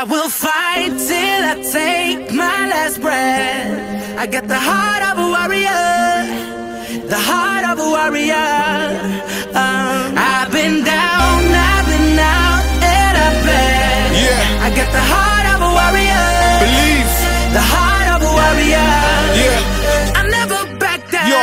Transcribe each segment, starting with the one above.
I will fight till I take my last breath. I got the heart of a warrior, the heart of a warrior. I've been down, I've been out, and I've bled. Yeah. I got the heart of a warrior, Believe. the heart of a warrior. Yeah. I never back down. Yo,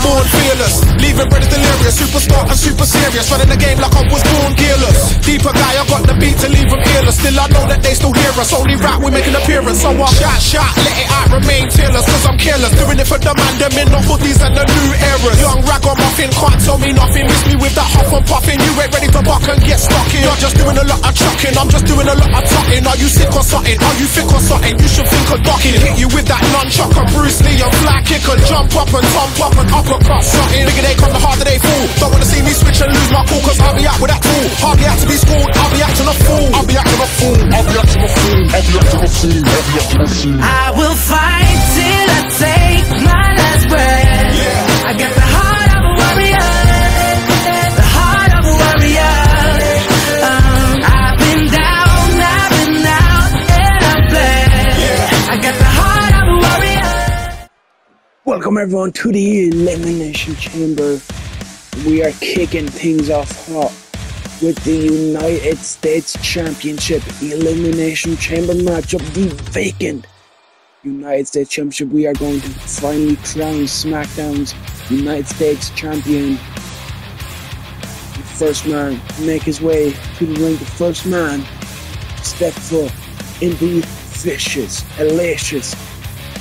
born fearless, leaving brothers delirious. Superstar and super serious, running the game like I was born gearless. Deeper guy, I got the beat to leave them earless. Still I know that they still hear us. Only rap, we make an appearance. So I shot, let it out, remain tearless. Cause I'm careless, doing it for the man, them in the hoodies and the new eras. Young ragamuffin, can't tell me nothing. Miss me with that huff and puffin'. You ain't ready to buck and get stuck in. You're just doing a lot of chucking, I'm just doing a lot of tucking. Are you sick or something? Are you thick or something? You should think of ducking. Hit you with that nunchuck and Bruce Lee and fly kick and jump up and thump up and uppercut something. Nigga, they come the harder they fall. Don't wanna see me switch and lose my cool, cause I'll be out with that tool. Hardly have to be schooled, I'll be acting a fool. I'll be acting a fool, I'll be acting a fool, I'll be acting a fool, I'll be acting a fool. I will fight till I take my last breath. Yeah. I got the heart of a warrior, the heart of a warrior. I've been down, I've been out, and I'm bled. Yeah. I got the heart of a warrior. Welcome everyone to the Elimination Chamber. We are kicking things off hot with the United States Championship Elimination Chamber matchup, the vacant United States Championship. We are going to finally crown Smackdown's United States Champion. The first man to make his way to the ring, the first man to step foot in the vicious, hellacious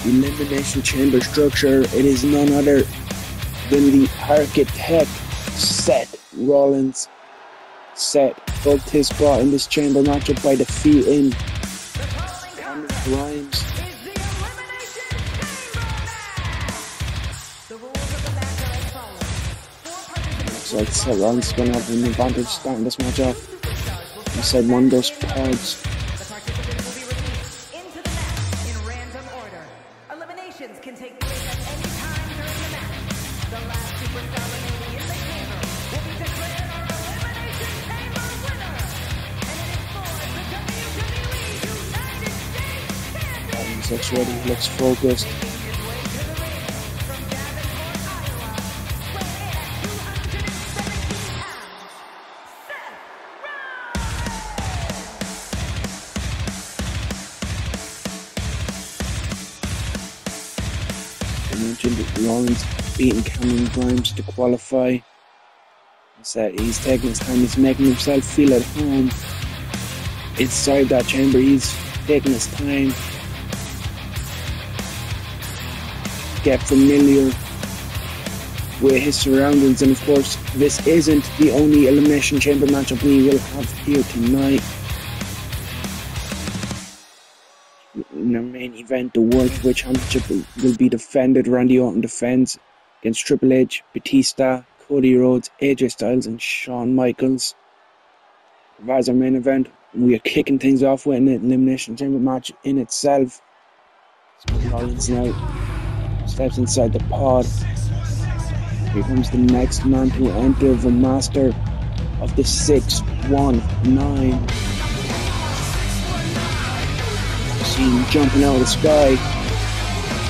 Elimination Chamber structure. It is none other than the architect, Seth Rollins. Seth booked his spot in this chamber matchup by defeating Grimes. Looks like Seth Rollins is going to have an advantage starting this match off. He said one of those pods. Can take place at any time during the match. The last superstar remaining in the chamber will be declared our Elimination Chamber winner. And it is for the WWE United States Champion. He's looks ready, he looks focused. Rollins beating Grimes to qualify. He's taking his time, he's making himself feel at home inside that chamber. He's taking his time, get familiar with his surroundings, and of course this isn't the only Elimination Chamber matchup we will have here tonight. In our main event, the World Heavyweight Championship will be defended. Randy Orton defends against Triple H, Batista, Cody Rhodes, AJ Styles and Shawn Michaels. As our main event, we are kicking things off with an Elimination Chamber match in itself. Rollins now steps inside the pod. Here comes the next man to enter, the master of the 619. Jumping out of the sky.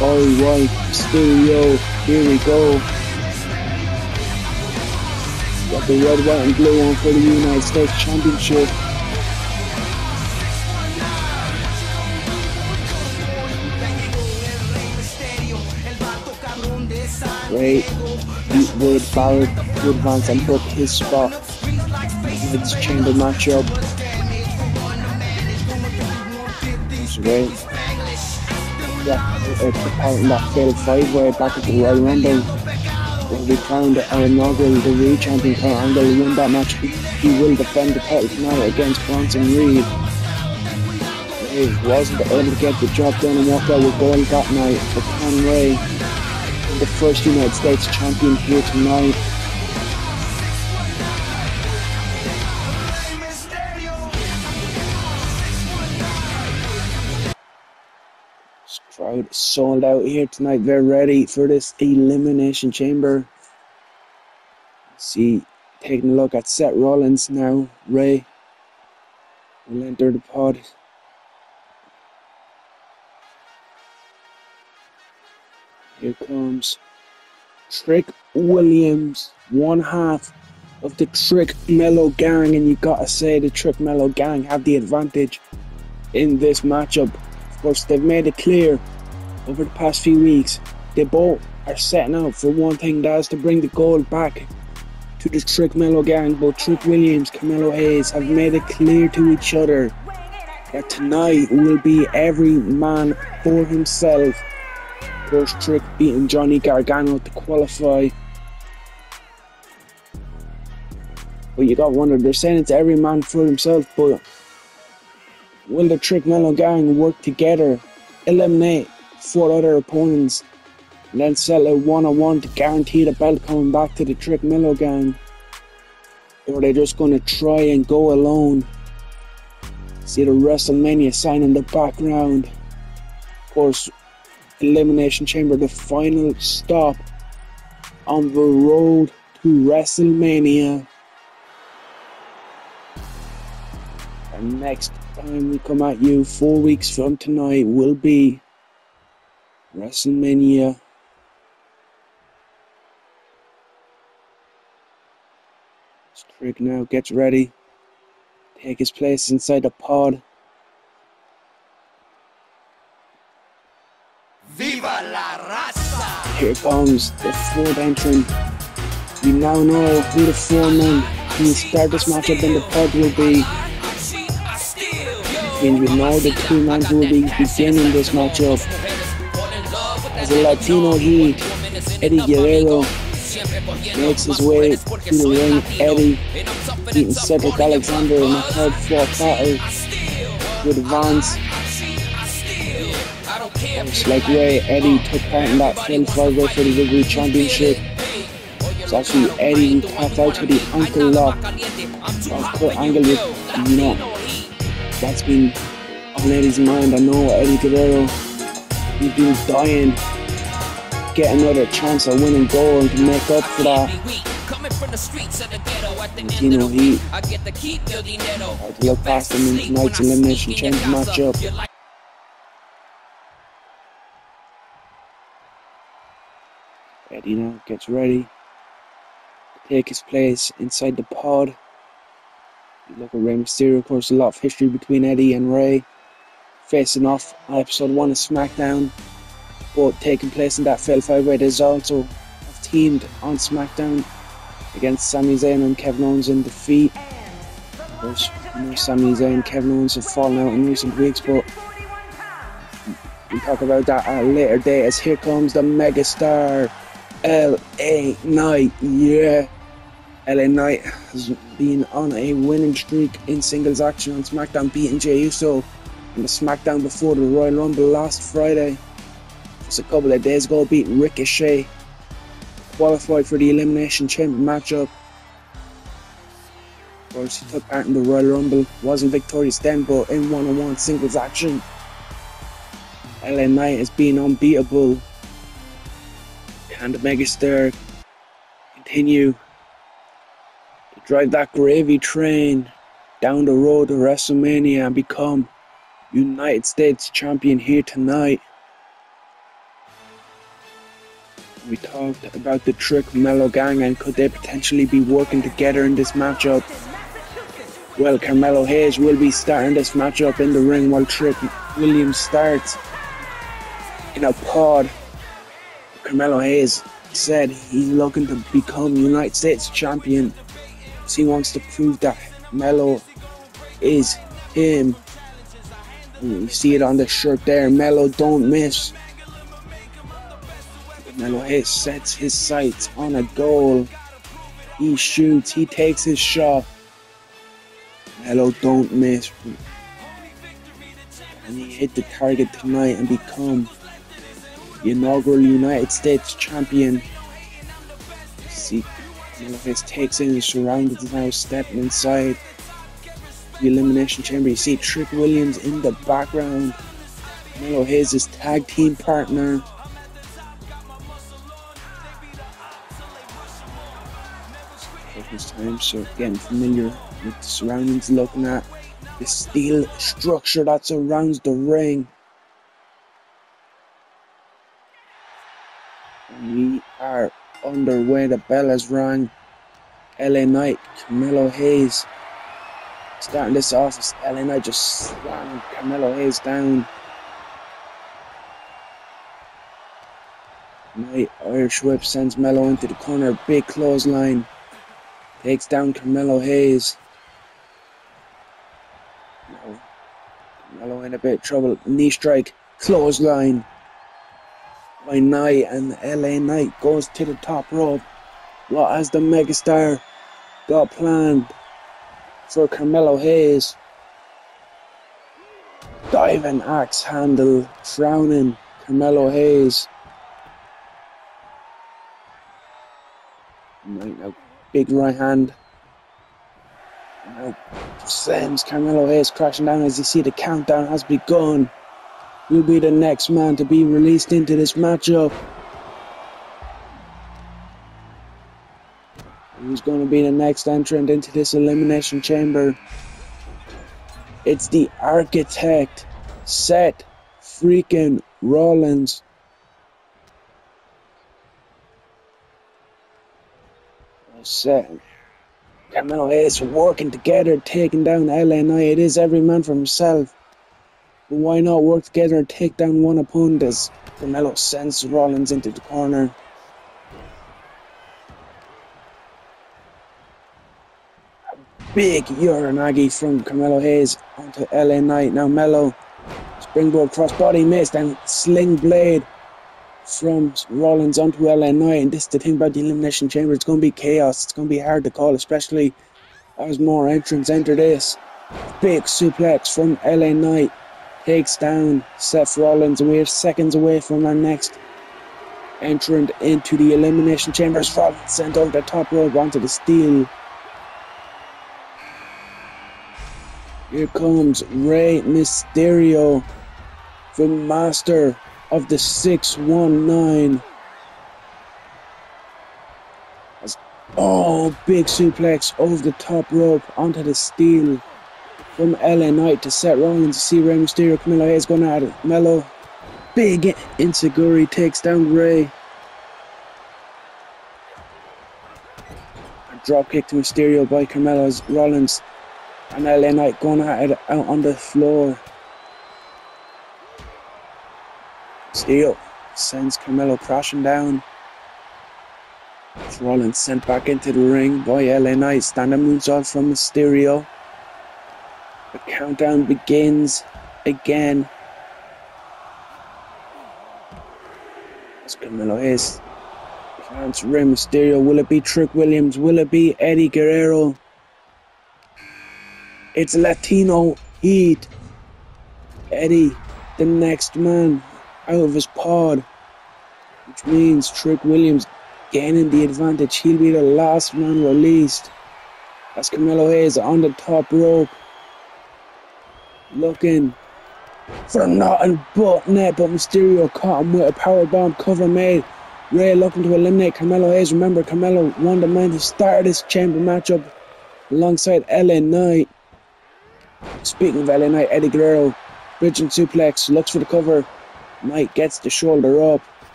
Alright, Mysterio, here we go. Got the red, white and blue on for the United States Championship. Great. Beat Wade Barrett to advance and book his spot in this chamber matchup. Great. Out in that failed 5-way back at the Royal Rumble. When we crowned our inaugural WWE champion Kurt Angle will win that match. He will defend the title tonight against Bronson Reed. He wasn't able to get the job done and walk out with gold that night, but Con Ray, the first United States champion here tonight. Crowd sold out here tonight. They're ready for this Elimination Chamber. See, taking a look at Seth Rollins now. Ray will enter the pod. Here comes Trick Williams, one half of the Trick Mello gang, and you gotta say the Trick Mello gang have the advantage in this matchup. Of course, they've made it clear over the past few weeks they both are setting out for one thing, that is to bring the gold back to the Trick Mello gang. Both Trick Williams, Carmelo Hayes have made it clear to each other that tonight will be every man for himself. Of course, Trick beating Johnny Gargano to qualify. But you got wonder, they're saying it's every man for himself, but will the Trick Mello gang work together, eliminate 4 other opponents, and then settle a one-on-one to guarantee the belt coming back to the Trick Mello gang? Or are they just going to try and go alone? See the WrestleMania sign in the background. Of course, Elimination Chamber, the final stop on the road to WrestleMania. And next time we come at you 4 weeks from tonight will be WrestleMania. Trick now gets ready, take his place inside the pod. Viva la raza! Here comes the 4th entrant. We now know who the 4 men who will start this matchup in the pod will be. And we know the 2 men who will be beginning this matchup. As a Latino heat, Eddie Guerrero makes his way to the ring. Eddie beating Cedric Alexander in a hard-fought battle with Vance. Just like Ray, Eddie took part in that fatal 5-way for the WWE Championship. It's actually Eddie who tapped out to the ankle lock of Kurt Angle with that's been on Eddie's mind. I know Eddie Guerrero, he's been dying to get another chance at winning gold to make up for that. Latino Heat hard to look past him in tonight's Elimination Chamber matchup. Eddie now gets ready to take his place inside the pod. You look at Rey Mysterio, of course, a lot of history between Eddie and Ray. Facing off on episode 1 of Smackdown, but taking place in that fatal 5-way. There's also teamed on Smackdown against Sami Zayn and Kevin Owens in defeat. Of course, Sami Zayn and Kevin Owens have fallen out in recent weeks, but we'll talk about that at a later date, as here comes the megastar LA Knight. Yeah, LA Knight has been on a winning streak in singles action on SmackDown, beating Jey Uso in the SmackDown before the Royal Rumble last Friday. Just a couple of days ago, beating Ricochet, qualified for the Elimination Chamber matchup. Of course, he took part in the Royal Rumble, wasn't victorious then, but in one-on-one singles action, LA Knight has been unbeatable. Can the megastar continue to drive that gravy train down the road to WrestleMania and become United States champion here tonight? We talked about the Trick Mello gang and could they potentially be working together in this matchup? Well, Carmelo Hayes will be starting this matchup in the ring while Trick Williams starts in a pod. Carmelo Hayes said he's looking to become United States champion, so he wants to prove that Mello is him. You see it on the shirt there, Mello don't miss. Carmelo Hayes sets his sights on a goal. He shoots, he takes his shot. Mello don't miss. And he hit the target tonight and become the inaugural United States champion. See, Carmelo Hayes takes in his surroundings now, stepping inside the Elimination Chamber. You see Trick Williams in the background. Carmelo Hayes' tag team partner. Take his time, so getting familiar with the surroundings, looking at the steel structure that surrounds the ring. We are underway. The bell has rung. LA Knight, Carmelo Hayes. Starting this off as LA Knight just slammed Carmelo Hayes down. Knight Irish whip sends Melo into the corner. Big clothesline. Takes down Carmelo Hayes. Carmelo in a bit of trouble. Knee strike. Clothesline by Knight, and LA Knight goes to the top rope. What has the megastar got planned for Carmelo Hayes? Diving axe handle, frowning Carmelo Hayes. Knight now, big right hand. Now sends Carmelo Hayes crashing down as you see the countdown has begun. Will be the next man to be released into this matchup. Who's going to be the next entrant into this Elimination Chamber? It's the Architect, Seth freaking Rollins. Seth, Carmelo Hayes working together, taking down LA Knight. It is every man for himself. But why not work together and take down one opponent as Carmelo sends Rollins into the corner. Big Uranagi from Carmelo Hayes onto LA Knight. Now Melo, springboard crossbody missed, and sling blade from Rollins onto LA Knight. And this is the thing about the Elimination Chamber, it's going to be chaos. It's going to be hard to call, especially as more entrants enter this. Big suplex from LA Knight takes down Seth Rollins, and we're seconds away from our next entrant into the Elimination Chamber. Rollins sent over the top rope onto the steel. Here comes Rey Mysterio, the master of the 619. Oh, big suplex over the top rope onto the steel from LA Knight to Seth Rollins. You see Rey Mysterio, Carmelo Hayes going at it. Melo, big Insiguri takes down Rey. A drop kick to Mysterio by Carmelo as Rollins and LA Knight going at it out on the floor. Mysterio sends Carmelo crashing down. Rollins sent back into the ring by LA Knight. Standing moonsault from Mysterio. The countdown begins again. As Carmelo Hayes plants Rey Mysterio. Will it be Trick Williams? Will it be Eddie Guerrero? It's Latino Heat. Eddie, the next man out of his pod, which means Trick Williams gaining the advantage. He'll be the last man released as Carmelo Hayes on the top rope, looking for nothing but net, but Mysterio caught him with a powerbomb cover made. Rey looking to eliminate Carmelo Hayes. Remember, Carmelo won the man who started this chamber matchup alongside LA Knight. Speaking of LA Knight, Eddie Guerrero, bridging suplex, looks for the cover. Knight gets the shoulder up.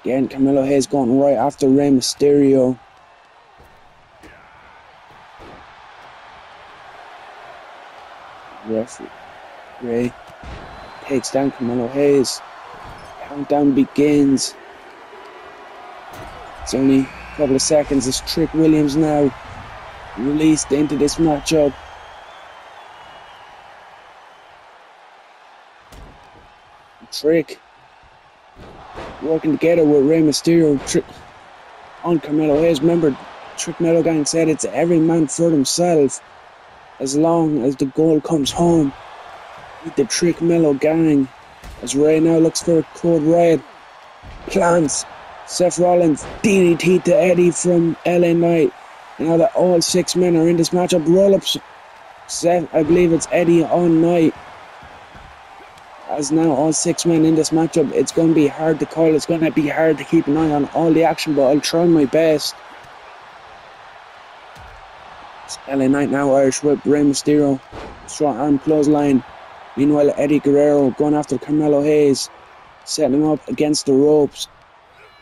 Again, Carmelo Hayes going right after Rey Mysterio. Rey takes down Carmelo Hayes. Countdown begins. It's only a couple of seconds as Trick Williams now released into this matchup. Trick working together with Rey Mysterio on Carmelo Hayes. Remember, Trick Melo Gang said it's every man for themselves as long as the goal comes home with the Trick Melo Gang. As Rey now looks for a code red, plants Seth Rollins, DDT to Eddie from LA Knight. Now that all 6 men are in this matchup, roll ups Seth, I believe it's Eddie on Knight. As now all 6 men in this matchup, it's going to be hard to call. It's going to be hard to keep an eye on all the action, but I'll try my best. It's LA Knight now, Irish whip, Rey Mysterio, short arm clothesline. Meanwhile, Eddie Guerrero going after Carmelo Hayes, setting him up against the ropes.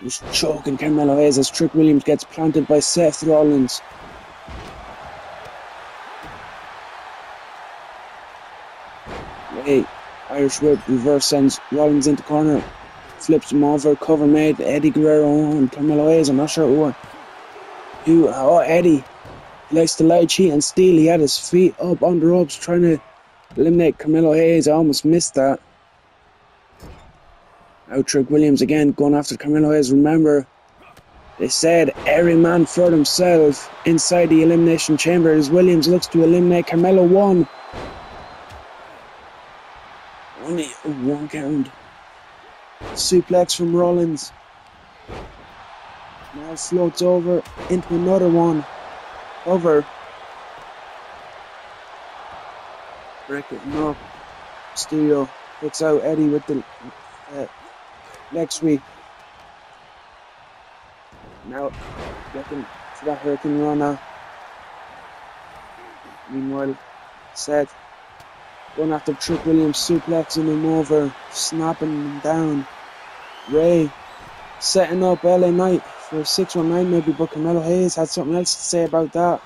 He's choking Carmelo Hayes as Trick Williams gets planted by Seth Rollins. Hey, Irish Whip reverse sends Rollins into corner. Flips him over, cover made, Eddie Guerrero on Carmelo Hayes, I'm not sure who. Oh, Eddie. He likes to lie, cheat and steal. He had his feet up on the ropes trying to eliminate Carmelo Hayes. I almost missed that. Now Trick Williams again going after Carmelo Hayes. Remember, they said every man for himself inside the Elimination Chamber as Williams looks to eliminate Carmelo. One. Only a 1 count. Suplex from Rollins. Now floats over into another one. Over. Breaking him up. Mysterio picks out Eddie with the leg sweep. Now looking for that Hurricane Rana. Meanwhile, Seth going after Trick Williams, suplexing him over, snapping him down. Ray setting up LA Knight for a 619 maybe, but Carmelo Hayes had something else to say about that.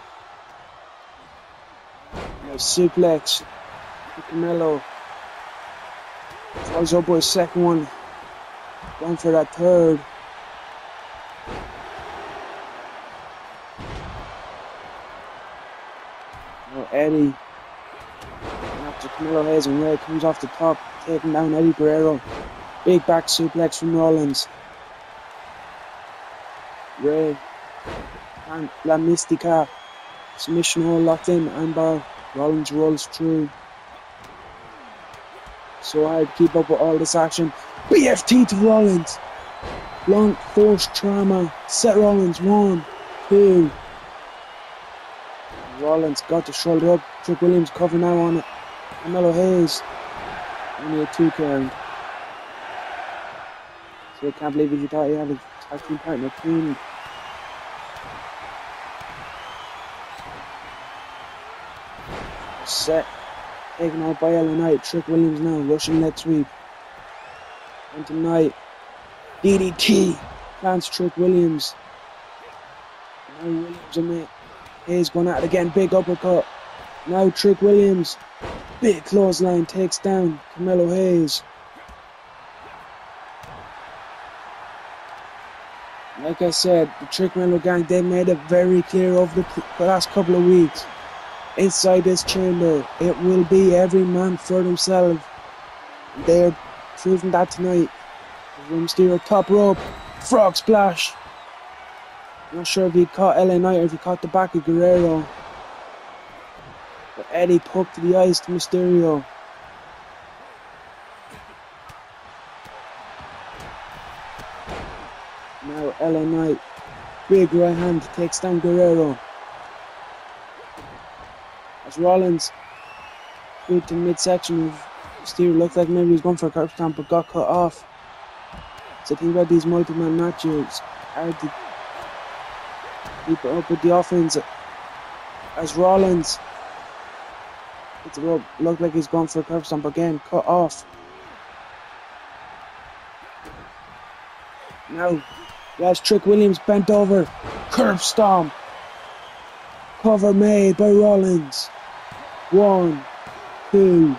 Now suplex to Carmelo. Follows up with a second one. Going for that third. Now Eddie after Carmelo Hayes, and Ray comes off the top, taking down Eddie Guerrero. Big back suplex from Rollins. Ray and La Mystica. Submission hold locked in, armbar. Rollins rolls through. So hard to keep up with all this action. BFT to Rollins. Blunt force trauma. Set Rollins 1, 2. Rollins got the shoulder up. Trick Williams cover now on it. Carmelo Hayes. Only a 2 count. So I can't believe he thought he had a tag team partner pinned. Set. Taken out by LA Knight. Trick Williams now. Russian leg sweep. Into Knight. DDT. Plants Trick Williams. Now Williams and Hayes going at it again. Big uppercut. Now Trick Williams. Big clothesline takes down Carmelo Hayes. Like I said, the Trick Melo gang, they made it very clear over the last couple of weeks. Inside this chamber, it will be every man for themselves. They're proving that tonight. Mysterio top rope, frog splash. Not sure if he caught LA Knight or if he caught the back of Guerrero. But Eddie poked to the eyes to Mysterio. Now LA Knight, big right hand takes down Guerrero. As Rollins through to midsection of Mysterio, looked like maybe he was going for a curb stomp but got cut off. So think about these multi-man matches, hard to keep it up with the offense. As Rollins hits the rope, looked like he's going for a curb stomp again, cut off. Now, yes, Trick Williams bent over, curb stomp. Cover made by Rollins. 1, 2,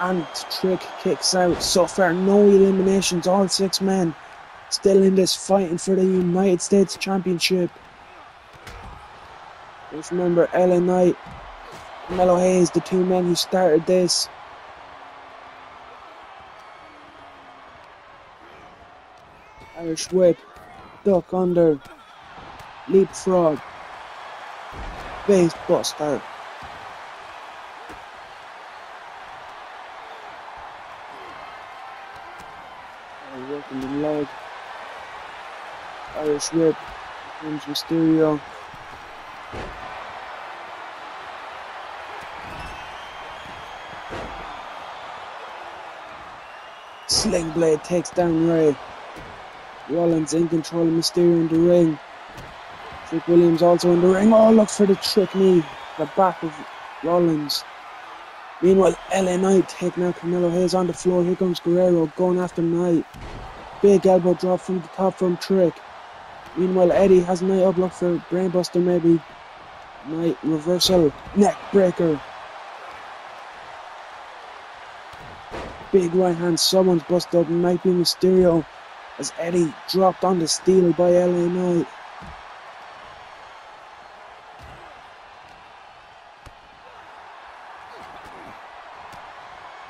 and Trick kicks out. So far, no eliminations. All 6 men still in this, fighting for the United States Championship. Just remember, LA Knight, Carmelo Hayes, the 2 men who started this. Irish whip, duck under, leapfrog, base buster. Working the leg. Irish whip. Comes Mysterio. Sling blade takes down Ray. Rollins in control of Mysterio in the ring. Trick Williams also in the ring. Oh, look for the trick knee. The back of Rollins. Meanwhile, LA Knight taking out Carmelo Hayes on the floor. Here comes Guerrero going after Knight. Big elbow drop from the top from Trick. Meanwhile, Eddie has Knight up, look for brainbuster maybe. Knight reversal, neck breaker. Big right hand, someone's busted up, might be Mysterio, as Eddie dropped on the steel by LA Knight.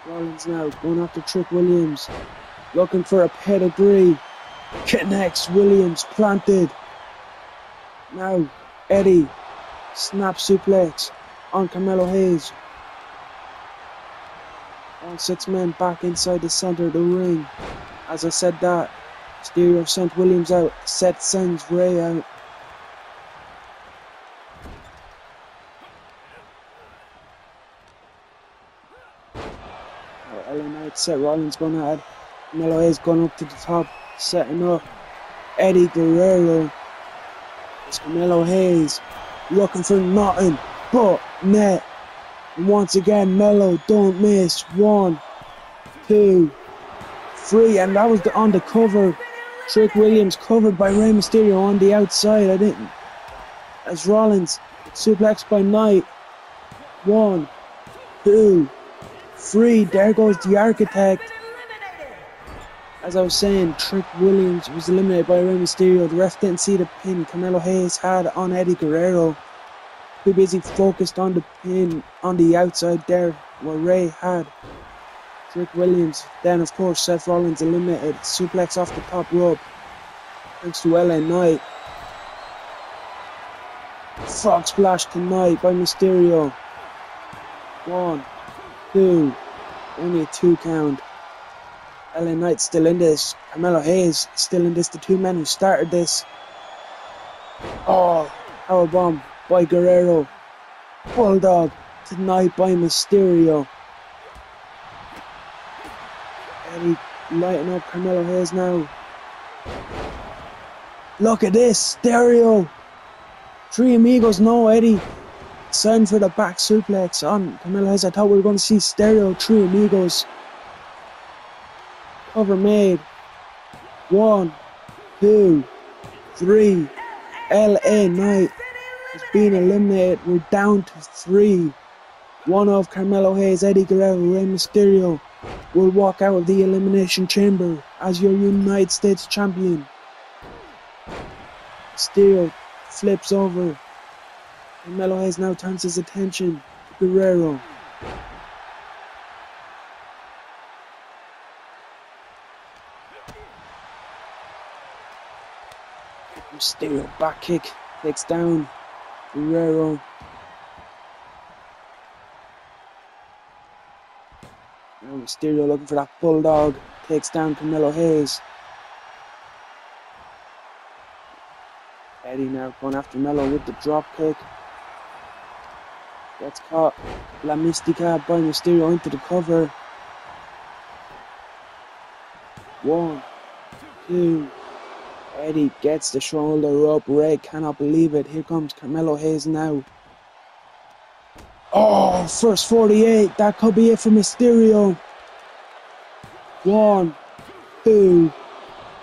Rollins now going after Trick Williams, looking for a pedigree. Connects, Williams planted. Now Eddie snap suplex on Carmelo Hayes. All 6 men back inside the center of the ring. As I said that, Mysterio sent Williams out. Seth sends Rhea out. LA Knight, Seth Rollins going ahead. Carmelo Hayes going up to the top, setting up Eddie Guerrero. It's Carmelo Hayes looking for nothing but net. And once again, Melo don't miss. 1, 2, 3, and that was on the cover. Trick Williams covered by Rey Mysterio on the outside. I didn't. As Rollins suplex by Knight. 1, 2, 3. There goes the Architect. As I was saying, Trick Williams was eliminated by Rey Mysterio. The ref didn't see the pin Carmelo Hayes had on Eddie Guerrero. Too busy focused on the pin on the outside there where Rey had Trick Williams. Then of course Seth Rollins eliminated. Suplex off the top rope thanks to LA Knight. Frog splash tonight by Mysterio. 1, 2, only a 2 count. LA Knight still in this. Carmelo Hayes still in this. The 2 men who started this. Oh, powerbomb by Guerrero. Bulldog tonight by Mysterio. Eddie lighting up Carmelo Hayes now. Look at this, stereo. 3 amigos, no, Eddie. Sign for the back suplex on Carmelo Hayes. I thought we were going to see stereo 3 amigos. Cover made. 1, 2, 3. LA Knight is being eliminated. We're down to 3. One of Carmelo Hayes, Eddie Guerrero, Rey Mysterio will walk out of the Elimination Chamber as your United States Champion. Mysterio flips over. Carmelo Hayes now turns his attention to Guerrero. Mysterio back kick takes down Guerrero. Now Mysterio looking for that bulldog, takes down Carmelo Hayes. Eddie now going after Melo with the drop kick. Gets caught. La Mystica by Mysterio into the cover. 1, 2. Eddie gets the shoulder up. Rey cannot believe it. Here comes Carmelo Hayes now. Oh, first 48. That could be it for Mysterio. 1, 2.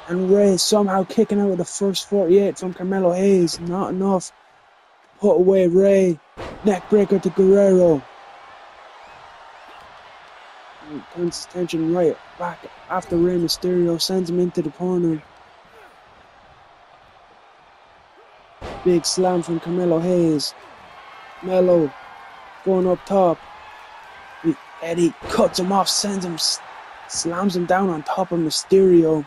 And Rey somehow kicking out with the first 48 from Carmelo Hayes. Not enough. Put away Rey. Neckbreaker to Guerrero. And turns his attention right back after Rey Mysterio sends him into the corner. Big slam from Carmelo Hayes. Melo going up top. Eddie cuts him off, sends him, slams him down on top of Mysterio.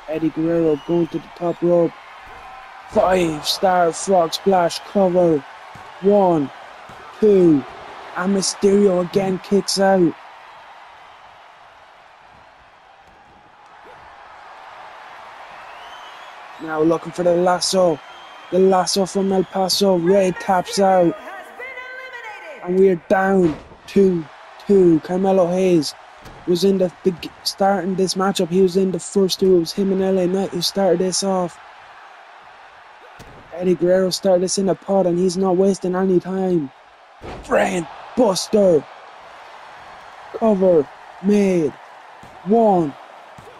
Eddie Guerrero going to the top rope. 5-star frog splash cover. 1, 2. And Mysterio again kicks out. Now looking for the lasso. The lasso from El Paso. Rey taps out. And we're down 2-2. Carmelo Hayes was in the starting this matchup. He was in the first 2. It was him and LA Knight who started this off. Eddie Guerrero started this in the pod and he's not wasting any time. Brain Buster. Cover made. 1,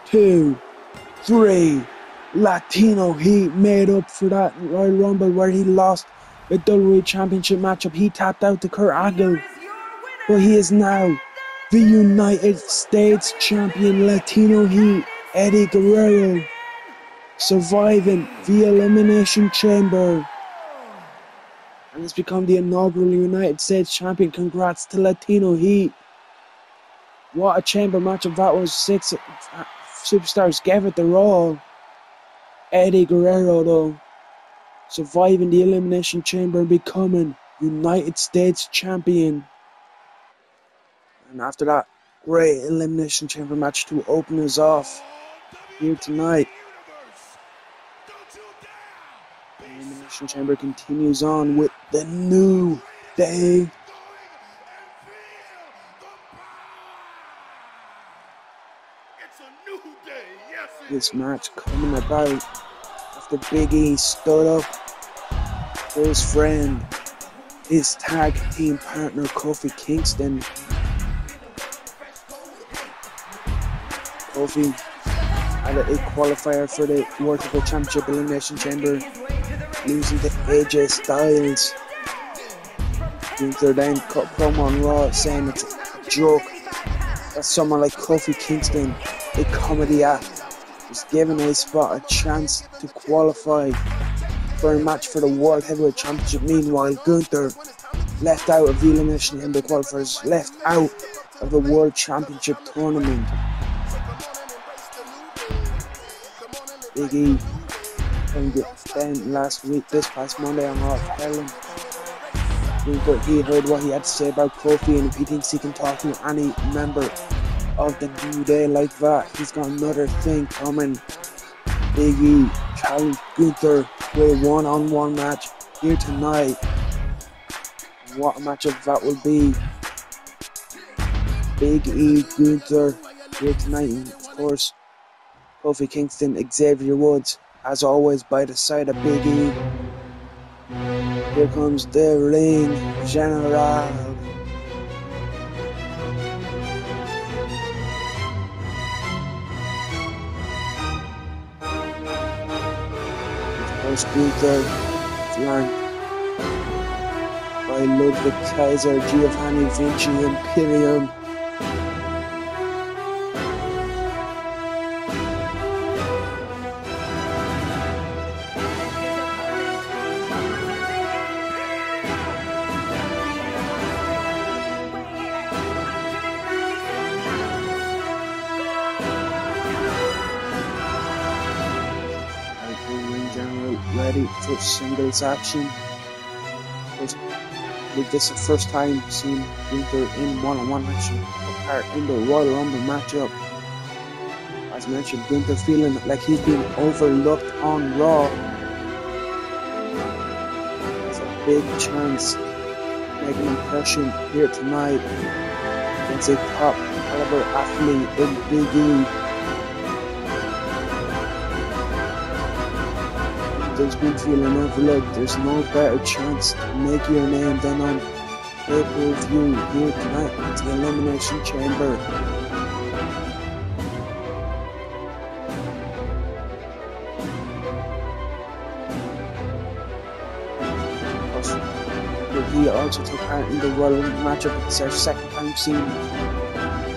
2, 3. Latino Heat made up for that Royal Rumble where he lost the WWE Championship matchup. He tapped out to Kurt Angle, but he is now the United States Champion. Latino Heat, Eddie Guerrero, surviving the Elimination Chamber and has become the inaugural United States Champion. Congrats to Latino Heat. What a chamber matchup that was. 6 superstars gave it their all. Eddie Guerrero, though, surviving the Elimination Chamber and becoming United States Champion. And after that great Elimination Chamber match to open us off here tonight, the Elimination Chamber continues on with the New Day. This match coming about after Big E stood up for his friend, his tag team partner Kofi Kingston. Kofi had a qualifier for the World Heavyweight Championship Elimination Chamber, losing to AJ Styles. Gunther then cut promo on Raw saying it's a joke that someone like Kofi Kingston, a comedy act, was giving a spot a chance to qualify for a match for the World Heavyweight Championship. Meanwhile, Gunther left out of the Elimination Chamber qualifiers, left out of the World Championship tournament. Big E then this past Monday on Raw, telling Gunther he heard what he had to say about Kofi, and if he thinks he can talk to any member of the New Day like that, he's got another thing coming. Big E challenged Gunther to a one-on-one match here tonight. What a matchup that will be. Big E, Gunther here tonight, and of course Kofi Kingston, Xavier Woods, as always by the side of Big E. Here comes the ring general. Gunther, flanked by Ludwig Kaiser, Giovanni Vinci, Imperium. Ready for singles action. This is the first time seeing Gunther in one-on-one action, apart in the Royal Rumble matchup. As mentioned, Gunther feeling like he's been overlooked on Raw. It's a big chance to make an impression here tonight against a top caliber athlete in Big E. There's been feeling overlooked. There's no better chance to make your name than on pay-per-view here tonight at the Elimination Chamber. He also took part in the Royal Rumble matchup. It's our second time seeing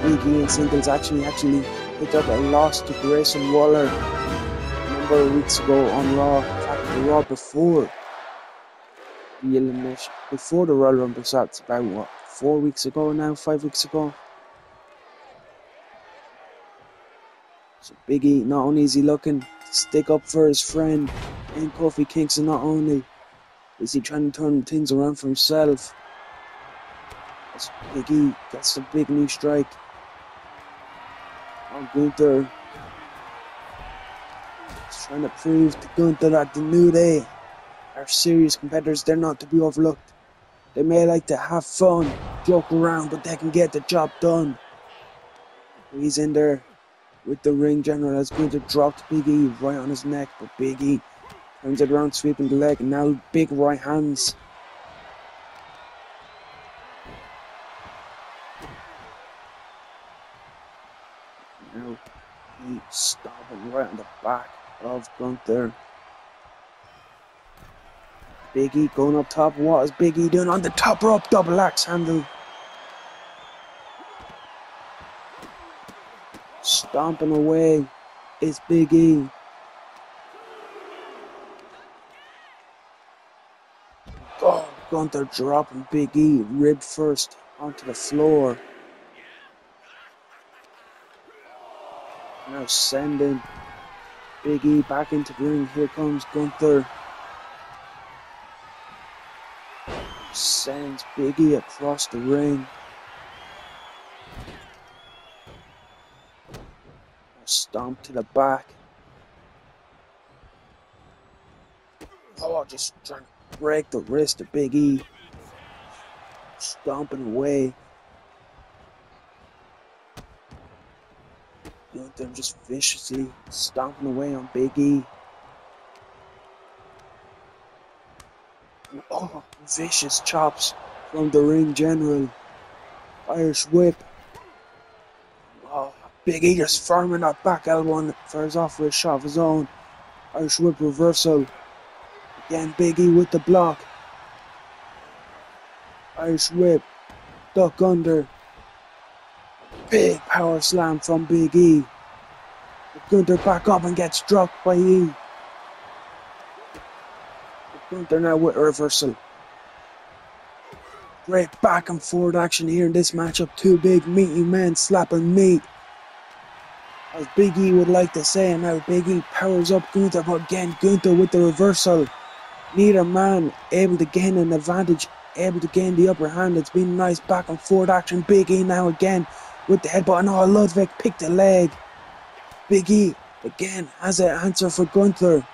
Big E in singles action. He actually picked up a loss to Grayson Waller a number of weeks ago on Raw. The Raw before the elimination, before the Royal Rumble, so it's about what, 4 weeks ago now, 5 weeks ago. So Big E, not only is he looking to stick up for his friend and Kofi Kingston, not only is he trying to turn things around for himself, as Big E gets a big knee strike on Gunther. Trying to prove to Gunther that the New Day are serious competitors. They're not to be overlooked. They may like to have fun, joke around, but they can get the job done. He's in there with the ring general as Gunther dropped Big E right on his neck, but Big E turns it around, sweeping the leg, and now big right hands. Now he's stomping right on the back of Gunther. Big E going up top. What is Big E doing on the top rope? Double axe handle. Stomping away is Big E. Oh, Gunther dropping Big E rib first onto the floor. Now sending Big E back into the ring. Here comes Gunther. Sends Big E across the ring. Stomp to the back. Oh, just trying to break the wrist of Big E. Stomping away. Gunther just viciously stomping away on Big E. Oh, vicious chops from the ring general. Irish whip. Oh, Big E just farming that back elbow and fires off for a shot of his own. Irish whip reversal. Again, Big E with the block. Irish whip. Duck under. Big power slam from Big E. Gunther back up and gets dropped by E. Gunther now with a reversal. Great back and forward action here in this matchup. Two big meaty men slapping meat. As Big E would like to say, and now Big E powers up Gunther, but again Gunther with the reversal. Neither man able to gain an advantage, able to gain the upper hand. It's been nice back and forward action. Big E now again with the headbutt, and oh, Ludwig picked a leg. Big E again has an answer for Gunther.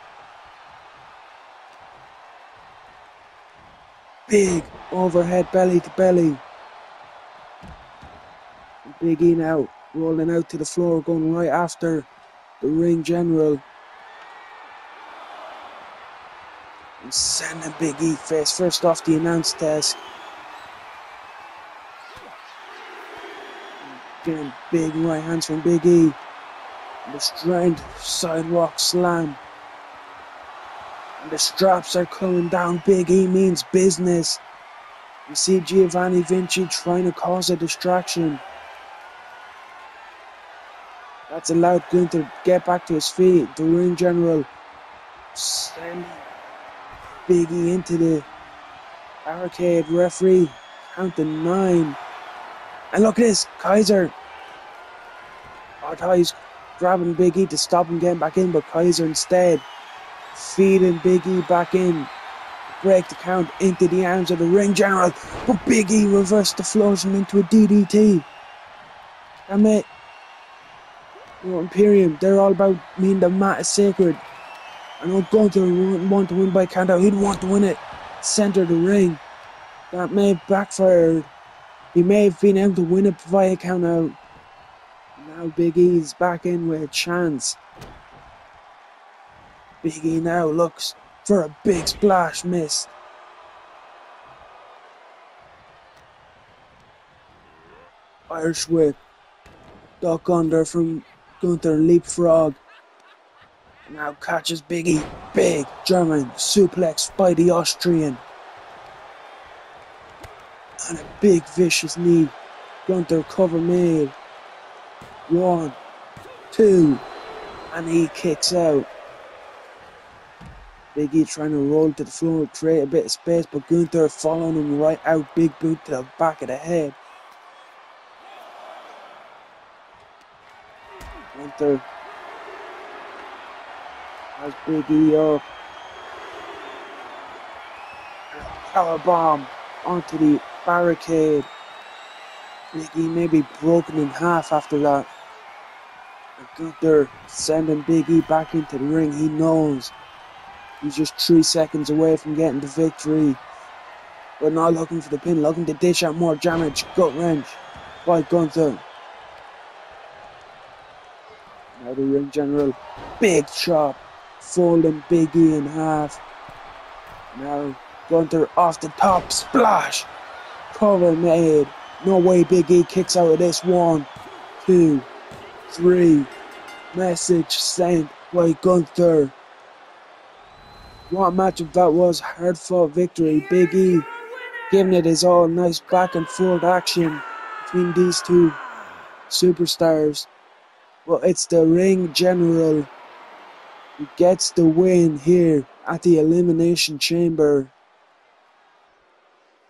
Big overhead belly to belly. Big E now rolling out to the floor, going right after the ring general. And sending Big E face first off the announce desk. Again, big right hands from Big E. The strength sidewalk slam. And the straps are coming down. Big E means business. You see Giovanni Vinci trying to cause a distraction. That's allowed Gunther to get back to his feet. The ring general sending Big E into the barricade. Referee counting 9. And look at this, Kaiser. I thought he's grabbing Big E to stop him getting back in, but Kaiser instead feeding Big E back in. Break the count into the arms of the ring general, but Big E reversed the flosion into a DDT. Damn it. Imperium, they're all about meaning the mat is sacred. I know Gunther wouldn't want to win by count out, he'd want to win it center of the ring. That may have backfired. He may have been able to win it via count out. Now Big E's back in with a chance. Big E now looks for a big splash, missed. Irish whip. Duck under from Gunther, leapfrog. Now catches Big E. Big German suplex by the Austrian. And a big vicious knee. Gunther cover made. 1, 2, and he kicks out. Big E trying to roll to the floor, create a bit of space, but Gunther following him right out. Big boot to the back of the head. Gunther has Big E up. Powerbomb onto the barricade. Big E may be broken in half after that. And Gunther sending Big E back into the ring. He knows he's just 3 seconds away from getting the victory. But not looking for the pin, looking to dish out more damage. Gut wrench by Gunther. Now the ring general. Big chop. Folding Big E in half. Now Gunther off the top. Splash. Cover made. No way Big E kicks out of this. 1, 2, 3. Message sent by Gunther. What a matchup that was. Hard fought victory. Big E giving it his all. Nice back and forth action between these two superstars. Well, it's the ring general who gets the win here at the Elimination Chamber.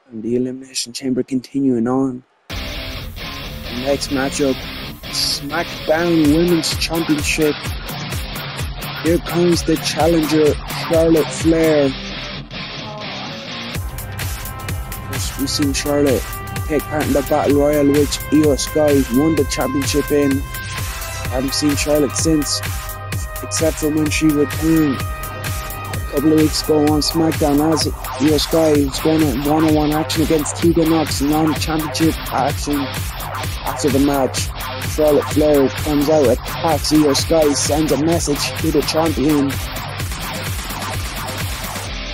And the Elimination Chamber continuing on. The next matchup, Smackdown Women's Championship. Here comes the challenger, Charlotte Flair. We've seen Charlotte take part in the Battle Royal, which Io Sky won the championship in. Haven't seen Charlotte since, except for when she returned a couple of weeks ago on Smackdown as Io Sky was going on one-on-one action against Tegan Nox, non-championship action. After the match, Charlotte Flair comes out, attacks Io Sky, sends a message to the champion.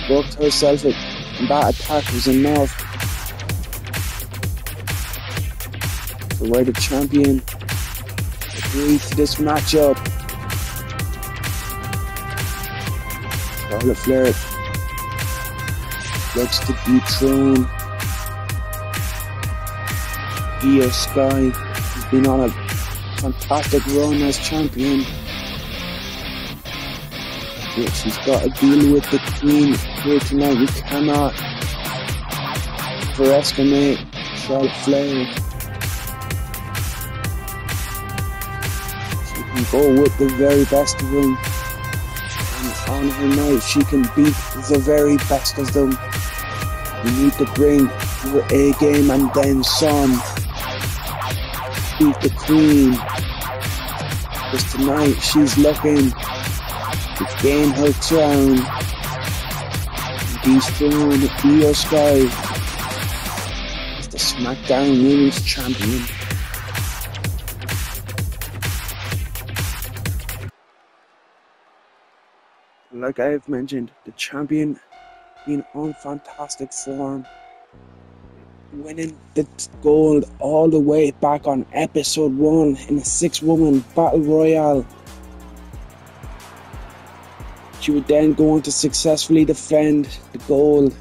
Booked herself, and that attack was enough. So where the champion agreed to this matchup. Charlotte Flair looks to dethrone Io Sky. Has been on a fantastic run as champion. But she's got to deal with the Queen here tonight. We cannot overestimate Charlotte Flair. She can go with the very best of them. And on her night, she can beat the very best of them. You need to bring your A game and then some. Beat the Queen. Because tonight she's looking to gain her crown. Dethrone Io Sky as the Smackdown Women's Champion. Like I've mentioned, the champion being on fantastic form, winning the gold all the way back on episode 1 in a 6-woman battle royale. She would then go on to successfully defend the gold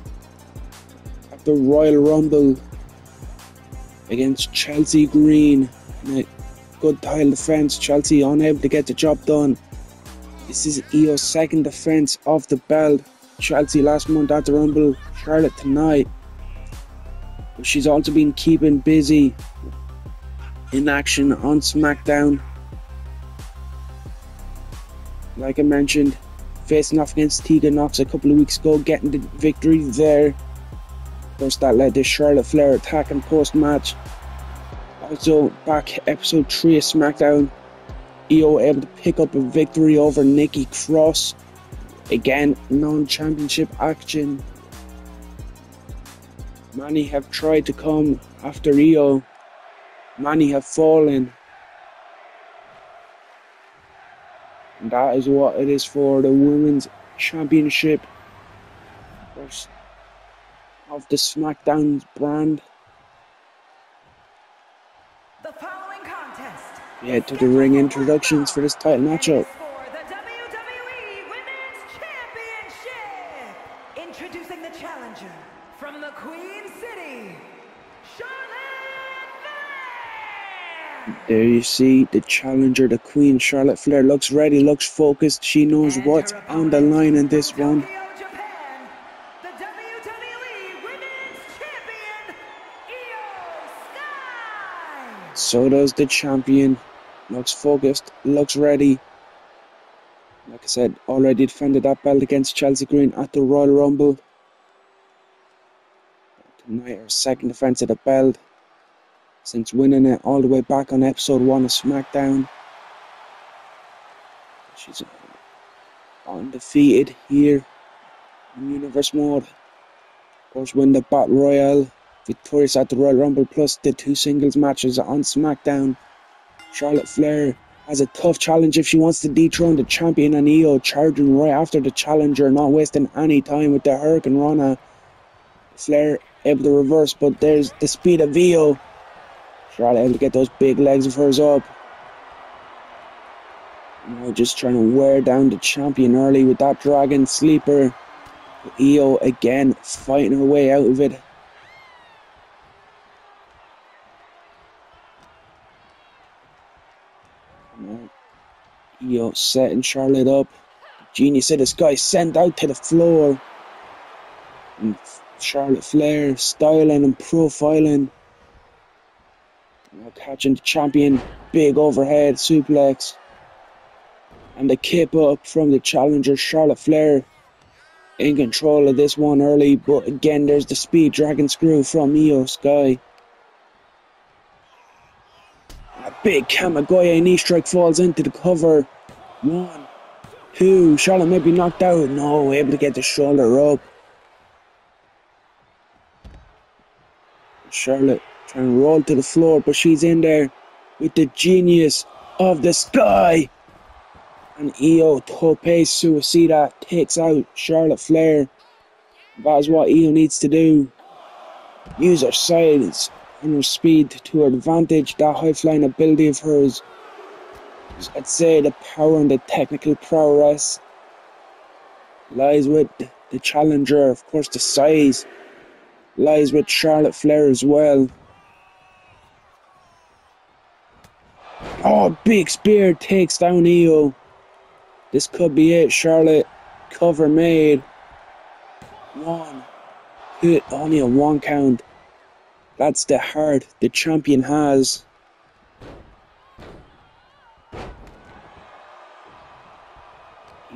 at the Royal Rumble against Chelsea Green in a good title defense. Chelsea unable to get the job done. This is Io's second defense of the belt. Chelsea last month at the Rumble, Charlotte tonight. But she's also been keeping busy in action on SmackDown. Like I mentioned, facing off against Tegan Nox a couple of weeks ago, getting the victory there. Of course, that led to Charlotte Flair attacking post-match. Also, back episode 3 of SmackDown, Io able to pick up a victory over Nikki Cross. Again, non-championship action. Many have tried to come after Io. Many have fallen. And that is what it is for the Women's Championship of the SmackDown brand. The following contest. We head to the ring introductions for this title matchup. For the WWE Women's Championship. Introducing the challenger from the Queen City, Charlotte Flair. There you see the challenger, the Queen. Charlotte Flair looks ready, looks focused. She knows And what's her on the line in this one. Tokyo, Japan, the WWE Women's Champion, Io Sky. So does the champion. Looks focused, looks ready. Like I said, already defended that belt against Chelsea Green at the Royal Rumble. Tonight, her second defense of the belt since winning it all the way back on episode 1 of SmackDown. She's undefeated here in Universe Mode. Of course, win the Battle Royale, victorious at the Royal Rumble, plus the 2 singles matches on SmackDown. Charlotte Flair has a tough challenge if she wants to dethrone the champion, and Io charging right after the challenger, not wasting any time with the Hurricane Rana. Flair able to reverse, but there's the speed of Io. Charlotte able to get those big legs of hers up. Now just trying to wear down the champion early with that dragon sleeper. Io again fighting her way out of it. Now, Io setting Charlotte up. Genius of this guy sent out to the floor. And Charlotte Flair styling and profiling. Now catching the champion. Big overhead suplex. And the kip up from the challenger Charlotte Flair. In control of this one early, but again there's the speed dragon screw from Io Sky. A big Kamigoye knee strike falls into the cover. 1, 2, Charlotte may be knocked out. No, able to get the shoulder up. Charlotte trying to roll to the floor, but she's in there with the genius of the Sky. And Io Tope Suicida takes out Charlotte Flair. That is what Io needs to do. Use her size and her speed to her advantage. That high-flying ability of hers. I'd say the power and the technical prowess lies with the challenger. Of course, the size lies with Charlotte Flair as well. Oh, big spear takes down Io. This could be it. Charlotte, cover made. 1, 2, only a 1 count. That's the heart the champion has.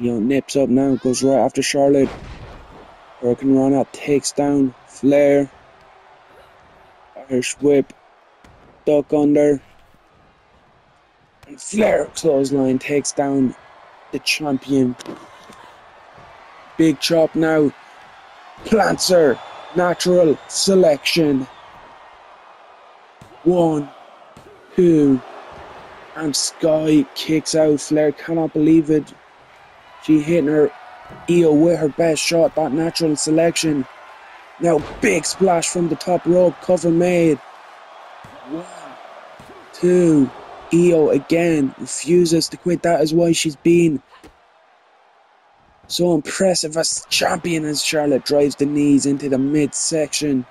Io nips up now, goes right after Charlotte. Hurricane Rana takes down Flair. Irish whip. Duck under. And Flair clothesline takes down the champion. Big chop now. Plants her. Natural selection. 1, 2. And Sky kicks out. Flair cannot believe it. She hitting her Io with her best shot. That natural selection. Now big splash from the top rope. Cover made. 1, 2. Io again refuses to quit. That is why she's been so impressive as champion, as Charlotte drives the knees into the midsection.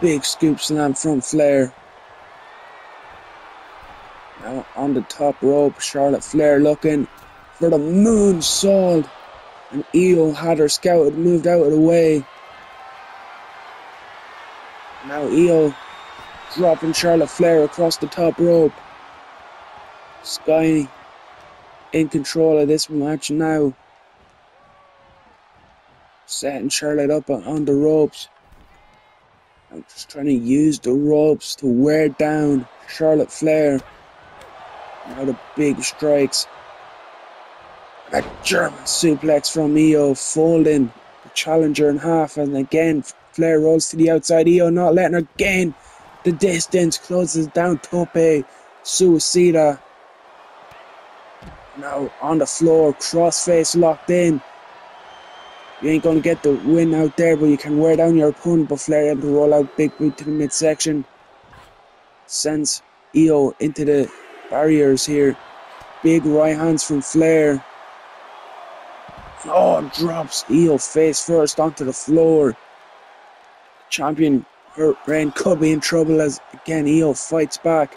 Big scoop slam from Flair. Now on the top rope, Charlotte Flair looking for the moonsault. And Io had her scouted, moved out of the way. Now Io dropping Charlotte Flair across the top rope. Sky in control of this match now. Setting Charlotte up on the ropes. I'm just trying to use the ropes to wear down Charlotte Flair. Now the big strikes. A German suplex from Io, folding the challenger in half, and again Flair rolls to the outside. Io not letting her gain the distance, closes down Tope Suicida. Now on the floor, crossface locked in. You ain't gonna get the win out there, but you can wear down your opponent. But Flair able to roll out big boot to the midsection. Sends Io into the barriers here. Big right hands from Flair. Oh, drops Io face first onto the floor. Champion, her reign could be in trouble as again Io fights back.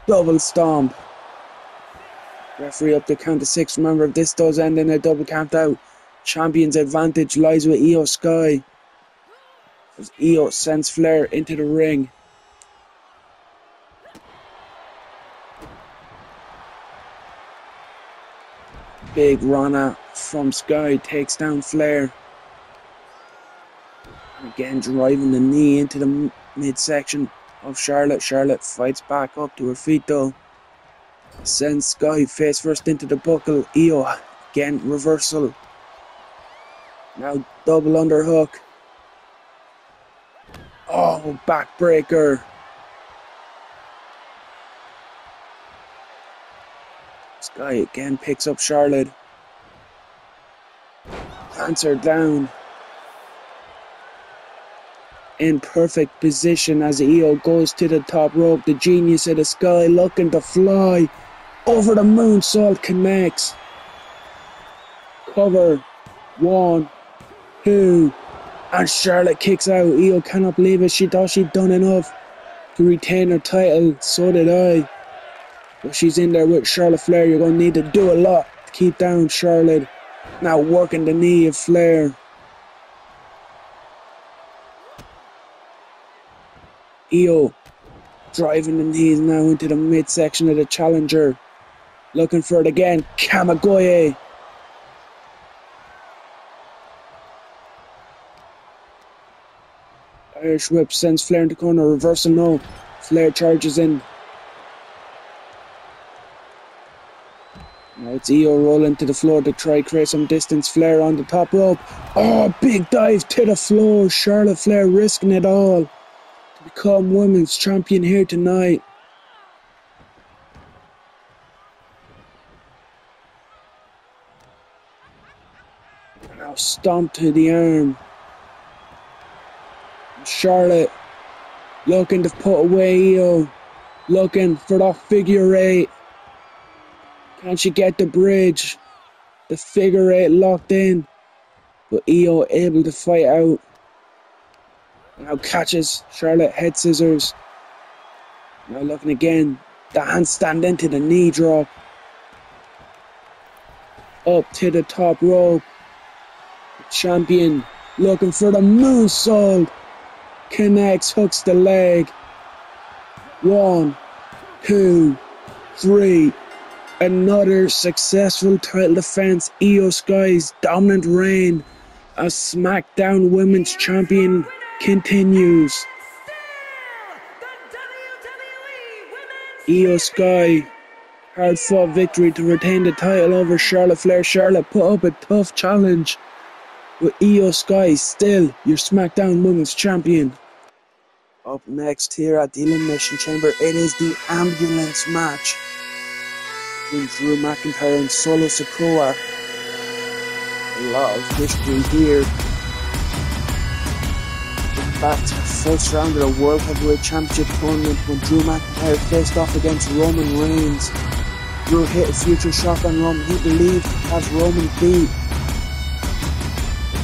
Double stomp. Referee up to count to 6. Remember, if this does end in a double count out, champion's advantage lies with Io Sky. As Io sends Flair into the ring. Big Rana from Sky takes down Flair. And again driving the knee into the midsection of Charlotte. Charlotte fights back up to her feet though. Sends Sky face first into the buckle. Io again reversal. Now double underhook. Oh, backbreaker. Sky again picks up Charlotte. Plants her down. in perfect position as Io goes to the top rope. The genius of the sky looking to fly over the moonsault, connects. Cover. 1, 2, and Charlotte kicks out. Io cannot believe it. She thought she'd done enough to retain her title. So did I. But she's in there with Charlotte Flair. You're going to need to do a lot to keep down Charlotte. Now working the knee of Flair. Io driving the knees now into the midsection of the challenger. Looking for it again. Kamigoye. Irish whip sends Flair into corner. Reversal no. Flair charges in. Now it's Io rolling to the floor to try create some distance. Flair on the top rope. Oh, big dive to the floor. Charlotte Flair risking it all to become women's champion here tonight. Now stomp to the arm. Charlotte looking to put away Io. Looking for that figure eight. Can she get the bridge? The figure eight locked in. But Io able to fight out. Now catches Charlotte head scissors. Now looking again. The handstand into the knee drop. Up to the top rope. The champion looking for the moonsault. Connects, hooks the leg. 1, 2, 3. Another successful title defense. Io Sky's dominant reign as SmackDown Women's Champion continues. Io Sky, hard fought victory to retain the title over Charlotte Flair. Charlotte put up a tough challenge, with Io Sky still your SmackDown Women's Champion. Up next here at the Elimination Chamber, it is the ambulance match between Drew McIntyre and Solo Sikoa. A lot of history here. Back to the first round of the World Heavyweight Championship tournament when Drew McIntyre faced off against Roman Reigns. Drew hit a future shock on Roman. He believed to have Roman beat.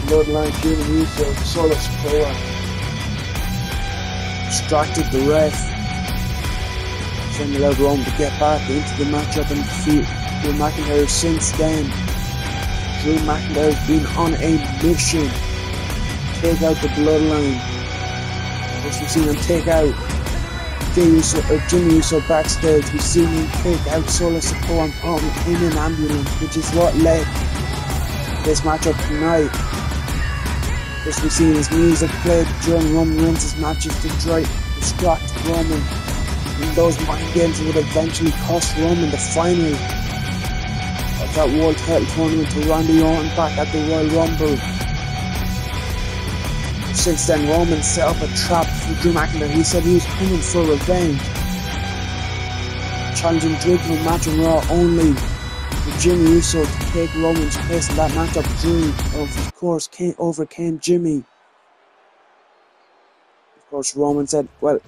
Bloodline Jimmy Uso, Solo Sikoa distracted the ref. Then allowed Roman to get back into the matchup and defeat Drew McIntyre. Since then, Drew McIntyre has been on a mission to take out the Bloodline. As we've seen him take out Jimmy Uso backstage, we've seen him take out Solo Sikoa and put him in an ambulance, which is what led to this matchup tonight. As we've seen his music played during Roman Reigns' matches to try to distract Roman. And those mind games would eventually cost Roman the final of that World Title Tournament to Randy Orton back at the Royal Rumble. Since then, Roman set up a trap for Drew McIntyre. He said he was coming for revenge, challenging Drew to a match on Raw only for Jimmy Uso to take Roman's place in that matchup. Drew, of course, overcame Jimmy. Of course, Roman said, well,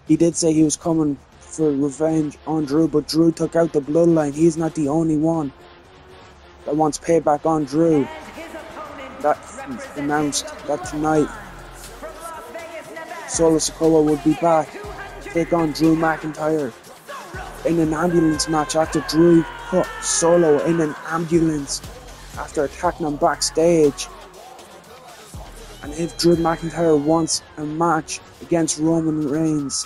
he did say he was coming for revenge on Drew, but Drew took out the Bloodline. He's not the only one that wants payback on Drew. That announced that tonight Solo Sikoa would be back to take on Drew McIntyre in an ambulance match after Drew put Solo in an ambulance after attacking him backstage. And if Drew McIntyre wants a match against Roman Reigns,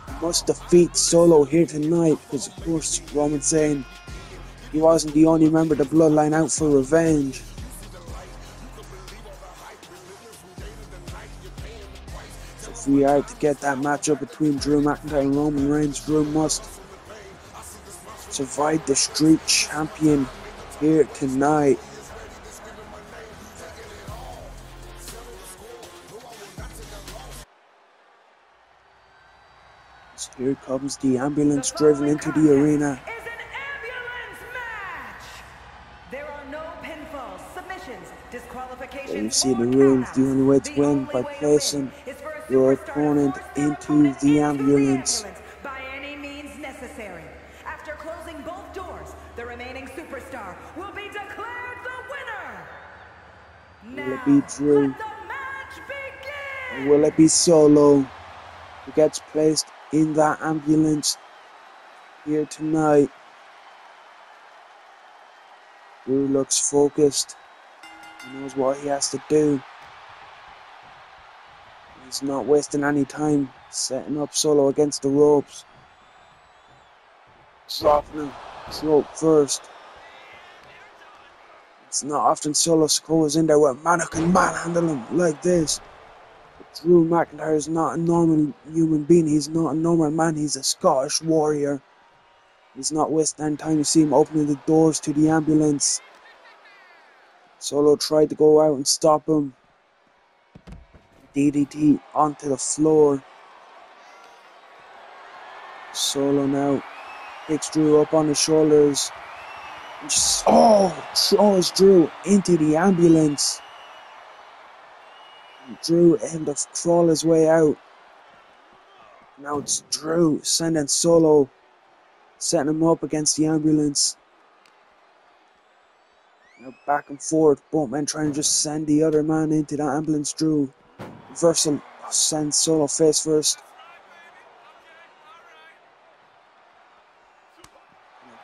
he must defeat Solo here tonight, because of course Roman's saying he wasn't the only member of the Bloodline out for revenge. So if we are to get that matchup between Drew McIntyre and Roman Reigns, Drew must survive the Street Champion here tonight. So here comes the ambulance driven into the arena. There you see the rules. The only way to win by placing your opponent into the ambulance. By any means necessary. After closing both doors, the remaining superstar will be declared the winner. Now, Will it be Drew? let the match begin. Or will it be Solo who gets placed in that ambulance here tonight? Drew looks focused. He knows what he has to do. He's not wasting any time setting up Solo against the ropes. Dropping him throat first. It's not often Solo Sikoa's in there where man who can manhandle him like this. But Drew McIntyre is not a normal human being. He's not a normal man. He's a Scottish warrior. He's not wasting any time. You see him opening the doors to the ambulance. Solo tried to go out and stop him. DDT onto the floor. Solo now picks Drew up on his shoulders. And just, throws Drew into the ambulance. And Drew able to crawl his way out. Now it's Drew sending Solo, setting him up against the ambulance. Now back and forth, both men trying to just send the other man into the ambulance. Drew reversal sends Solo face first.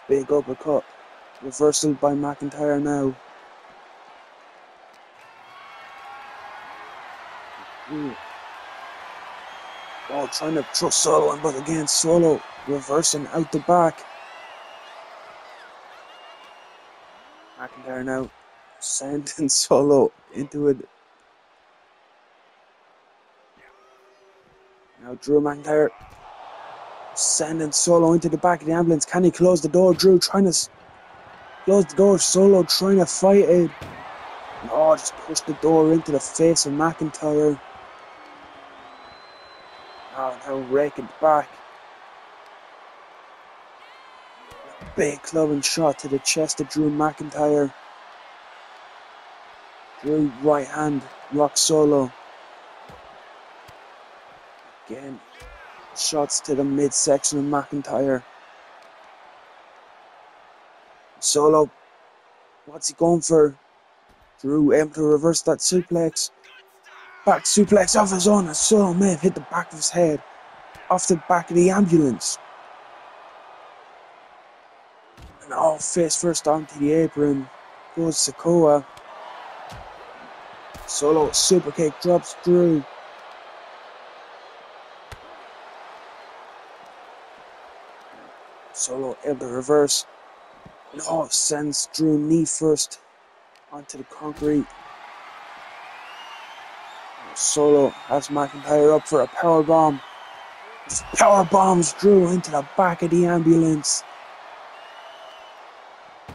Big uppercut. Reversal by McIntyre now. Oh, trying to throw Solo in, but again, Solo reversing out the back. McIntyre now sending Solo into it. Now Drew McIntyre sending Solo into the back of the ambulance. Can he close the door? Drew trying to close the door. Solo trying to fight it. Oh, just pushed the door into the face of McIntyre. Oh, now raking back. Big clubbing shot to the chest of Drew McIntyre. Drew right hand rocks Solo. Again, shots to the midsection of McIntyre. Solo, what's he going for? Drew able to reverse that suplex. Back suplex off his own, and Solo may have hit the back of his head off the back of the ambulance. And all face first onto the apron goes Sikoa. Solo super kick drops Drew. Solo able to reverse. No, sends Drew knee first onto the concrete. Solo has McIntyre up for a powerbomb. Power bombs Drew into the back of the ambulance.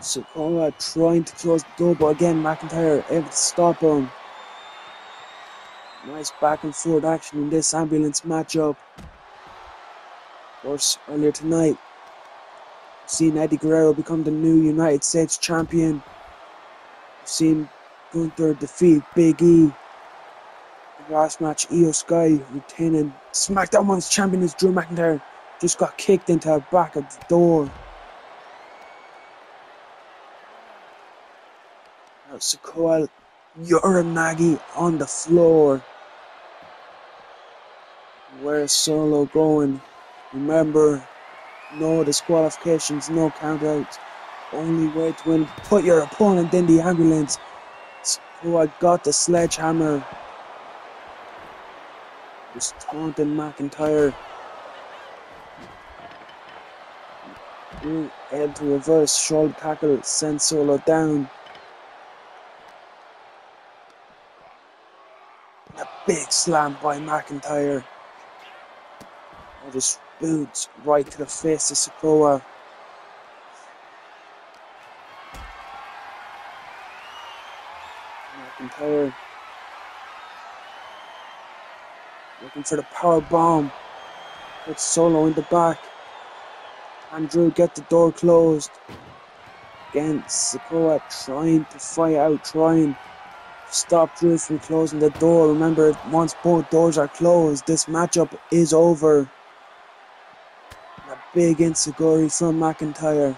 Sikoa trying to close the door, but again McIntyre able to stop him. Nice back and forth action in this ambulance matchup. Of course, earlier tonight, we've seen Eddie Guerrero become the new United States champion. We've seen Gunther defeat Big E. The last match, Io Sky retaining Smackdown Women's Champion is Drew McIntyre. Just got kicked into the back of the door. Now Sikoa Uranagi on the floor. Where's Solo going? Remember, no disqualifications, no countouts. Only way to win, put your opponent in the ambulance. Sikoa got the sledgehammer. Just taunting McIntyre. Able to reverse shoulder tackle, send Solo down. And a big slam by McIntyre. Oh, just boots right to the face of Sikoa. McIntyre looking for the power bomb. Put Solo in the back. And Drew get the door closed. Again, Sikoa trying to fight out, trying. stop Drew from closing the door. Remember, once both doors are closed, this matchup is over. A big enziguri from McIntyre.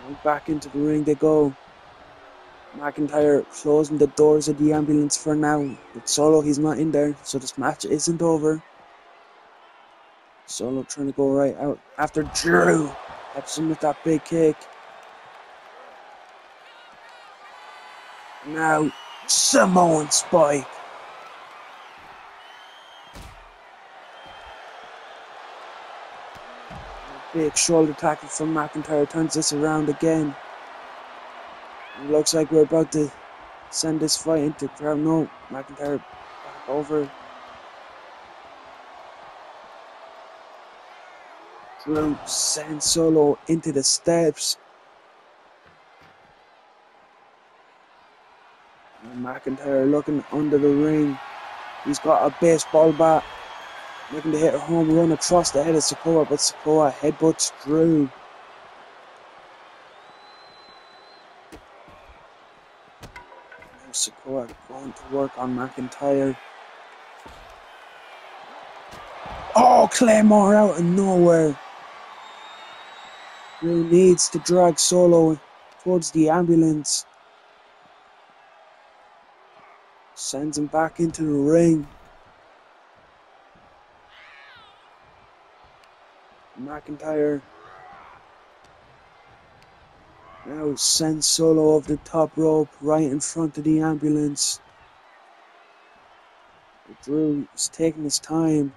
And back into the ring they go. McIntyre closing the doors of the ambulance for now. But Solo, he's not in there, so this match isn't over. Solo trying to go right out after Drew helps him with that big kick. Now, Samoan Spike. A big shoulder tackle from McIntyre turns this around again. It looks like we're about to send this fight into crowd. No, McIntyre back over. Drew sends Solo into the steps. And McIntyre looking under the ring. He's got a baseball bat, looking to hit a home run across the head of Sikoa, but Sikoa headbutts Drew. Now Sikoa going to work on McIntyre. Oh, Claymore out of nowhere. Drew needs to drag Solo towards the ambulance. Sends him back into the ring. McIntyre now sends Solo off the top rope right in front of the ambulance. But Drew is taking his time.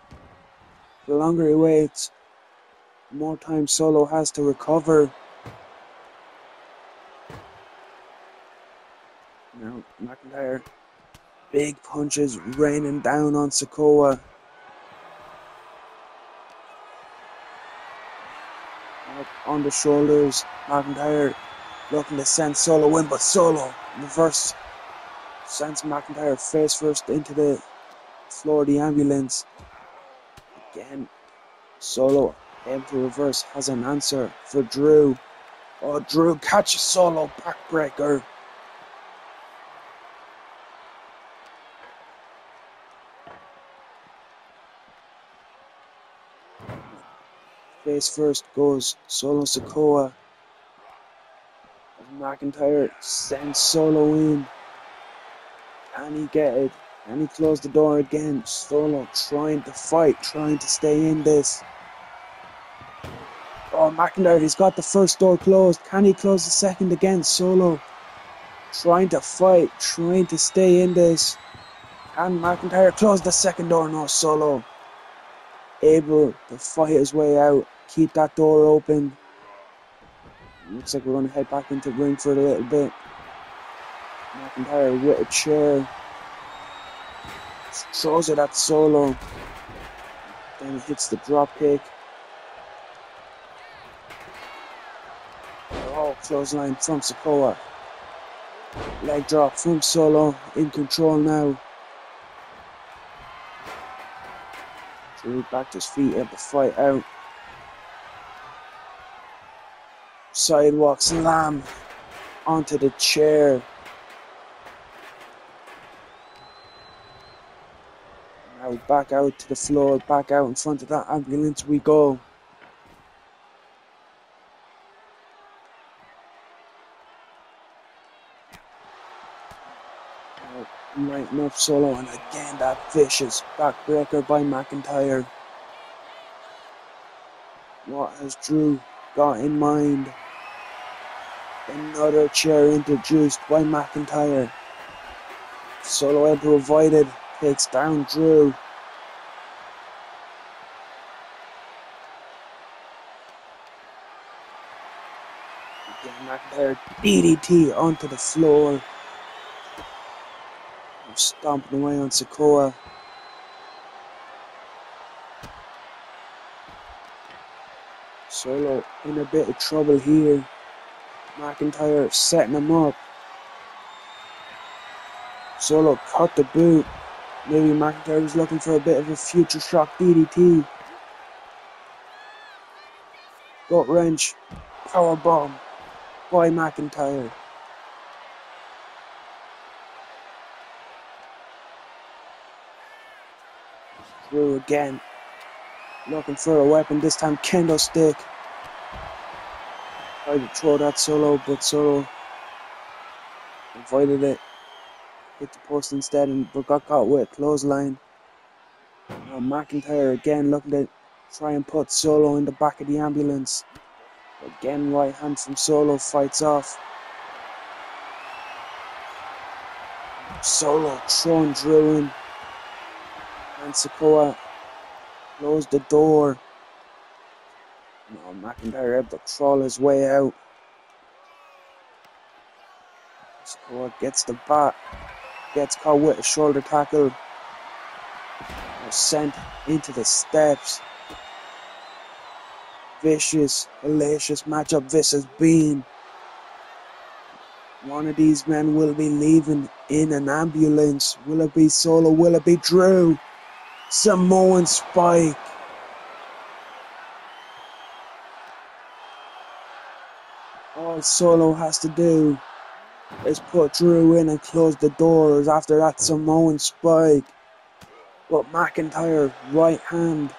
The longer he waits, the more time Solo has to recover. Now McIntyre, big punches raining down on Sikoa. Up on the shoulders, McIntyre looking to send Solo in, but Solo reverse sends McIntyre face first into the floor of the ambulance. Again, Solo able to reverse, has an answer for Drew. Oh, Drew catches Solo, backbreaker. Face first goes Solo Sikoa. McIntyre sends Solo in. Can he get it? Can he close the door again? Solo trying to fight, trying to stay in this. Oh, McIntyre, he's got the first door closed. Can he close the second again? Solo trying to fight, trying to stay in this. Can McIntyre close the second door? No, Solo able to fight his way out, keep that door open. Looks like we're going to head back into the ring for a little bit. McIntyre with a chair. Throws it at Solo. Then he hits the drop kick. Oh, clothesline from Sikoa. Leg drop from Solo. In control now. Drew back to his feet, able to fight out. Sidewalk slam onto the chair. Now back out to the floor, back out in front of that ambulance we go. Lighting up Solo, and again that vicious backbreaker by McIntyre. What has Drew got in mind? Another chair introduced by McIntyre. Solo able to avoid it, takes down Drew. Again, McIntyre DDT onto the floor. Stomping away on Sikoa. Solo in a bit of trouble here. McIntyre setting him up. Solo cut the boot. Maybe McIntyre was looking for a bit of a future shock DDT. Gut wrench. Powerbomb. by McIntyre. Drew again, looking for a weapon, this time kendo stick. Tried to throw that Solo, but Solo avoided it. Hit the post instead, but got caught with a clothesline. Now McIntyre again looking to try and put Solo in the back of the ambulance. Again, right hand from Solo, fights off. Solo throwing Drew in. And Sikoa closed the door. Now McIntyre able to crawl his way out. Sikoa gets the bat. Gets caught with a shoulder tackle. Sent into the steps. Vicious, hellacious matchup this has been. One of these men will be leaving in an ambulance. Will it be Solo? Will it be Drew? Samoan Spike. All Solo has to do is put Drew in and close the doors after that Samoan Spike. But McIntyre, right hand,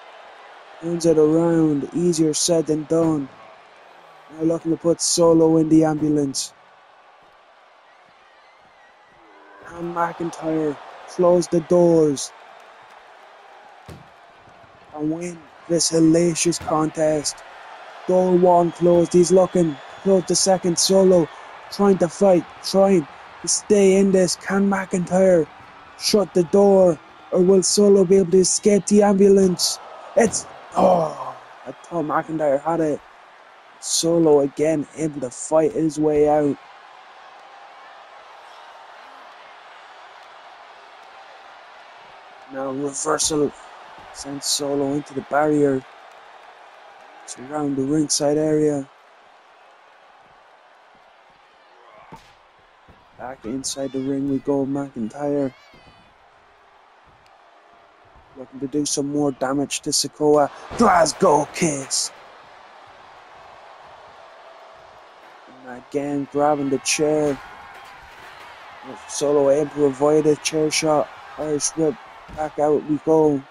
turns it around. Easier said than done. Now looking to put Solo in the ambulance. And McIntyre close the doors and win this hellacious contest. Door one closed. He's looking. Close the second. Solo trying to fight, trying to stay in this. Can McIntyre shut the door, or will Solo be able to escape the ambulance? It's... Oh, I thought McIntyre had it. Solo again able to fight his way out. Now reversal sends Solo into the barrier. It's around the ringside area. Back inside the ring we go, McIntyre. Looking to do some more damage to Sikoa. Glasgow kiss. And again grabbing the chair. Solo able to avoid a chair shot. Irish whip. Back out we go.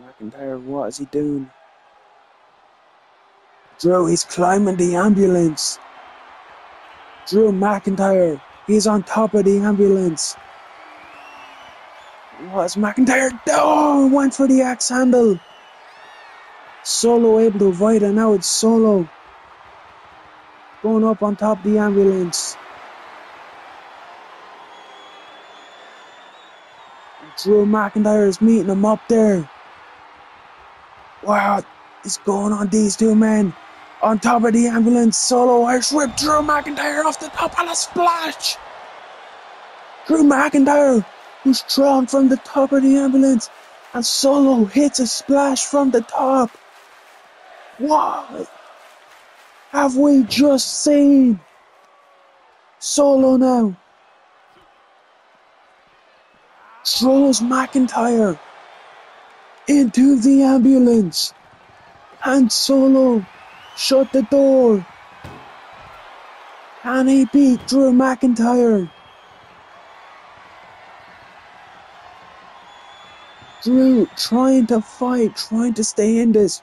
McIntyre, what is he doing? Drew, he's climbing the ambulance. Drew McIntyre, he's on top of the ambulance. What is McIntyre? Oh, went for the axe handle. Solo able to avoid it. Now it's Solo going up on top of the ambulance. Drew McIntyre is meeting him up there. What is going on, these two men? On top of the ambulance, Solo Irish whip Drew McIntyre off the top and a splash. Drew McIntyre, who's thrown from the top of the ambulance, and Solo hits a splash from the top. What have we just seen? Solo now throws McIntyre into the ambulance, and Solo shut the door. Can he beat Drew McIntyre? Drew trying to fight, trying to stay in this.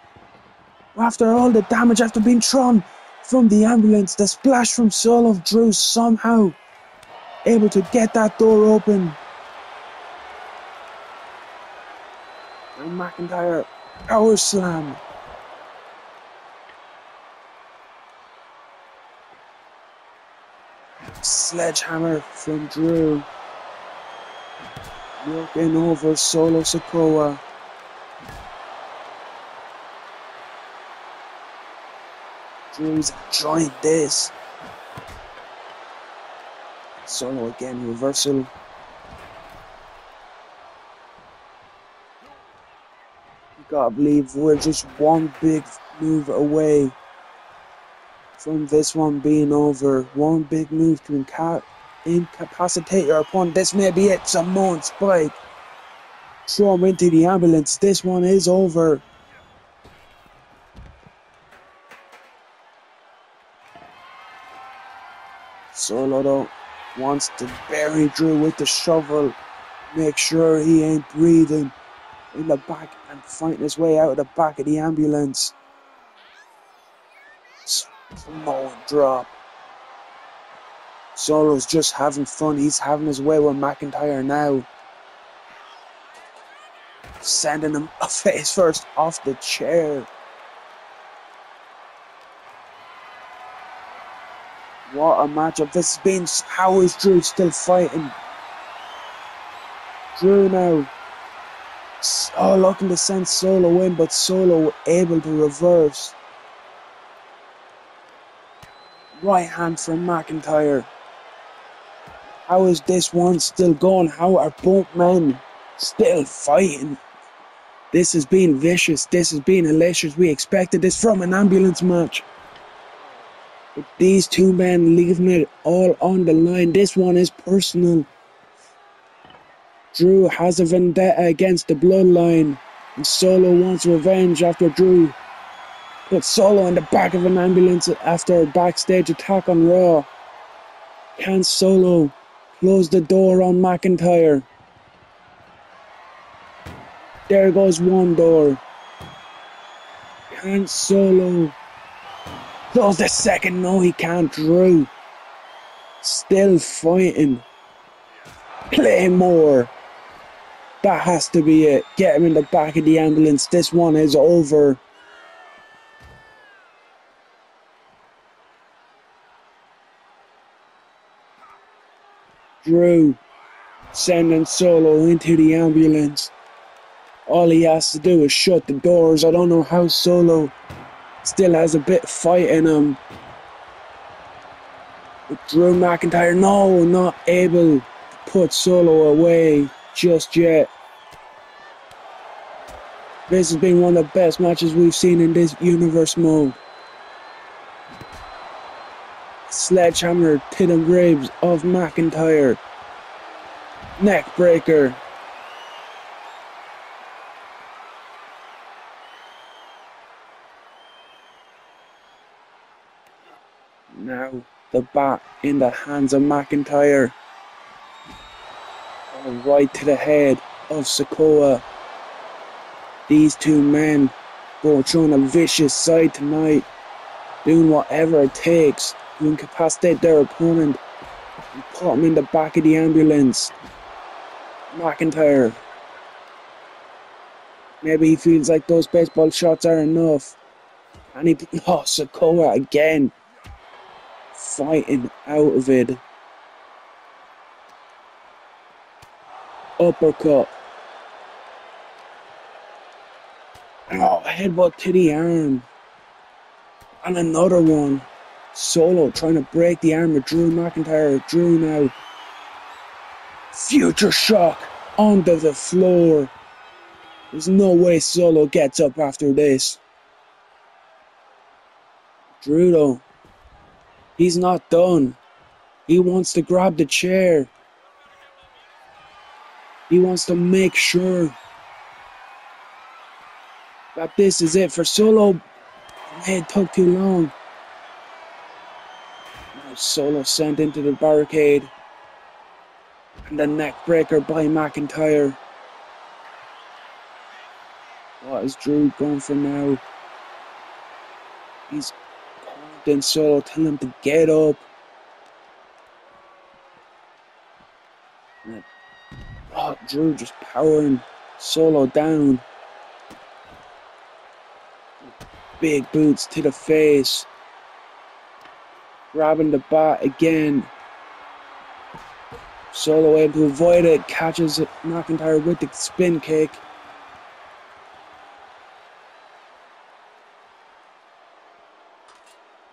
After all the damage after being thrown from the ambulance, the splash from Solo, Drew somehow able to get that door open. And McIntyre power slam. Sledgehammer from Drew. Working over Solo Sikoa. Drew's enjoying this. Solo again, reversal. You gotta believe we're just one big move away from this one being over. One big move to incapacitate your opponent. This may be it. Samoan Spike. Throw him into the ambulance. This one is over. Solo though wants to bury Drew with the shovel. Make sure he ain't breathing in the back and fighting his way out of the back of the ambulance. Samoan drop. Solo's just having fun. He's having his way with McIntyre now. Sending him face first off the chair. What a matchup this has been. How is Drew still fighting? Drew now. Oh, looking to send Solo in, but Solo able to reverse. Right hand from McIntyre. How is this one still going? How are both men still fighting? This has been vicious. This has been delicious. We expected this from an ambulance match. But these two men leaving it all on the line. This one is personal. Drew has a vendetta against the bloodline. And Solo wants revenge after Drew put Solo in the back of an ambulance after a backstage attack on Raw. Can Solo close the door on McIntyre? There goes one door. Can Solo close the second? No, he can't. Drew still fighting. Claymore. That has to be it. Get him in the back of the ambulance. This one is over. Drew sending Solo into the ambulance. All he has to do is shut the doors. I don't know how Solo still has a bit of fight in him. But Drew McIntyre, no, not able to put Solo away just yet. This has been one of the best matches we've seen in this universe mode. Sledgehammer to the ribs of McIntyre. Neck breaker. Now the bat in the hands of McIntyre. Right to the head of Sikoa. These two men both showing a vicious side tonight, doing whatever it takes to incapacitate their opponent and put him in the back of the ambulance. McIntyre, maybe he feels like those baseball shots are enough. And Sikoa again, fighting out of it. Uppercut. Oh, headbutt to the arm. And another one. Solo trying to break the arm of Drew McIntyre. Drew now. Future shock onto the floor. There's no way Solo gets up after this. Drew though, he's not done. He wants to grab the chair. He wants to make sure that this is it for Solo. It took too long. Now Solo sent into the barricade. And the neck breaker by McIntyre. What is Drew going for now? He's taunting Solo, telling him to get up. Drew just powering Solo down. Big boots to the face. Grabbing the bat again. Solo able to avoid it. Catches McIntyre with the spin kick.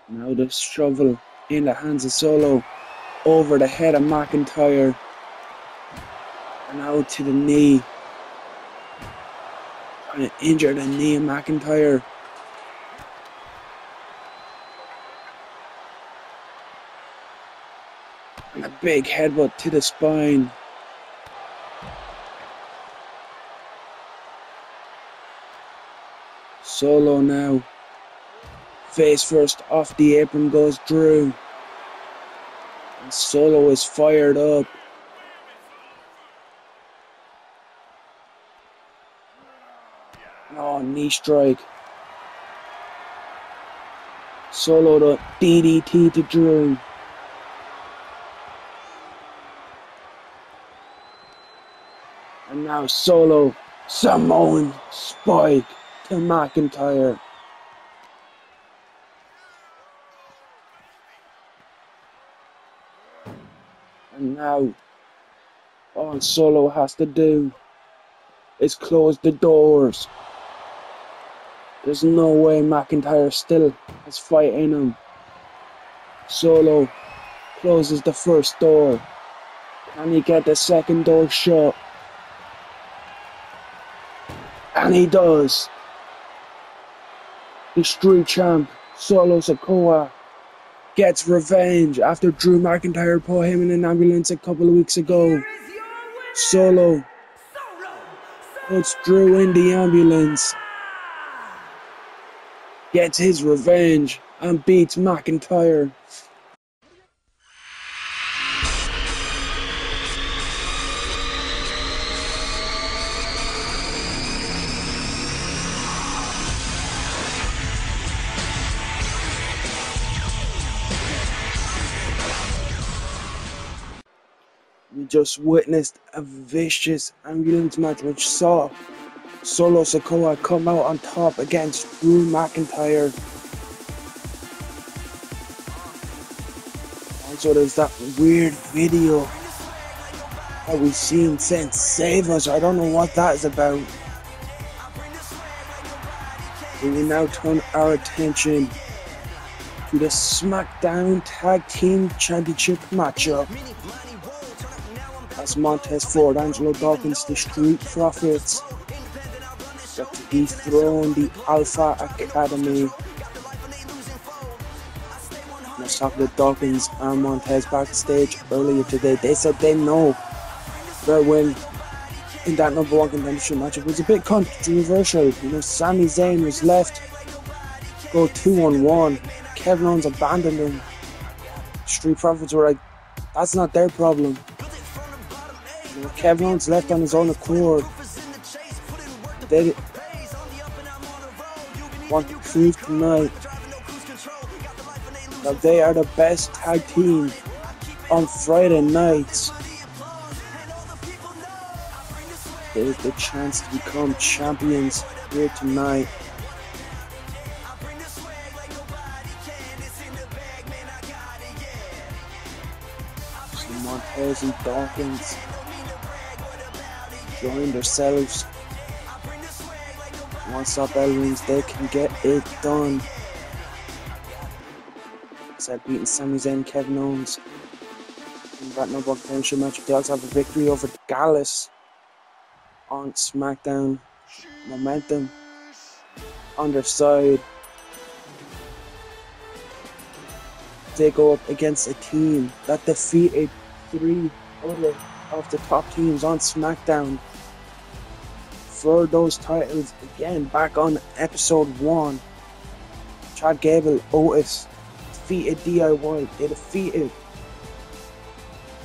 Now the shovel in the hands of Solo. Over the head of McIntyre. And out to the knee. Trying to injure the knee of McIntyre. And a big headbutt to the spine. Solo now. Face first off the apron goes Drew. And Solo is fired up. Oh, knee strike. Solo the DDT to Drew. And now Solo Samoan spike to McIntyre. And now all Solo has to do is close the doors. There's no way McIntyre still has fight in him. Solo closes the first door. Can he get the second door shut? And he does. The street champ, Solo Sikoa, gets revenge after Drew McIntyre put him in an ambulance a couple of weeks ago. Solo puts Drew in the ambulance, gets his revenge, and beats McIntyre. We just witnessed a vicious ambulance match which saw Solo Sikoa come out on top against Drew McIntyre. Also, there's that weird video that we've seen since Save Us. I don't know what that is about. We will now turn our attention to the Smackdown Tag Team Championship matchup. As Montez Ford, Angelo Dawkins, the Street Profits, got to dethrone the Alpha Academy. Let's talk to Dawkins and Montez backstage earlier today. They said they know their win in that number one contention match. It was a bit controversial. You know, Sami Zayn was left to go 2-on-1. Kevin Owens abandoned him. Street Profits were like, that's not their problem. You know, Kevin Owens left on his own accord. They want to prove tonight that they are the best tag team on Friday nights. There is the chance to become champions here tonight. So Montez and Dawkins join themselves. Once up Elwins, they can get it done. Said beating Sami Zayn, Kevin Owens in that number one contention match. They also have a victory over Gallus on SmackDown. Momentum on their side. They go up against a team that defeated 3 other of the top teams on SmackDown for those titles again. Back on episode 1, Chad Gable, Otis defeated DIY. They defeated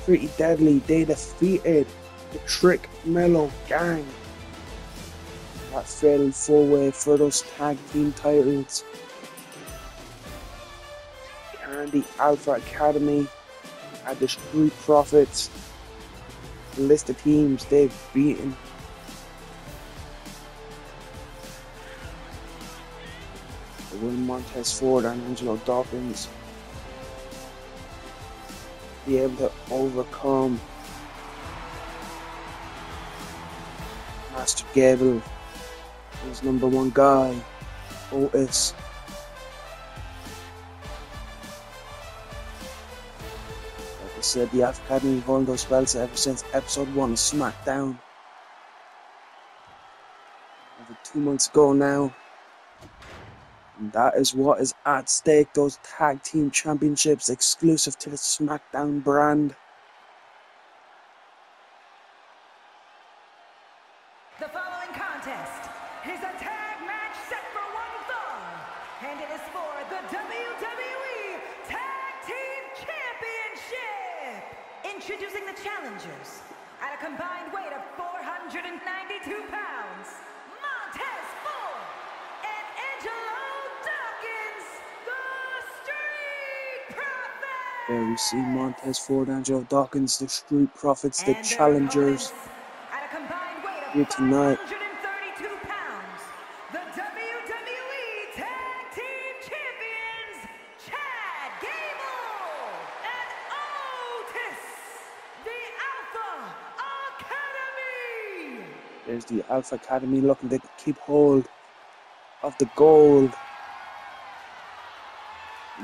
Pretty Deadly. They defeated the Trick Mellow Gang. That fatal 4-way for those tag team titles. And the Alpha Academy and the Street Profits. The list of teams they've beaten. Will Montez Ford and Angelo Dawkins be able to overcome Master Gable, his number one guy, Otis? Like I said, the Alpha Academy won those belts ever since episode 1 of SmackDown. Over 2 months ago now. And that is what is at stake, those tag team championships exclusive to the SmackDown brand. The following contest is a tag match set for Introducing the challengers. At a combined weight of 492 pounds, Montez Ford and Angelo Dawkins, the Street Profits! There we see Montez Ford, Angelo Dawkins, the Street Profits, the And their challengers. opponents, at a combined weight of Here tonight. 532 pounds, the WWE Tag Team Champions, Chad Gable and Otis, the Alpha Academy. There's the Alpha Academy looking to keep hold of the gold.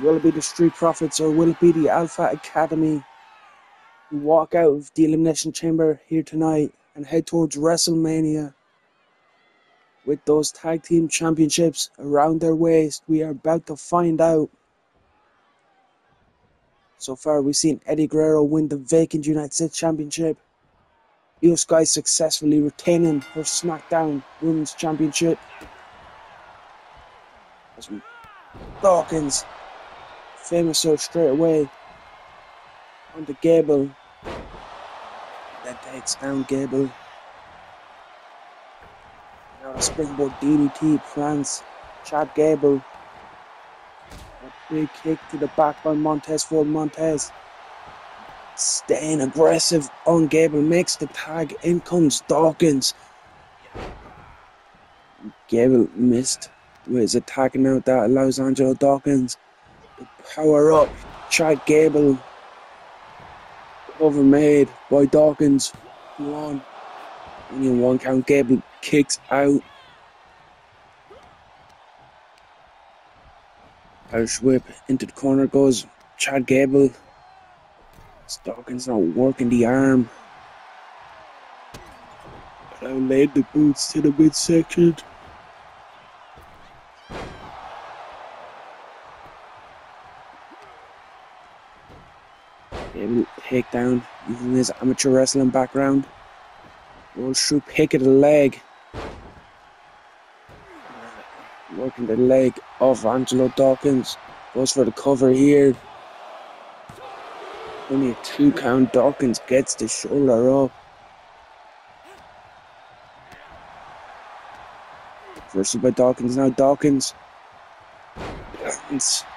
Will it be the Street Profits or will it be the Alpha Academy who walk out of the Elimination Chamber here tonight and head towards WrestleMania with those Tag Team Championships around their waist? We are about to find out. So far we've seen Eddie Guerrero win the vacant United States Championship. Io Sky successfully retaining her Smackdown Women's Championship. As we Dawkins, famous so straight away onto Gable. That takes down Gable. Now the springboard DDT plants Chad Gable. A big kick to the back by Montez Ford. Montez staying aggressive on Gable, makes the tag. In comes Dawkins. Gable missed with his attacking out. That allows Angelo Dawkins to power up Chad Gable. Cover made by Dawkins. One. Only in one count. Gable kicks out. Irish whip into the corner goes Chad Gable. Dawkins not working the arm. Now laid the boots to the midsection. Gable takedown using his amateur wrestling background. Rolls through pick of the leg. Working the leg of Angelo Dawkins. Goes for the cover here. Only a 2 count. Dawkins gets the shoulder up. Reversal by Dawkins. Now Dawkins.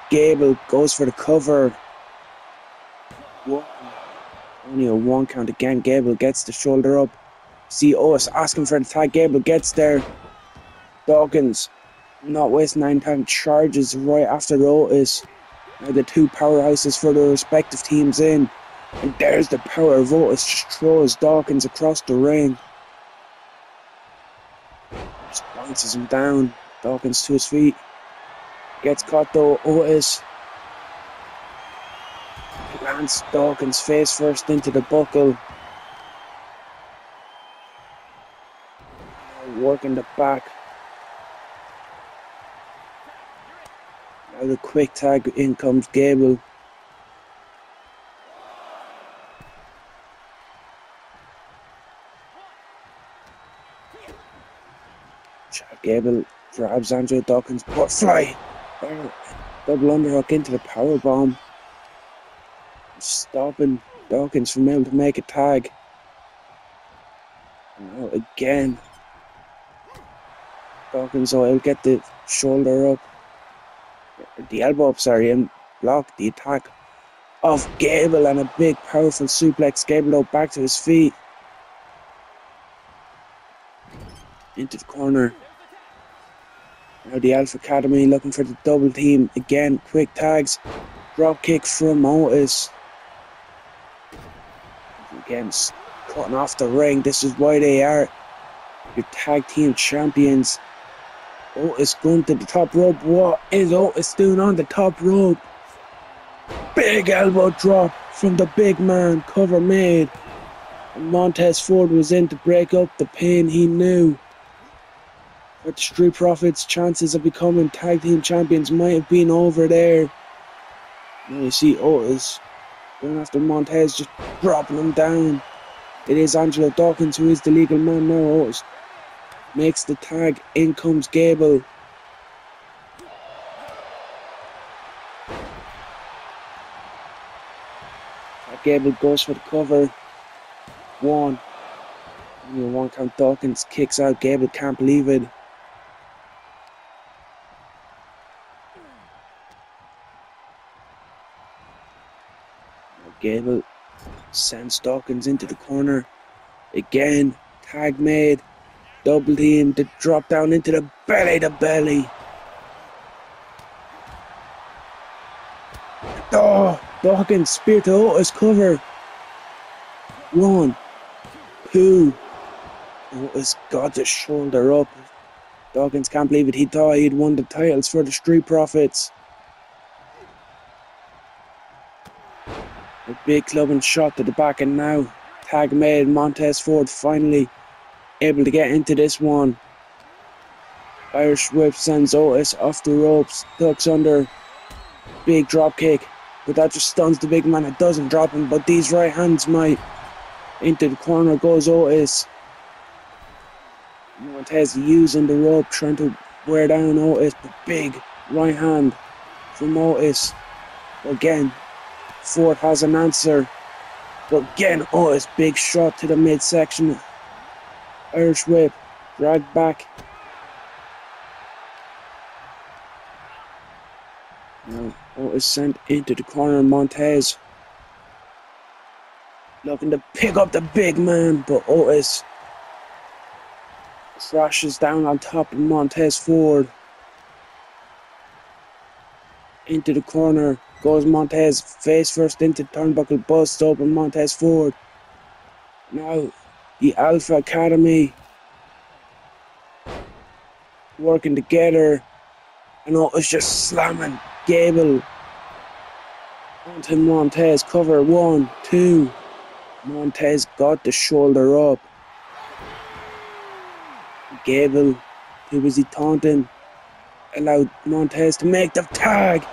Gable goes for the cover. One. Only a 1 count again. Gable gets the shoulder up. See Otis asking for the tag. Gable gets there. Dawkins, not wasting any time, charges right after Otis. Now the two powerhouses for the respective teams in. And there's the power of Otis. Just throws Dawkins across the ring. Just bounces him down. Dawkins to his feet. Gets caught though. Otis lands Dawkins face first into the buckle. Working the back. Now the quick tag, in comes Gable. Chad Gable grabs Angelo Dawkins, butterfly. Double underhook into the powerbomb. Stopping Dawkins from able to make a tag. And now again. Dawkins will get the shoulder up, the elbow up, sorry, and block the attack of Gable, and a big powerful suplex. Gable though back to his feet. Into the corner. Now the Alpha Academy looking for the double team. Again, quick tags. Drop kick from Otis. Again, cutting off the ring. This is why they are your tag team champions. Otis going to the top rope. What is Otis doing on the top rope? Big elbow drop from the big man. Cover made. And Montez Ford was in to break up the pin. He knew that the Street Profits' chances of becoming tag team champions might have been over there. Now you see Otis going after Montez, just dropping him down. It is Angelo Dawkins who is the legal man now. Otis makes the tag. In comes Gable. Gable goes for the cover. 1. Only a 1 count. Dawkins kicks out. Gable can't believe it. Gable sends Dawkins into the corner. Again, tag made. Double team, the drop down into the belly to belly. Oh, Dawkins spear to Otis cover. 1, 2. Otis got the shoulder up. Dawkins can't believe it. He thought he'd won the titles for the Street Profits. A big clubbing shot to the back, and now tag made. Montez Ford finally able to get into this one. Irish whip sends Otis off the ropes, ducks under, big drop kick, but that just stuns the big man. It doesn't drop him, but these right hands might. Into the corner goes Otis. Montez using the rope, trying to wear down Otis, but big right hand from Otis. Again, Ford has an answer, but again Otis, big shot to the midsection. Irish whip, dragged back. Now Otis sent into the corner. Montez looking to pick up the big man, but Otis crashes down on top of Montez Ford. Into the corner goes Montez, face first into turnbuckle, busts open Montez Ford. Now the Alpha Academy working together, and Otis just slamming Gable onto Montez. Cover 1, 2. Montez got the shoulder up. Gable, too busy taunting, allowed Montez to make the tag.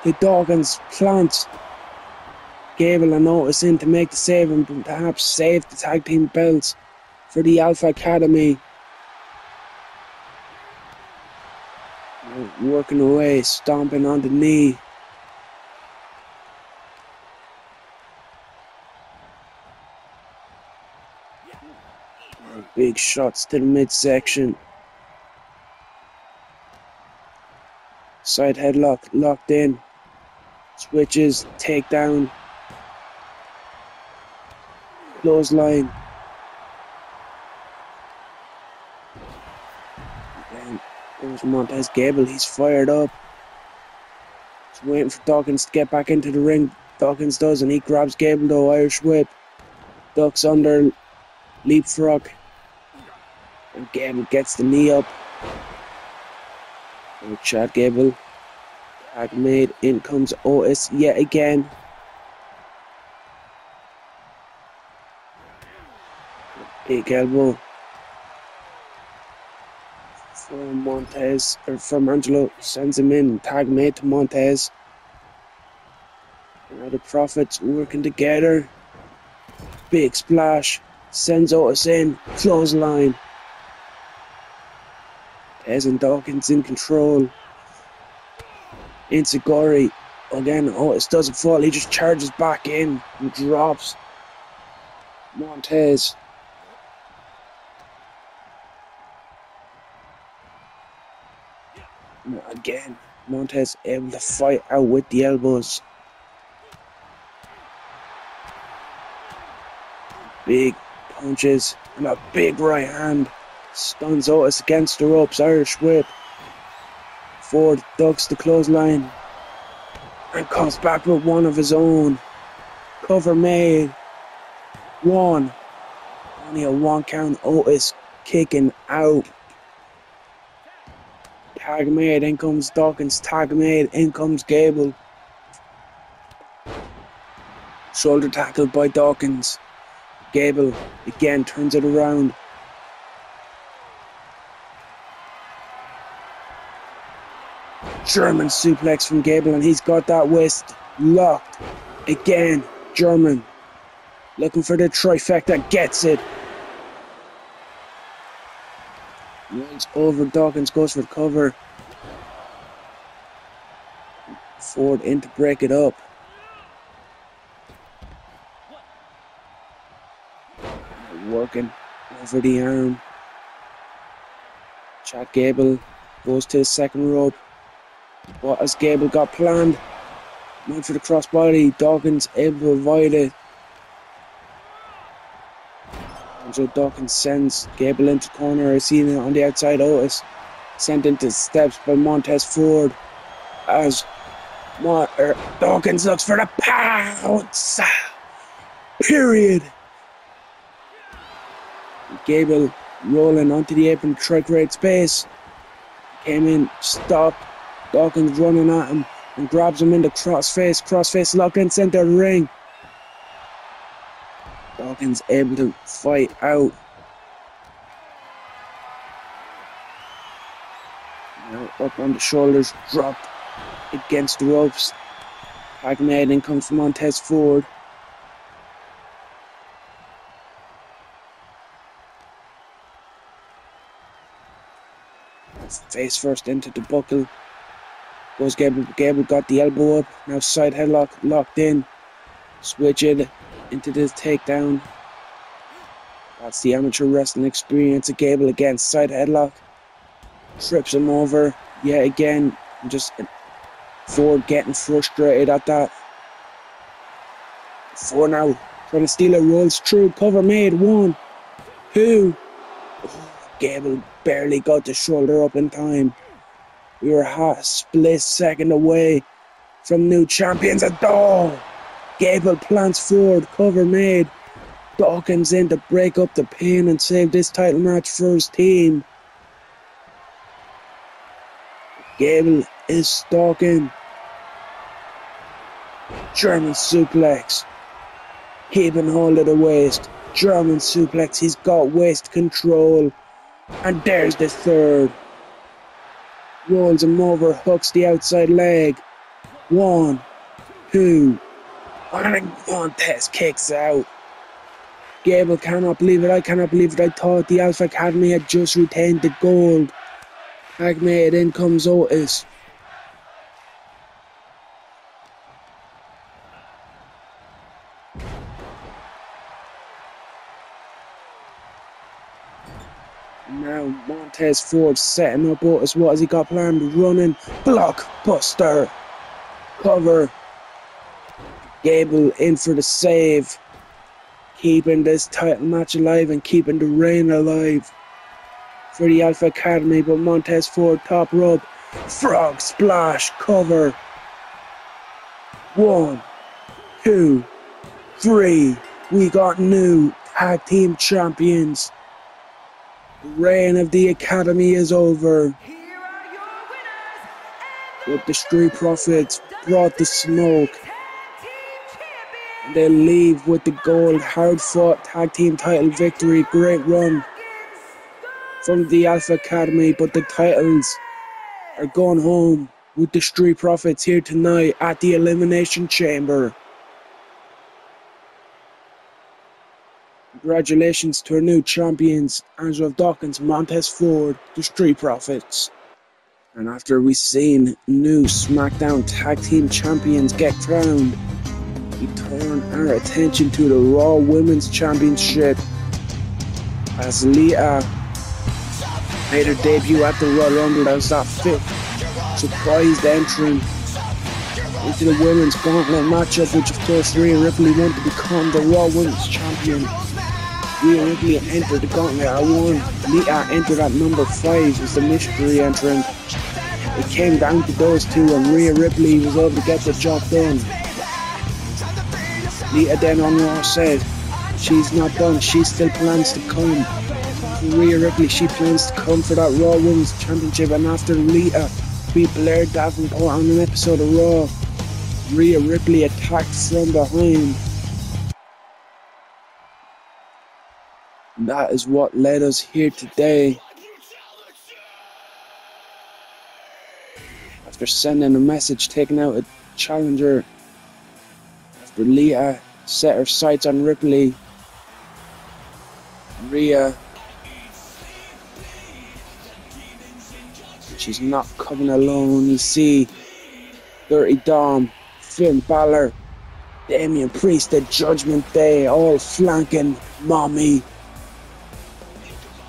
The Dawkins plants Gable and Otis in to make the save and perhaps save the tag team belts for the Alpha Academy. Working away, stomping on the knee. Big shots to the midsection. Side headlock locked in. Switches, takedown. Clothesline. Then goes Montez. Gable, he's fired up. He's waiting for Dawkins to get back into the ring. Dawkins does, and he grabs Gable though. Irish whip. Ducks under. Leapfrog. And Gable gets the knee up. And Chad Gable. Tag made. In comes Otis yet again. Big elbow from Montez, or from Angelo, sends him in. Tag made to Montez. Now the Profits working together. Big splash. Sends Otis in. Clothesline. Tez and Dawkins in control. Insecurity. Again, Otis doesn't fall. He just charges back in and drops Montez. Again, Montez able to fight out with the elbows. Big punches and a big right hand. Stuns Otis against the ropes. Irish whip. Ford ducks the clothesline and comes back with one of his own. Cover made. 1. Only a 1 count. Otis kicking out. Tag made. In comes Dawkins. Tag made. In comes Gable. Shoulder tackle by Dawkins. Gable again turns it around. German suplex from Gable, and he's got that waist locked. Again, German. Looking for the trifecta, gets it. Rolls over, Dawkins goes for the cover. Ford in to break it up. working over the arm. Chad Gable goes to the second rope. What has Gable got planned? Went for the crossbody. Dawkins able to avoid it. Angelo Dawkins sends Gable into the corner. I see it on the outside. Otis sent into the steps by Montez Ford as Dawkins looks for the pounce. Period. Gable rolling onto the apron to try to create space. Came in, stopped. Dawkins running at him and grabs him in the crossface. Crossface locked in center of the ring. Dawkins able to fight out. Now up on the shoulders, dropped against the ropes. Tag made, in comes from Montez Ford. Face first into the buckle. Goes Gable. Gable got the elbow up. Now side headlock locked in. Switch it into this takedown. That's the amateur wrestling experience of Gable again. Side headlock. Trips him over. Yet again. Just Ford getting frustrated at that. Ford now trying to steal it. Rolls through. Cover made. 1, 2. Gable barely got the shoulder up in time. We were a split second away from new champions at all. Gable plants Ford, cover made. Dawkins in to break up the pin and save this title match for his team. Gable is stalking. German suplex. Keeping hold of the waist. German suplex. He's got waist control. And there's the third. Rolls him over, hooks the outside leg. 1, 2. And Montez kicks out. Gable cannot believe it. I cannot believe it. I thought the Alpha Academy had just retained the gold. Tag made, in comes Otis. Now Montez Ford setting up Otis. What has he got planned? Running. Blockbuster. Cover. Gable in for the save. Keeping this title match alive and keeping the reign alive for the Alpha Academy. But Montez Ford top rope. Frog splash. Cover. 1, 2, 3. We got new tag team champions. The reign of the Academy is over. Here are your winners, But the Street Profits brought the smoke. Tag Team Champions, They leave with the gold, hard-fought tag team title victory. Great run from the Alpha Academy, but the titles are going home with the Street Profits here tonight at the Elimination Chamber. Congratulations to our new champions, Angelo Dawkins, Montez Ford, the Street Profits. And after we've seen new Smackdown Tag Team Champions get crowned, we turn our attention to the Raw Women's Championship as Lita made her debut at the Royal Rumble as that fifth surprised entrant into the Women's Gauntlet matchup, which of course Rhea Ripley wanted to become the Raw Women's Champion. Rhea Ripley entered the Gauntlet at 1. Lita entered at number 5 as the mystery entrant. It came down to those two and Rhea Ripley was able to get the job done. Lita then on Raw said she's not done, she still plans to come. Rhea Ripley, she plans to come for that Raw Women's Championship, and after Lita beat Blair Davenport on an episode of Raw, Rhea Ripley attacked from behind. And that is what led us here today. After sending a message, taking out a challenger, after Lita set her sights on Ripley, Rhea, she's not coming alone. You see Dirty Dom, Finn Balor, Damian Priest, the Judgment Day, all flanking Mommy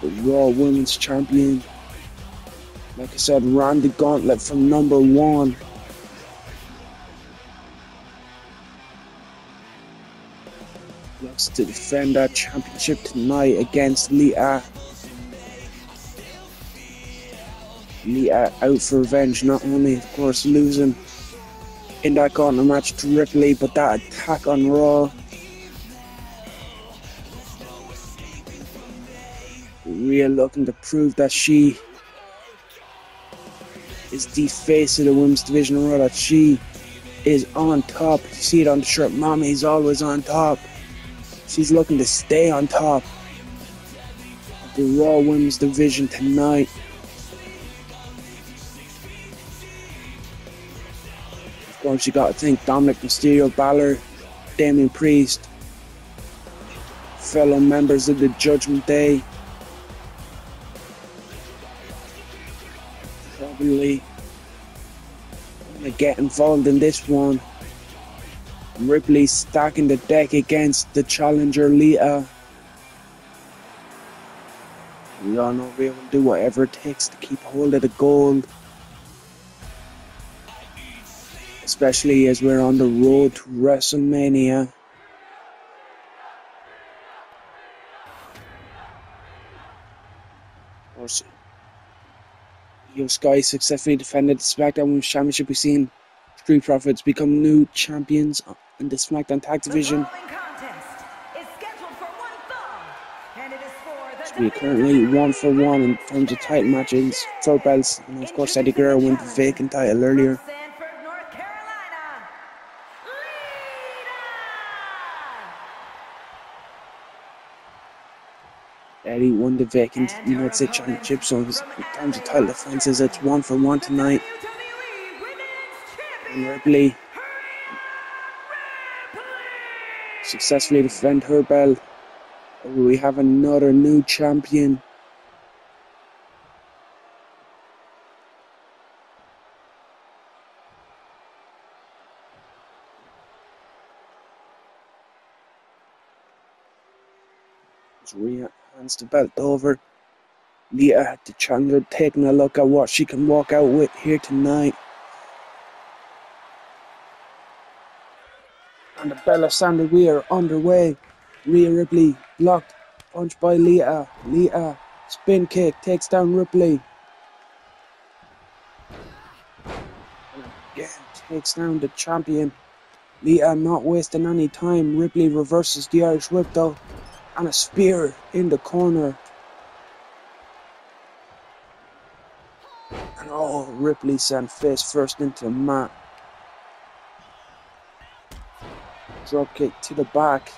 the Raw Women's Champion. Like I said, ran the gauntlet from number 1. Looks to defend that championship tonight against Lita. Lita out for revenge, not only of course losing in that gauntlet match to Ripley, but that attack on Raw. Rhea looking to prove that she is the face of the women's division of Raw, that she is on top. You see it on the shirt, Mommy's always on top. She's looking to stay on top of the Raw Women's Division tonight. Of course, you got to think Dominic Mysterio, Balor, Damian Priest, fellow members of the Judgment Day. Probably gonna get involved in this one. Ripley stacking the deck against the challenger Lita. We all know Rhea will do whatever it takes to keep hold of the gold. Especially as we're on the road to WrestleMania. Of course, Io Sky successfully defended the Smackdown Women's Championship. We've seen Street Profits become new champions in the SmackDown Tag Division. So we are currently 1-for-1 in terms of title matches for belts. And of course, Eddie Guerrero won the vacant title earlier. Eddie won the vacant United States Championship, so in terms of title defenses, it's 1-for-1 tonight. And Ripley successfully defend her belt. We have another new champion. As Rhea hands the belt over, Lita, the challenger, taking a look at what she can walk out with here tonight. And the Bella Sandal, we are underway. Rhea Ripley blocked, punch by Lita. Lita, spin kick, takes down Ripley. And again, takes down the champion. Lita not wasting any time. Ripley reverses the Irish whip though. And a spear in the corner. And oh, Ripley sent face first into the mat. Drop kick to the back.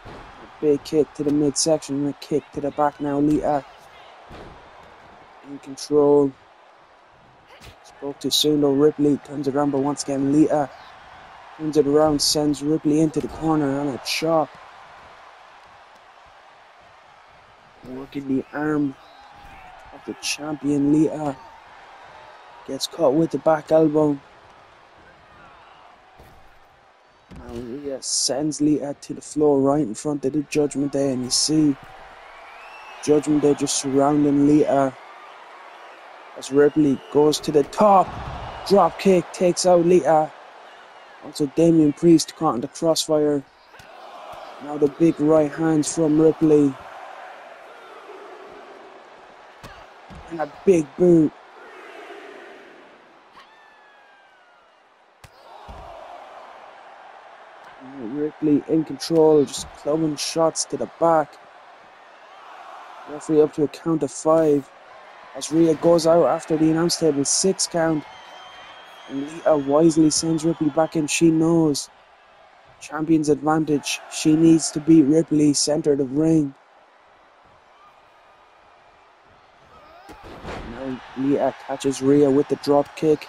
A big kick to the midsection and a kick to the back now. Lita in control. Spoke too soon though. Ripley turns it around, but once again Lita turns it around, sends Ripley into the corner on a chop. Working the arm of the champion. Lita gets caught with the back elbow. And Rhea sends Lita to the floor right in front of the Judgment Day, and you see Judgment Day just surrounding Lita as Ripley goes to the top. Drop kick takes out Lita. Also Damian Priest caught in the crossfire. Now the big right hands from Ripley. And a big boot. Ripley in control, just clubbing shots to the back. Referee up to a count of 5. As Rhea goes out after the announce table 6 count. And Lita wisely sends Ripley back in. She knows champion's advantage. She needs to beat Ripley, center of the ring. Now Lita catches Rhea with the drop kick.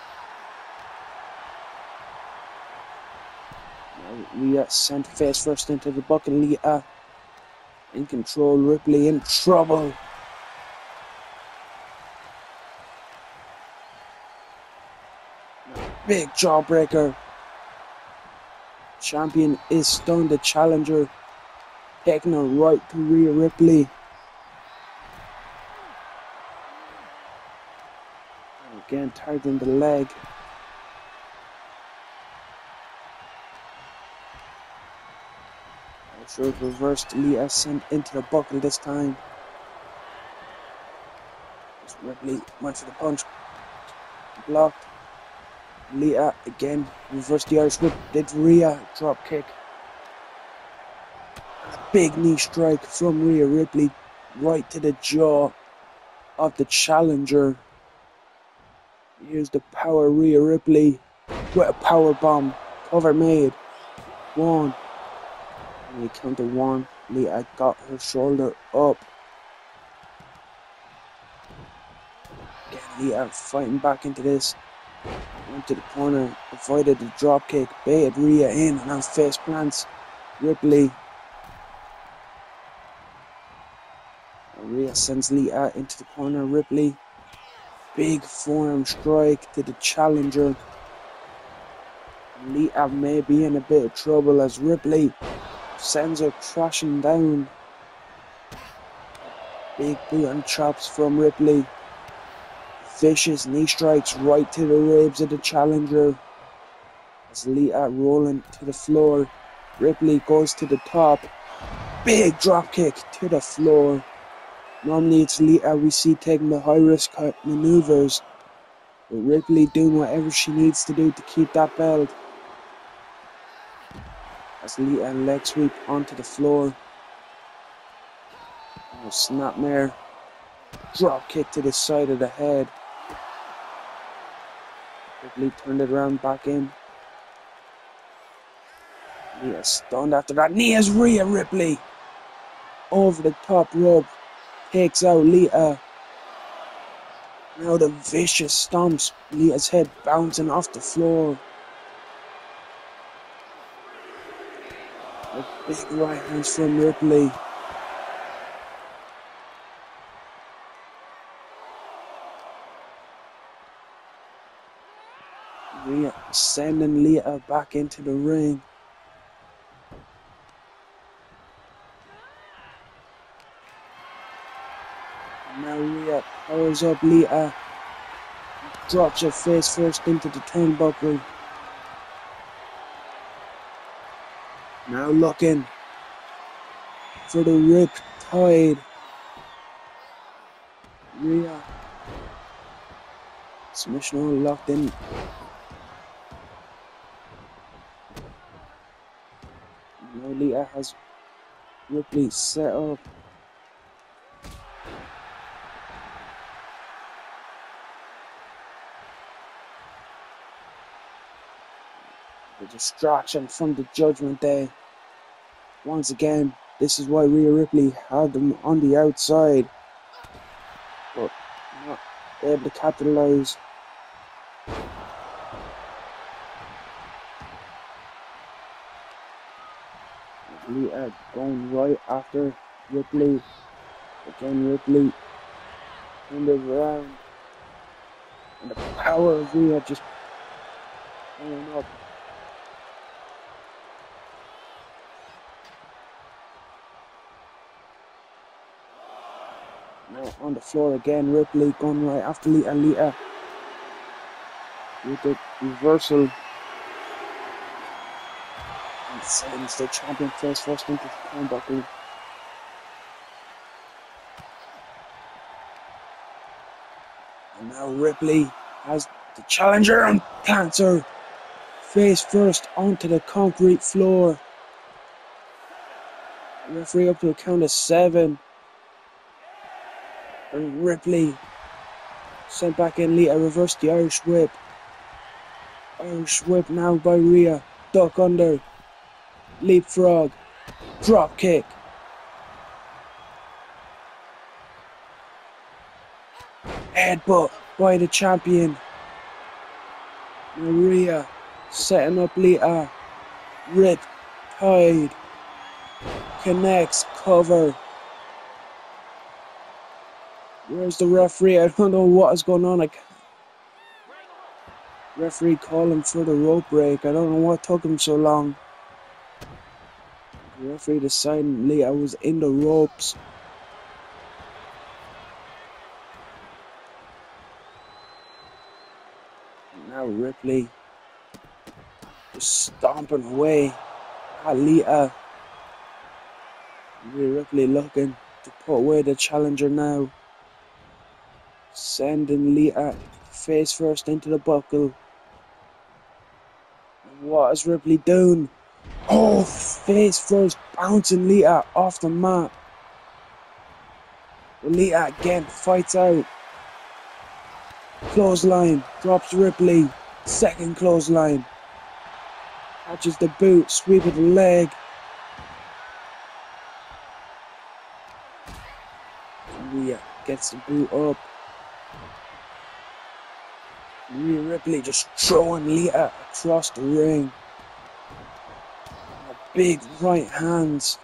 Rhea sent face first into the bucket. Lita in control. Ripley in trouble. Big jawbreaker. Champion is stunned. The challenger taking it right to Rhea Ripley. And again, targeting the leg. Sure, reversed. Lita sent into the buckle this time. Ripley went for the punch. Blocked. Lita again reversed the Irish whip. Did Rhea drop kick. A big knee strike from Rhea Ripley right to the jaw of the challenger. Here's the power Rhea Ripley with a power bomb. Cover made. One. And we count to one. Lita got her shoulder up. Again, Lita fighting back into this. Went to the corner, avoided the drop kick, baited Rhea in, and now face plants Ripley. And Rhea sends Lita into the corner. Ripley, big forearm strike to the challenger. Lita may be in a bit of trouble as Ripley sends her crashing down. Big boot and chops from Ripley. Vicious knee strikes right to the ribs of the challenger. As Lita rolling to the floor. Ripley goes to the top. Big drop kick to the floor. Normally it's Lita we see taking the high risk maneuvers. But Ripley doing whatever she needs to do to keep that belt. As Lita leg sweep onto the floor. Oh, snapmare. Drop kick to the side of the head. Ripley turned it around back in. Lita stunned after that. Knee as Rhea Ripley. Over the top rope. Takes out Lita. Now the vicious stomps. Lita's head bouncing off the floor. A big right hands from Ripley. Rhea sending Lita back into the ring. Now Rhea powers up Lita. Drops her face first into the turnbuckle. Now looking for the rip tide. Rhea. Submission all locked in. Now Lita has Ripley set up. The distraction from the Judgment Day. Once again, this is why Rhea Ripley had them on the outside. But not able to capitalize. Lita going right after Ripley. Again, Ripley turned it around. And the power of Rhea just going up. Now on the floor again, Ripley going right after Lita. Lita with the reversal. And sends the champion face first into the turnbuckle. And now Ripley has the challenger and plants her face first onto the concrete floor. Referee up to a count of 7. And Ripley sent back in. Lita reversed the Irish whip. Irish whip now by Rhea. Duck under. Leapfrog. Drop kick. Headbutt by the champion. Now Rhea setting up Lita. Rip tide. Connects. Cover. Where's the referee? I don't know what is going on. Referee calling for the rope break. I don't know what took him so long. The referee decided Lita was in the ropes. Now Ripley just stomping away at Lita. Rhea Ripley looking to put away the challenger now. Sending Lita face first into the buckle. What is Ripley doing? Oh, face first, bouncing Lita off the mat. Lita again fights out. Clothesline, drops Ripley. Second clothesline. Catches the boot, sweep of the leg. Rhea gets the boot up. Rhea Ripley just throwing Lita across the ring. Big right hands.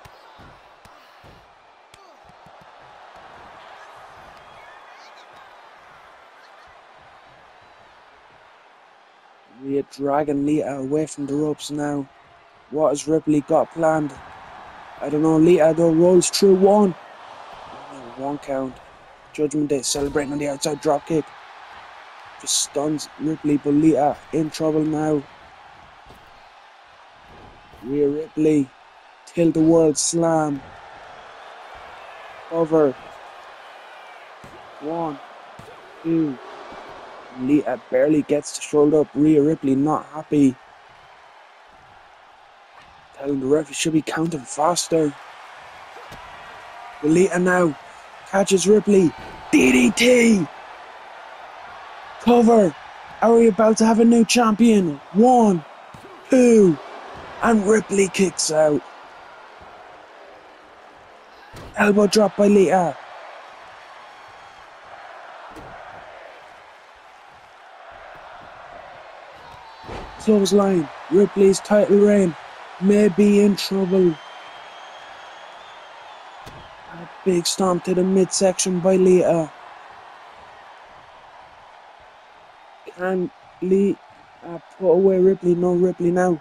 Rhea dragging Lita away from the ropes now. What has Ripley got planned? I don't know. Lita though rolls through one. One count. Judgment Day celebrating on the outside dropkick. Just stuns Ripley, but Lita in trouble now. Rhea Ripley, tilt-a-world slam. Over. 1, 2. Lita barely gets the shoulder up. Rhea Ripley not happy. Telling the ref he should be counting faster. But Lita now catches Ripley. DDT! Cover! Are we about to have a new champion? 1, 2. And Ripley kicks out. Elbow drop by Lita. Clothesline. Ripley's title reign may be in trouble. A big stomp to the midsection by Lita. Can Lita put away Ripley? No, Ripley now.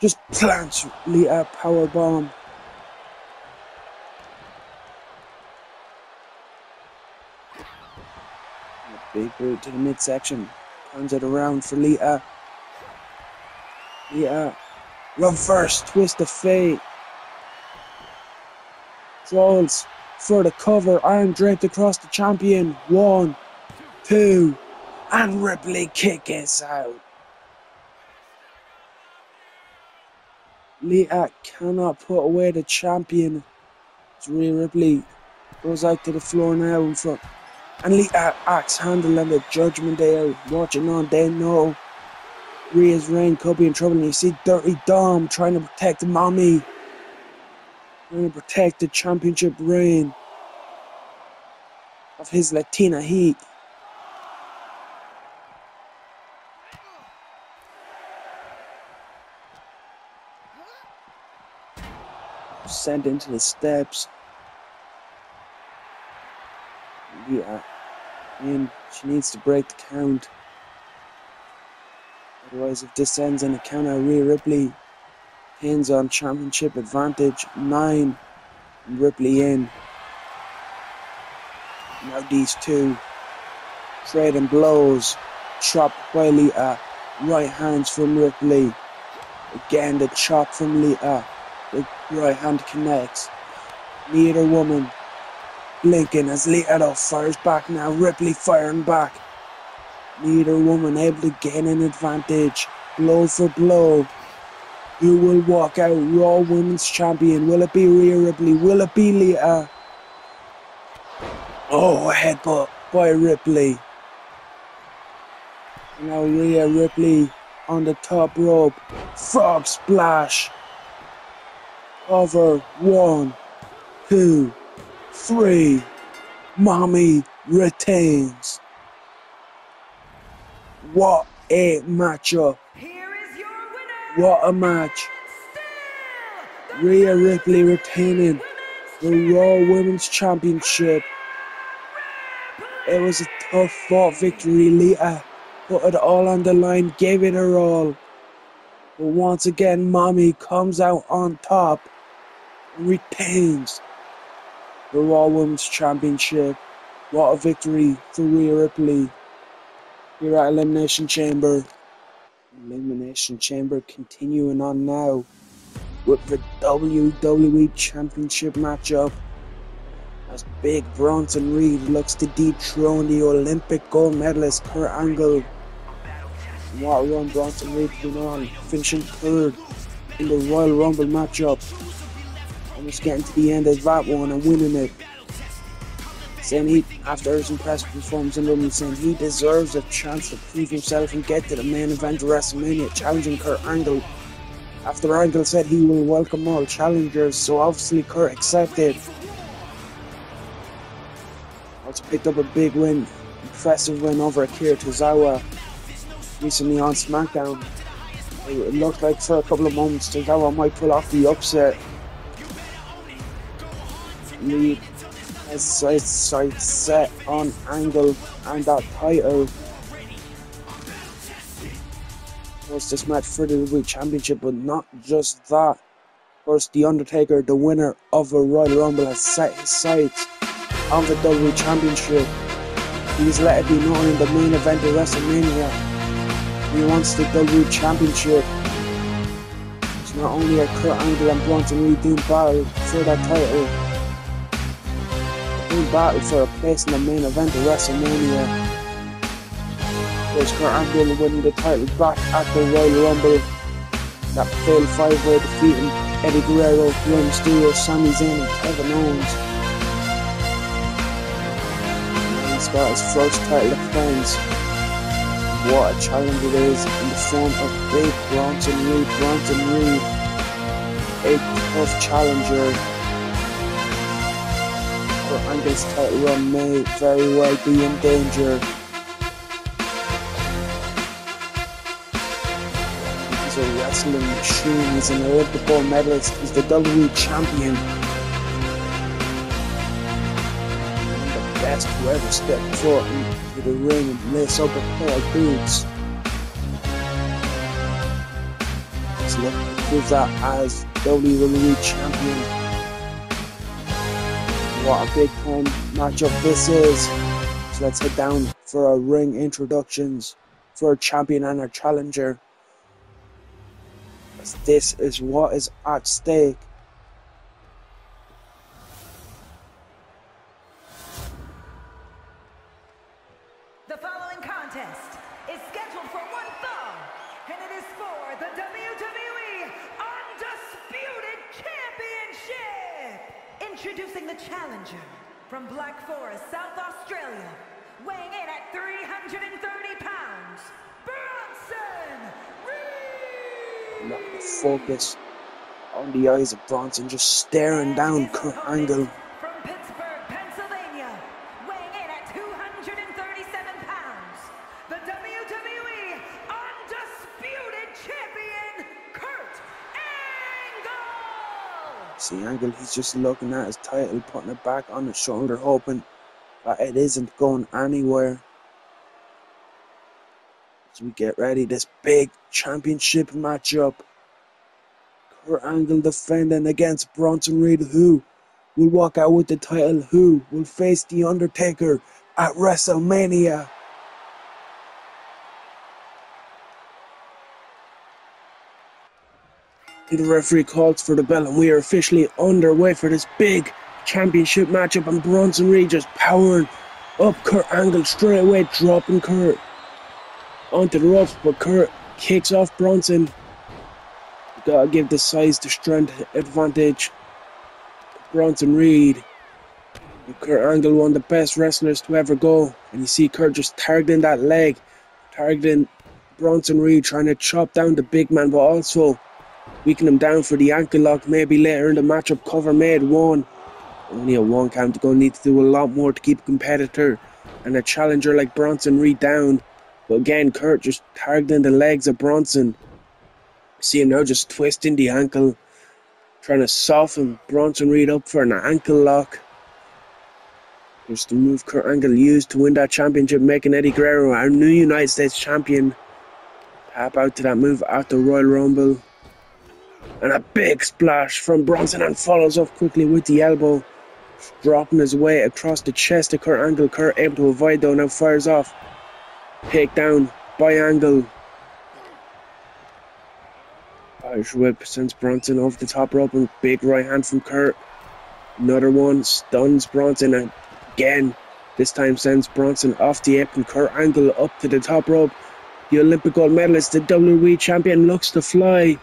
Just plants Lita powerbomb. A big boot to the midsection. Turns it around for Lita. Lita. Run first. Twist of fate. Trolls for the cover. Arm draped across the champion. 1, 2. And Ripley kick is out. Lita cannot put away the champion. Rhea Ripley goes out to the floor now in front. And Lita axe handle and the Judgment Day are watching on. They know Rhea's reign could be in trouble. And you see Dirty Dom trying to protect Mommy. Trying to protect the championship reign of his Latina heat. Sent into the steps. Yeah, and she needs to break the count. Otherwise, if this ends in a count out, Rhea Ripley pins on championship advantage. 9. And Ripley in. Now these two trading blows. Chopped by Lita. Right hands from Ripley. Again, the chop from Lita. The right hand connects. Neither woman blinking as Lita fires back now. Ripley firing back. Neither woman able to gain an advantage. Blow for blow. Who will walk out Raw Women's Champion? Will it be Rhea Ripley? Will it be Lita? Oh, a headbutt by Ripley. Now Rhea Ripley on the top rope. Frog splash. Over. 1, 2, 3. Mommy retains. What a matchup. Here is your winner. What a match. Rhea Ripley retaining the Raw Women's Championship. It was a tough fought victory. Lita put it all on the line, gave it her all. But once again, Mommy comes out on top. and retains the Raw Women's Championship. What a victory for Rhea Ripley here at Elimination Chamber. Elimination Chamber continuing on now with the WWE Championship matchup as Big Bronson Reed looks to dethrone the Olympic gold medalist Kurt Angle. And what a run Bronson Reed been on, finishing third in the Royal Rumble matchup. Almost getting to the end of that one and winning it. Saying he, after his impressive performance in London, saying he deserves a chance to prove himself and get to the main event of WrestleMania, challenging Kurt Angle. After Angle said he will welcome all challengers, so obviously Kurt accepted. Also picked up a big win, impressive win over Akira Tozawa recently on Smackdown. It looked like for a couple of moments Tozawa might pull off the upset. Reed has sights set on Angle and that title. Of course, this match for the WWE Championship, but not just that. Of course, The Undertaker, the winner of the Royal Rumble, has set his sights on the WWE Championship. He's let it be known in the main event of WrestleMania. He wants the WWE Championship. It's not only are Kurt Angle and Bronson Reed doing battle for that title, in battle for a place in the main event of WrestleMania. There's Kurt Angle winning the title back at the Royal Rumble. That failed 5-way defeating Eddie Guerrero, Rey Mysterio, Sami Zayn and Kevin Owens. And he's got his first title defense. What a challenge it is in the form of Big Bronson Reed. Bronson Reed, a tough challenger. Angle's title run may very well be in danger. He's a wrestling machine, he's an Olympic gold medalist, he's the WWE champion. And the best to ever step foot into the ring and lace up a pair of boots. He's looking to prove that as WWE champion. What a big time matchup this is. So let's head down for our ring introductions for a champion and a challenger. As this is what is at stake. The following contest is scheduled for one fall, and it is for the WWE Undisputed Championship. Introducing the challenger from Black Forest, South Australia, weighing in at 330 pounds, Bronson Reed! Now the focus on the eyes of Bronson, just staring down Kurt Angle. From Pittsburgh, Pennsylvania, weighing in at 237 pounds, the WWE Undisputed Champion, Kurt Angle! See Angle, he's just looking at his title, putting it back on his shoulder, hoping that it isn't going anywhere. As we get ready, this big championship matchup. Kurt Angle defending against Bronson Reed, who will walk out with the title, who will face The Undertaker at WrestleMania. The referee calls for the bell and we are officially underway for this big championship matchup, and Bronson Reed just powering up Kurt Angle straight away, dropping Kurt onto the ropes, but Kurt kicks off Bronson. You gotta give the size to strength advantage to Bronson Reed. And Kurt Angle, one of the best wrestlers to ever go, and you see Kurt just targeting that leg, targeting Bronson Reed, trying to chop down the big man, but also weaken him down for the ankle lock. Maybe later in the matchup, cover made one. Only a one count, going to need to do a lot more to keep a competitor and a challenger like Bronson Reed down. But again, Kurt just targeting the legs of Bronson. See him now just twisting the ankle, trying to soften Bronson Reed up for an ankle lock. Just the move Kurt Angle used to win that championship, making Eddie Guerrero our new United States champion. Tap out to that move at the Royal Rumble. And a big splash from Bronson and follows up quickly with the elbow. Dropping his weight across the chest of Kurt Angle. Kurt able to avoid though, now fires off. Takedown by Angle. Irish whip sends Bronson off the top rope and big right hand from Kurt. Another one stuns Bronson and again. This time sends Bronson off the apron. Kurt Angle up to the top rope. The Olympic gold medalist, the WWE champion, looks to fly.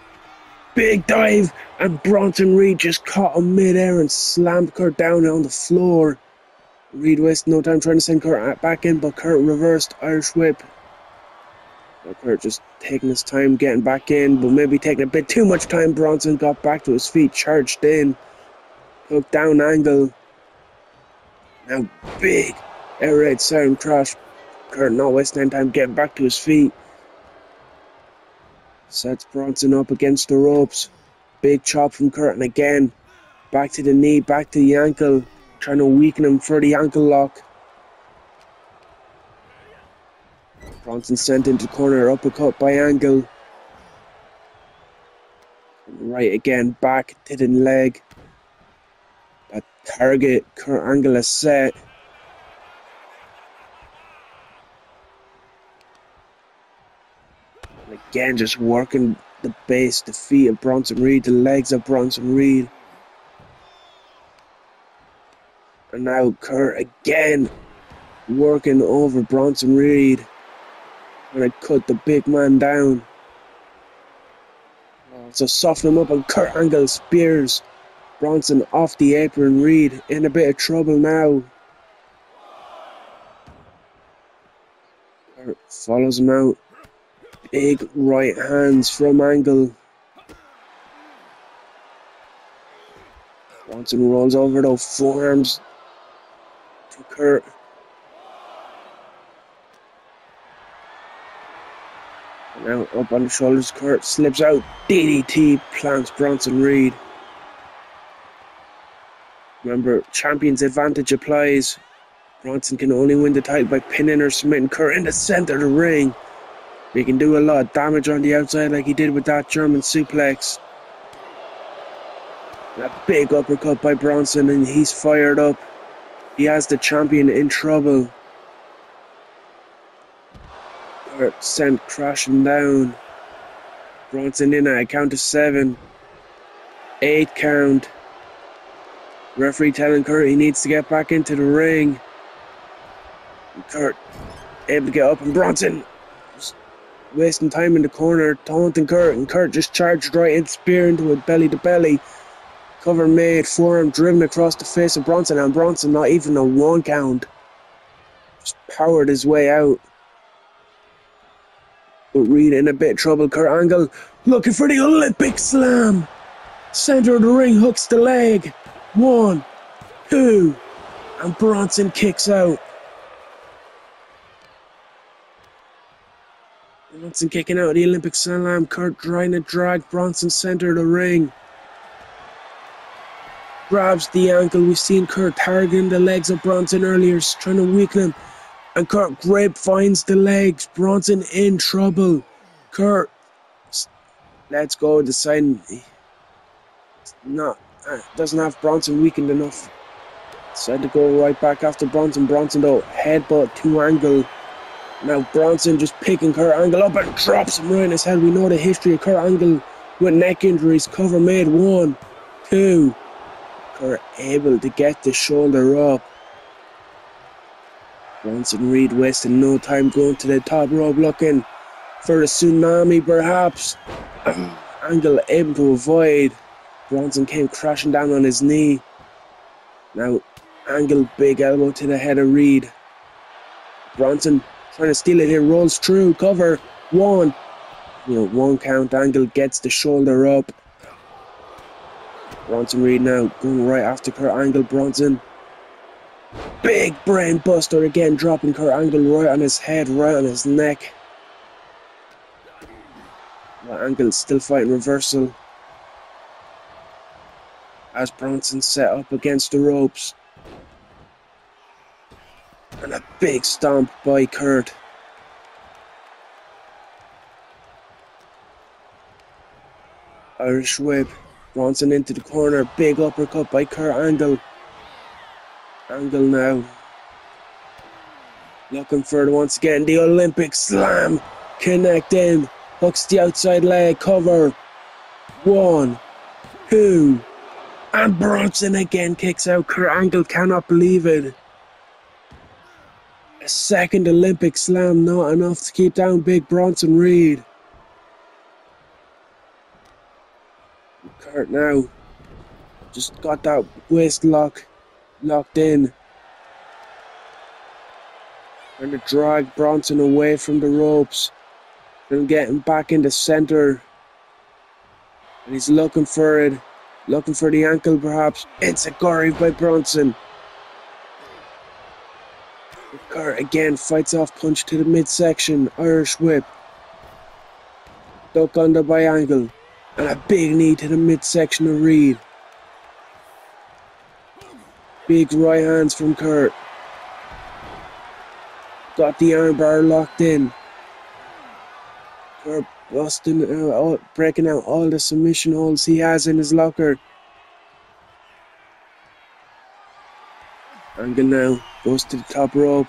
Big dive, and Bronson Reed just caught him mid-air and slammed Kurt down on the floor. Reed wasted no time trying to send Kurt back in, but Kurt reversed Irish whip. Now Kurt just taking his time getting back in, but maybe taking a bit too much time. Bronson got back to his feet, charged in, took down Angle. Now big air raid sound crash. Kurt not wasting any time getting back to his feet. Sets Bronson up against the ropes. Big chop from Kurt, and again, back to the knee, back to the ankle, trying to weaken him for the ankle lock. Bronson sent into the corner, uppercut by Angle. Right again, back to the leg. That target Kurt Angle has set. Again, just working the base, the feet of Bronson Reed, the legs of Bronson Reed. And now Kurt again working over Bronson Reed. And I cut the big man down. So soften him up, and Kurt Angle spears Bronson off the apron. Reed in a bit of trouble now. Kurt follows him out. Big right hands from Angle. Bronson rolls over though, forearms to Kurt. And now up on the shoulders, Kurt slips out. DDT plants Bronson Reed. Remember, champion's advantage applies. Bronson can only win the title by pinning or submitting Kurt in the center of the ring. He can do a lot of damage on the outside like he did with that German suplex. A big uppercut by Bronson, and he's fired up. He has the champion in trouble. Kurt sent crashing down. Bronson in at a count of 7. 8 count. Referee telling Kurt he needs to get back into the ring. And Kurt able to get up, and Bronson wasting time in the corner, taunting Kurt, and Kurt just charged right in, spear into it, belly to belly. Cover made, forearm driven across the face of Bronson, and Bronson not even a 1 count. Just powered his way out. But Reed in a bit of trouble. Kurt Angle looking for the Olympic slam. Center of the ring, hooks the leg. 1, 2, and Bronson kicks out. Bronson kicking out of the Olympic slam. Kurt trying to drag Bronson center of the ring. Grabs the ankle. We've seen Kurt targeting the legs of Bronson earlier, trying to weaken him. And Kurt grapevines the legs. Bronson in trouble. Kurt lets go, deciding doesn't have Bronson weakened enough. Decided to go right back after Bronson. Bronson though, headbutt to Angle. Now Bronson just picking Kurt Angle up and drops him right in his head. We know the history of Kurt Angle with neck injuries. Cover made. 1, 2. Kurt able to get the shoulder up. Bronson Reed wasting no time going to the top rope, looking for a tsunami perhaps. Angle able to avoid. Bronson came crashing down on his knee. Now Angle big elbow to the head of Reed. Bronson trying to steal it here, rolls through, cover. 1. 1 count. Angle gets the shoulder up. Bronson Reed now going right after Kurt Angle. Bronson. Big brain buster again, dropping Kurt Angle right on his head, right on his neck. But Angle still fighting reversal. As Bronson set up against the ropes. And a big stomp by Kurt. Irish whip. Bronson into the corner. Big uppercut by Kurt Angle. Angle now. Looking for it once again. The Olympic slam. Connecting. Hooks the outside leg. Cover. 1, 2. And Bronson again kicks out. Kurt Angle cannot believe it. A second Olympic slam. Not enough to keep down big Bronson Reed. Kurt now. Just got that waist locked in. Trying to drag Bronson away from the ropes. Then getting back in the center. And he's looking for it. Looking for the ankle perhaps. It's a gory by Bronson. Kurt again fights off punch to the midsection. Irish whip. Duck under by Angle. And a big knee to the midsection of Reed. Big right hands from Kurt. Got the armbar locked in. Kurt busting out, breaking out all the submission holds he has in his locker. Angle now goes to the top rope.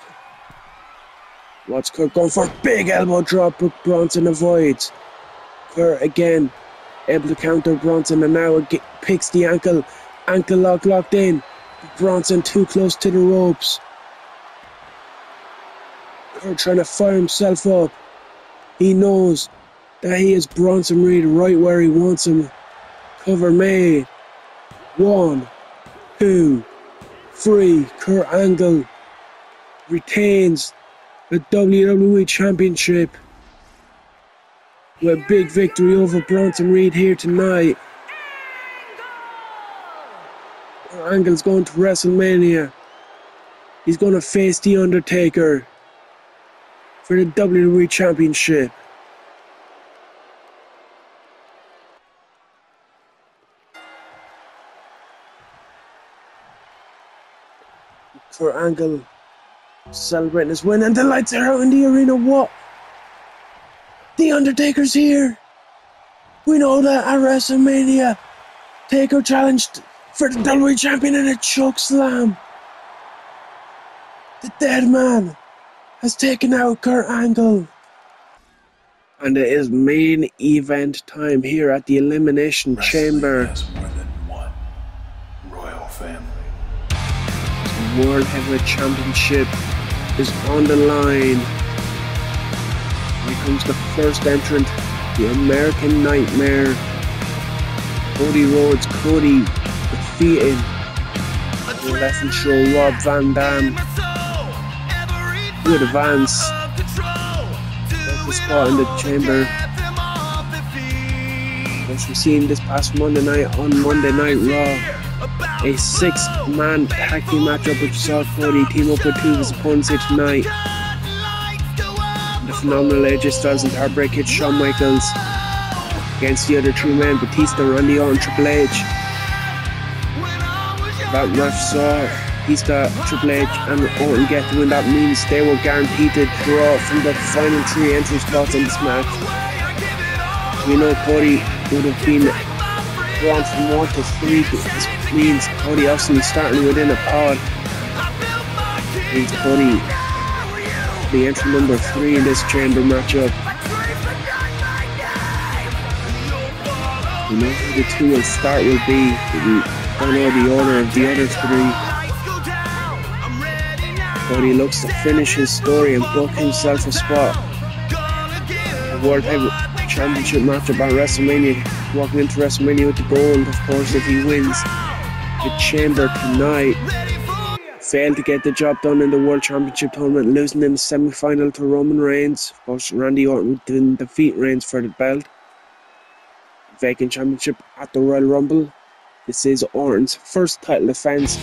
Watch Kurt going for a big elbow drop, but Bronson avoids. Kurt again able to counter Bronson, and now it picks the ankle. Ankle locked in. Bronson too close to the ropes. Kurt trying to fire himself up. He knows that he is Bronson Reed right where he wants him. Cover made. 1, 2, 3. Kurt Angle retains the WWE Championship with a big victory over Bronson Reed here tonight. Kurt Angle's going to WrestleMania. He's going to face The Undertaker for the WWE Championship. Kurt Angle celebrating his win, and the lights are out in the arena. What? The Undertaker's here. We know that at WrestleMania. Taker challenged for the WWE Champion in a choke slam. The dead man has taken out Kurt Angle. And it is main event time here at the Elimination Chamber. Has more than one royal family. The World Heavyweight Championship is on the line. Here comes the first entrant, the American Nightmare, Cody Rhodes. Cody defeated the Left and Show Rob Van Dam with advance. Got the spot in the chamber. As we've seen this past Monday night on Monday Night Raw, a 6-man tag team matchup which saw Cody team up with 2 of his opponents here tonight. The phenomenal AJ Styles and Heartbreak Kid Shawn Michaels against the other 3 men, Batista, Randy Orton, Triple H. That match saw Batista, Triple H and Orton get to win. That means they were guaranteed to draw from the final 3 entry spots in this match. We know Cody would have been drawn from 1 to 3. This means Cody obviously starting within a pod. Means Cody the entry number 3 in this chamber matchup. We know who the 2 will start will be. We don't know the order of the other 3. Cody looks to finish his story and book himself a spot. The World Heavyweight Championship matchup at WrestleMania. Walking into WrestleMania with the gold, of course, if he wins the chamber tonight. Failed to get the job done in the World Championship tournament, losing in the semi-final to Roman Reigns. Of course, Randy Orton didn't defeat Reigns for the belt. Vacant championship at the Royal Rumble. This is Orton's first title defense.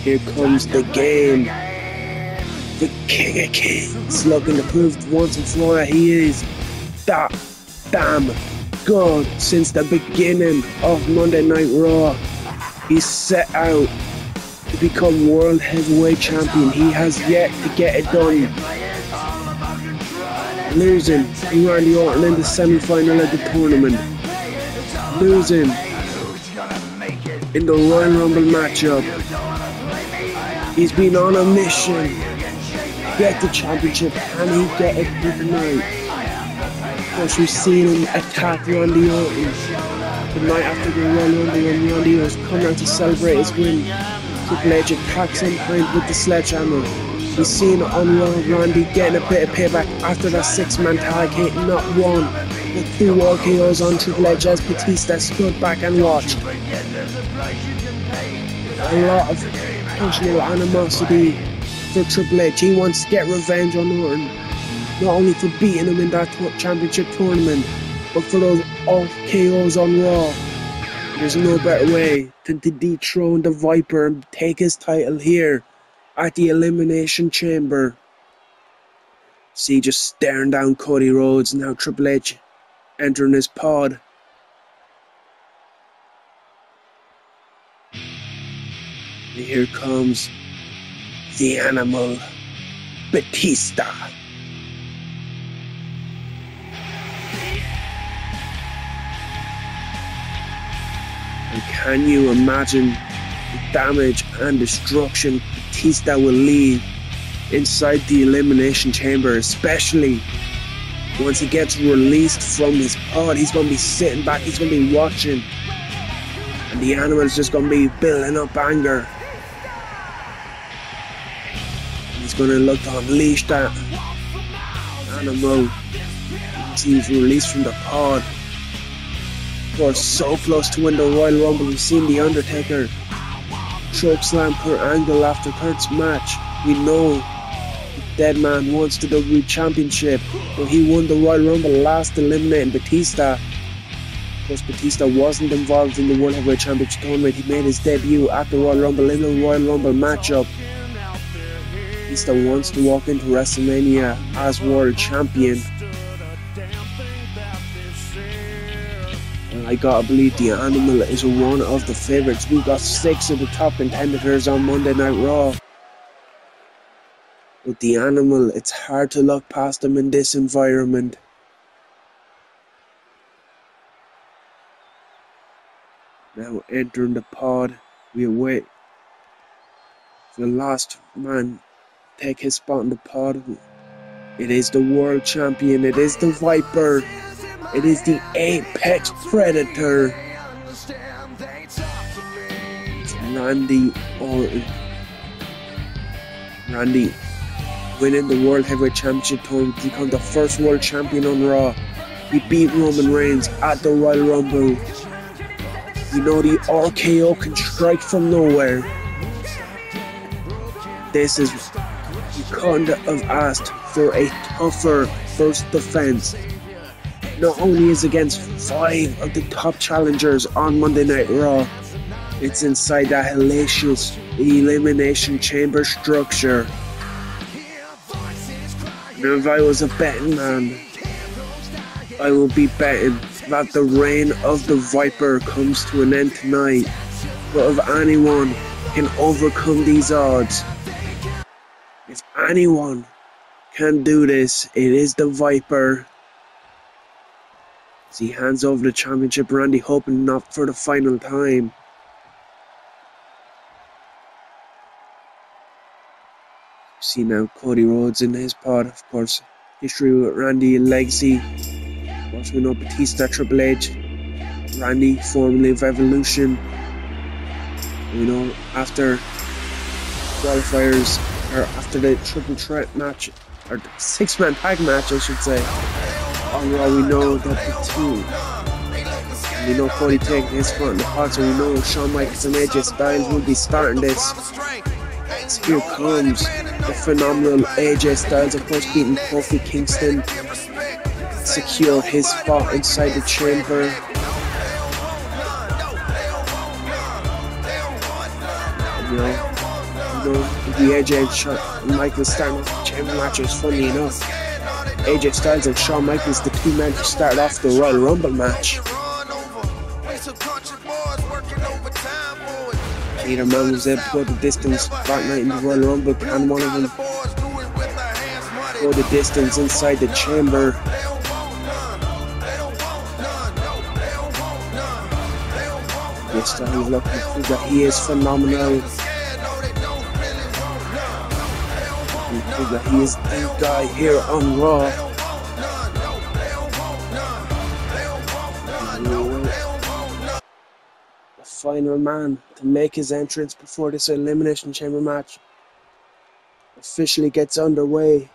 Here comes the game. The King of Kings, looking to prove once and for all that he is that damn good. Since the beginning of Monday Night Raw, he's set out to become World Heavyweight Champion. He has yet to get it done. losing to Randy Orton in the semi-final of the tournament, losing in the Royal Rumble matchup. He's been on a mission to get the championship, and he get it here tonight. Of course, we've seen him attack Randy Orton the night after the Royal Rumble when Randy was coming out to celebrate his win. Triple H attacks him behind with the sledgehammer. We've seen on Raw Randy getting a bit of payback after that 6-man tag, hitting not one but 2 RKOs on Triple H as Batista stood back and watched. A lot of personal animosity for Triple H. He wants to get revenge on Orton, not only for beating him in that championship tournament, but for those RKOs on Raw. There's no better way than to dethrone the Viper and take his title here at the Elimination Chamber. See, just staring down Cody Rhodes, now Triple H entering his pod. And here comes the Animal, Batista. And can you imagine the damage and destruction Batista will leave inside the Elimination Chamber, especially once he gets released from his pod? He's going to be sitting back, he's going to be watching, and the Animal's just going to be building up anger. He's going to look to unleash that Animal once he's released from the pod. Of course, so close to win the Royal Rumble. We've seen The Undertaker chokeslam per angle after Kurt's match. We know the dead man wants the WWE Championship, but he won the Royal Rumble last, eliminating Batista. Of course, Batista wasn't involved in the World Heavyweight Championship tournament. He made his debut at the Royal Rumble in the Royal Rumble matchup. Batista wants to walk into WrestleMania as World Champion. And I gotta believe the Animal is one of the favourites. We got 6 of the top contenders on Monday Night Raw. But the Animal, it's hard to look past him in this environment. Now entering the pod, we await the last man take his spot in the pod. It is the World Champion, it is the Viper, it is the Apex Predator, it's Randy Orton. Randy winning the World Heavyweight Championship tournament to become the first World Champion on Raw. He beat Roman Reigns at the Royal Rumble. You know the RKO can strike from nowhere. This is, you couldn't have asked for a tougher first defense. Not only is against 5 of the top challengers on Monday Night Raw, it's inside that hellacious Elimination Chamber structure. Now if I was a betting man, I will be betting that the reign of the Viper comes to an end tonight. But if anyone can overcome these odds, if anyone can do this, it is the Viper. As he hands over the championship, Randy hoping not for the final time. See now Cody Rhodes in his pod, of course. History with Randy and legacy. Of course we know Batista, Triple H, Randy, formerly of Evolution. You know, after qualifiers, or after the triple threat match, or the 6-man tag match I should say, on Raw, we know that the two, and we know Cody taking his spot in the pod, so we know Shawn Michaels and AJ Styles will be starting this. So here comes the phenomenal AJ Styles, of course beating Kofi Kingston, secured his spot inside the chamber. You know the AJ and Shawn Michaels starting off the chamber matches, funny enough. AJ Styles and Shawn Michaels, the 2 men who started off the Royal Rumble match. Neither man was able to go the distance that night in the Royal Rumble. Can one of them go the distance inside the chamber. This time looking to prove that he is phenomenal. And prove that he is the guy here on Raw. The final man to make his entrance before this Elimination Chamber match officially gets underway.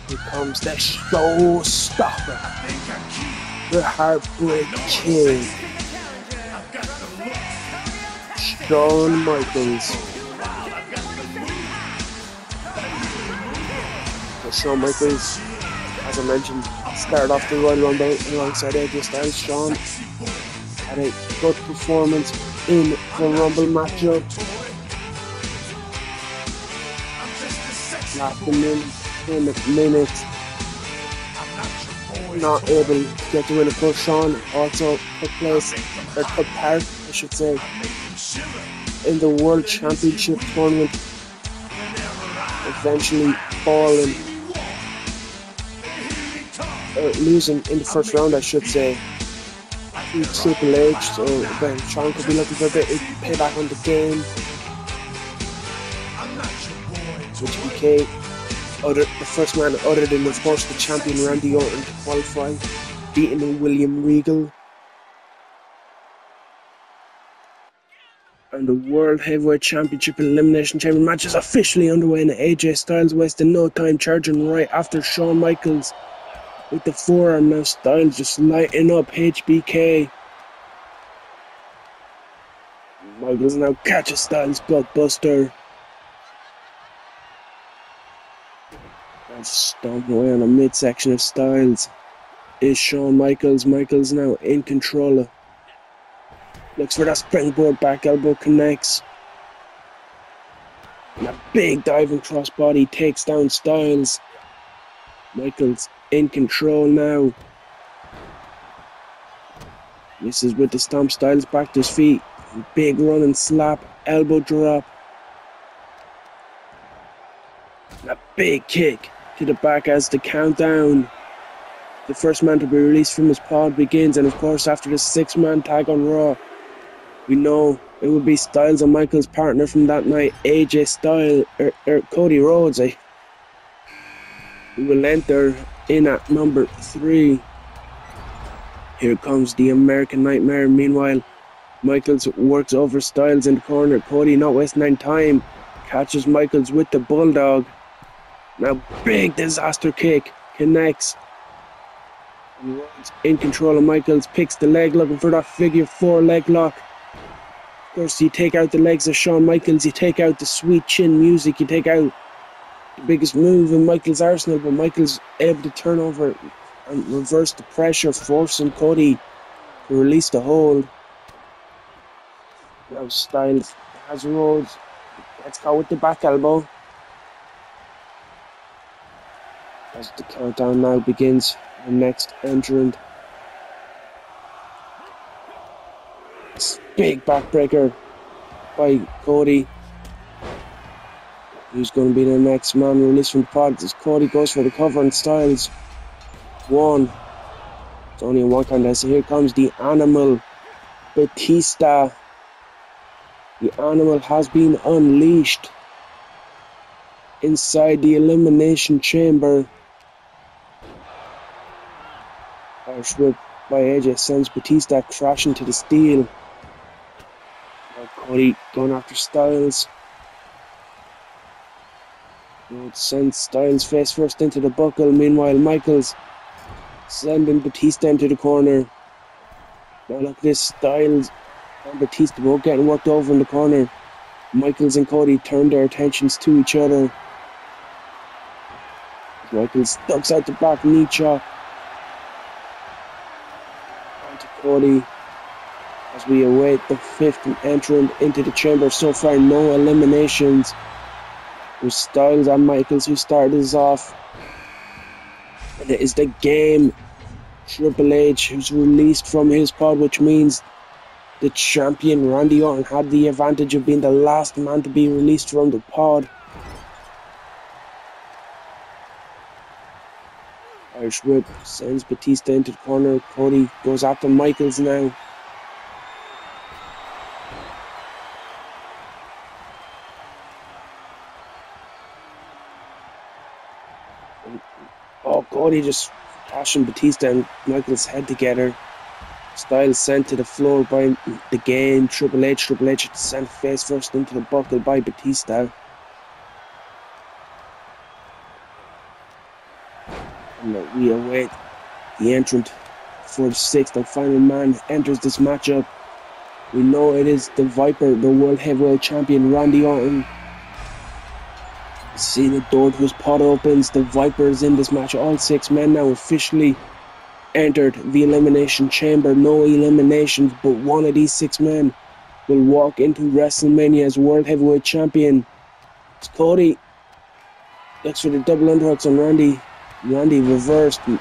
Here comes the showstopper, the Heartbreak King, Shawn Michaels. So Shawn Michaels, as I mentioned, started off the Royal Rumble alongside AJ Styles. Shawn had a good performance in the Rumble matchup. Last minute, not able to get the win. Of course, Shawn also took part, I should say, in the World Championship tournament, eventually falling, or losing in the first round, I should say, to Triple H. So again, Shawn could be looking for a bit of payback on the game, which became the first man other than, of course, the champion Randy Orton to qualify, beating William Regal. And the World Heavyweight Championship Elimination Chamber match is officially underway, and AJ Styles wasted no time charging right after Shawn Michaels with the forearm. Now Styles just lighting up HBK. Michaels now catches Styles' blockbuster. And stomping away on the midsection of Styles is Shawn Michaels. Michaels now in control. Looks for that springboard back elbow, connects. And a big diving crossbody takes down Styles. Michaels in control now. This is with the stomp. Styles back to his feet. Big running slap, elbow drop. And a big kick to the back as the countdown. The first man to be released from his pod begins, and of course after the 6-man tag on Raw, we know it will be Styles and Michaels' partner from that night, AJ Styles, Cody Rhodes, who will enter in at number 3. Here comes the American Nightmare. Meanwhile, Michaels works over Styles in the corner. Cody, not wasting any time, catches Michaels with the Bulldog. Now big disaster kick, connects. Rhodes in control of Michaels, picks the leg, looking for that figure 4 leg lock. Of course, you take out the legs of Shawn Michaels, you take out the sweet chin music, you take out the biggest move in Michaels' arsenal, but Michaels able to turn over and reverse the pressure, forcing Cody to release the hold. Now Styles has Rhodes. Let's go with the back elbow. As the countdown now begins, the next entrant. Big backbreaker by Cody. Who's going to be the next man released from the pod? As Cody goes for the cover and Styles. 1. It's only a 1 count. So here comes the Animal, Batista. The Animal has been unleashed inside the Elimination Chamber. Irish whip by AJ sends Batista crashing to the steel. Now Cody going after Styles. Rhodes sends Styles face first into the buckle. Meanwhile, Michaels sending Batista into the corner. Now look at this, Styles and Batista both getting worked over in the corner. Michaels and Cody turn their attentions to each other. Michaels ducks out the back, knee chop. Onto Cody as we await the 5th entrant into the chamber. So far, no eliminations. It was Styles and Michaels who started us off. And it is the Game Triple H who's released from his pod, which means The champion Randy Orton had the advantage of being the last man to be released from the pod. Irish Whip sends Batista into the corner. Cody goes after Michaels now. Oh, Cody just crashing Batista and Michaels' head together. Styles sent to the floor by the game. Triple H sent face first into the buckle by Batista. And we await the entrant for the sixth and final man enters this matchup. We know it is the Viper, the World Heavyweight Champion Randy Orton. See the door to his pod opens. The Viper is in this match. All 6 men now officially entered the Elimination Chamber. No eliminations, but one of these 6 men will walk into WrestleMania as World Heavyweight Champion. It's Cody. Looks for the double underhooks on Randy. Randy reversed. A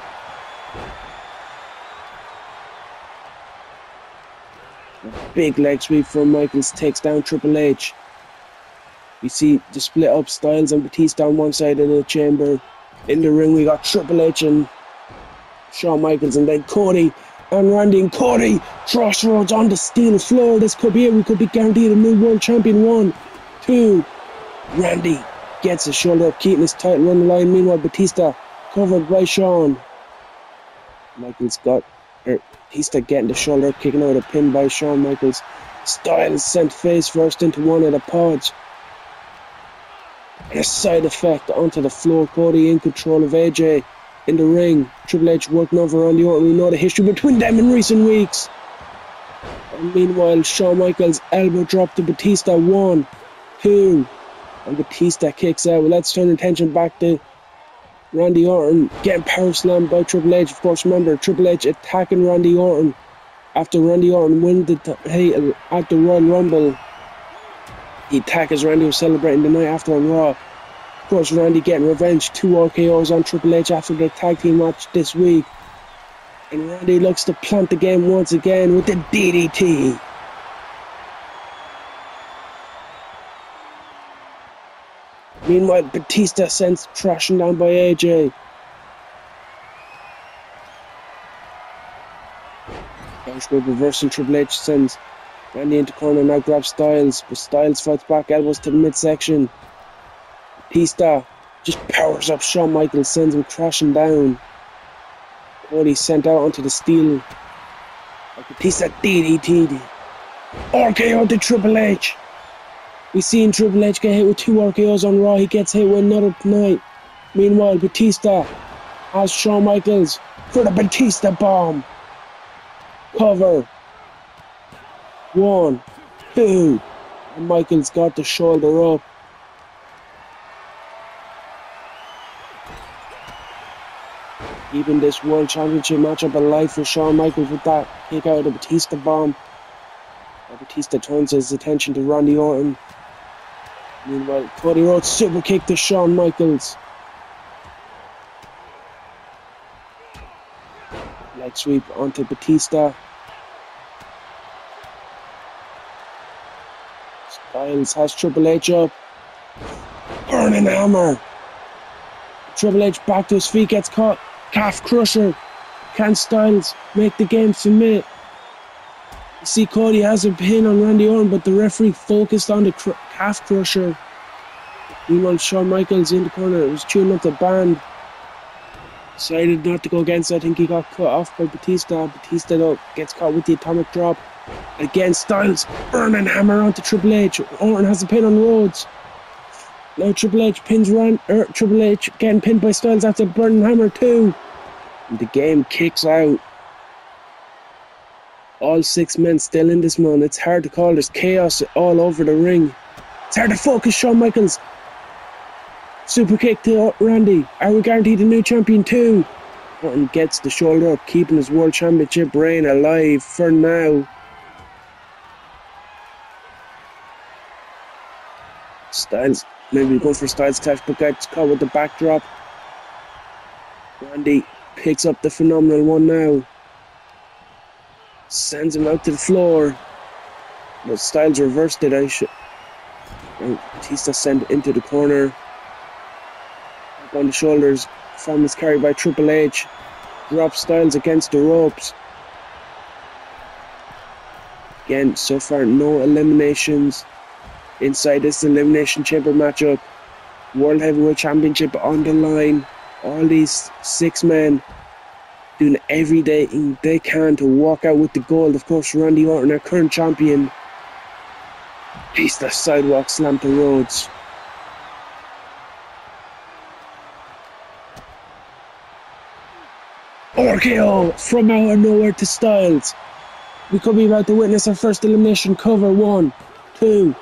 big leg sweep from Michaels takes down Triple H. We see the split up Styles and Batista on one side of the chamber. In the ring we got Triple H and Shawn Michaels, and then Cody and Randy, and Cody thrusts Rhodes on the steel floor. This could be it. We could be guaranteed a new world champion. 1, 2. Randy gets his shoulder up, keeping his title on the line. Meanwhile, Batista covered by Shawn. Michaels got Batista getting the shoulder up, kicking out a pin by Shawn Michaels. Styles sent face first into one of the pods. And a side effect onto the floor. Cody in control of AJ. In the ring, Triple H working over Randy Orton. We know the history between them in recent weeks. And meanwhile, Shawn Michaels elbow drop to Batista. 1, 2, and Batista kicks out. Let's turn attention back to Randy Orton getting power slammed by Triple H. Of course, remember Triple H attacking Randy Orton after Randy Orton wins the title at the Royal Rumble. The attack as Randy was celebrating the night after on Raw. Of course, Randy getting revenge. 2 RKOs on Triple H after the tag team match this week. And Randy looks to plant the game once again with the DDT. Meanwhile, Batista sends crashing down by AJ. Irish Whip reversing. Triple H sends Randy into corner, now grabs Styles, but Styles fights back, elbows to the midsection. Batista just powers up Shawn Michaels, sends him crashing down. Cody sent out onto the steel. Batista DDT'd. RKO to Triple H. We seen Triple H get hit with 2 RKOs on Raw. He gets hit with another tonight. Meanwhile, Batista has Shawn Michaels for the Batista bomb. Cover. 1, 2, and Michaels got the shoulder up. Keeping this World Championship matchup alive for Shawn Michaels with that kick out of the Batista bomb. And Batista turns his attention to Randy Orton. Meanwhile, Cody Rhodes super kick to Shawn Michaels. Leg sweep onto Batista. Styles has Triple H up. Burning hammer. Triple H back to his feet, gets caught. Calf crusher. Can Styles make the game submit? You see Cody has a pin on Randy Orton, but the referee focused on the calf crusher. Meanwhile, Shawn Michaels in the corner was tuning up the band. Decided not to go against it. I think he got cut off by Batista. Batista though gets caught with the atomic drop. Again, Styles burning hammer onto Triple H. Orton has a pin on Rhodes. Now Triple H pins Triple H getting pinned by Styles after burning hammer too. And the game kicks out. All 6 men still in this one. It's hard to call. There's chaos all over the ring. It's hard to focus. Shawn Michaels. Super kick to Randy. Are we guaranteed a new champion too? Orton gets the shoulder up, keeping his World Championship reign alive for now. Styles, maybe go for Styles clash, but gets caught with the backdrop. Randy picks up the phenomenal one now. Sends him out to the floor. But Styles reversed it. And Batista sent into the corner. Up on the shoulders. From is carried by Triple H. Drops Styles against the ropes. Again, so far no eliminations inside this Elimination Chamber matchup. World Heavyweight Championship on the line. All these 6 men doing everything they can to walk out with the gold. Of course, Randy Orton, our current champion. Batista sidewalk slam to Rhodes. RKO from out of nowhere to Styles. We could be about to witness our first elimination cover. 1, 2,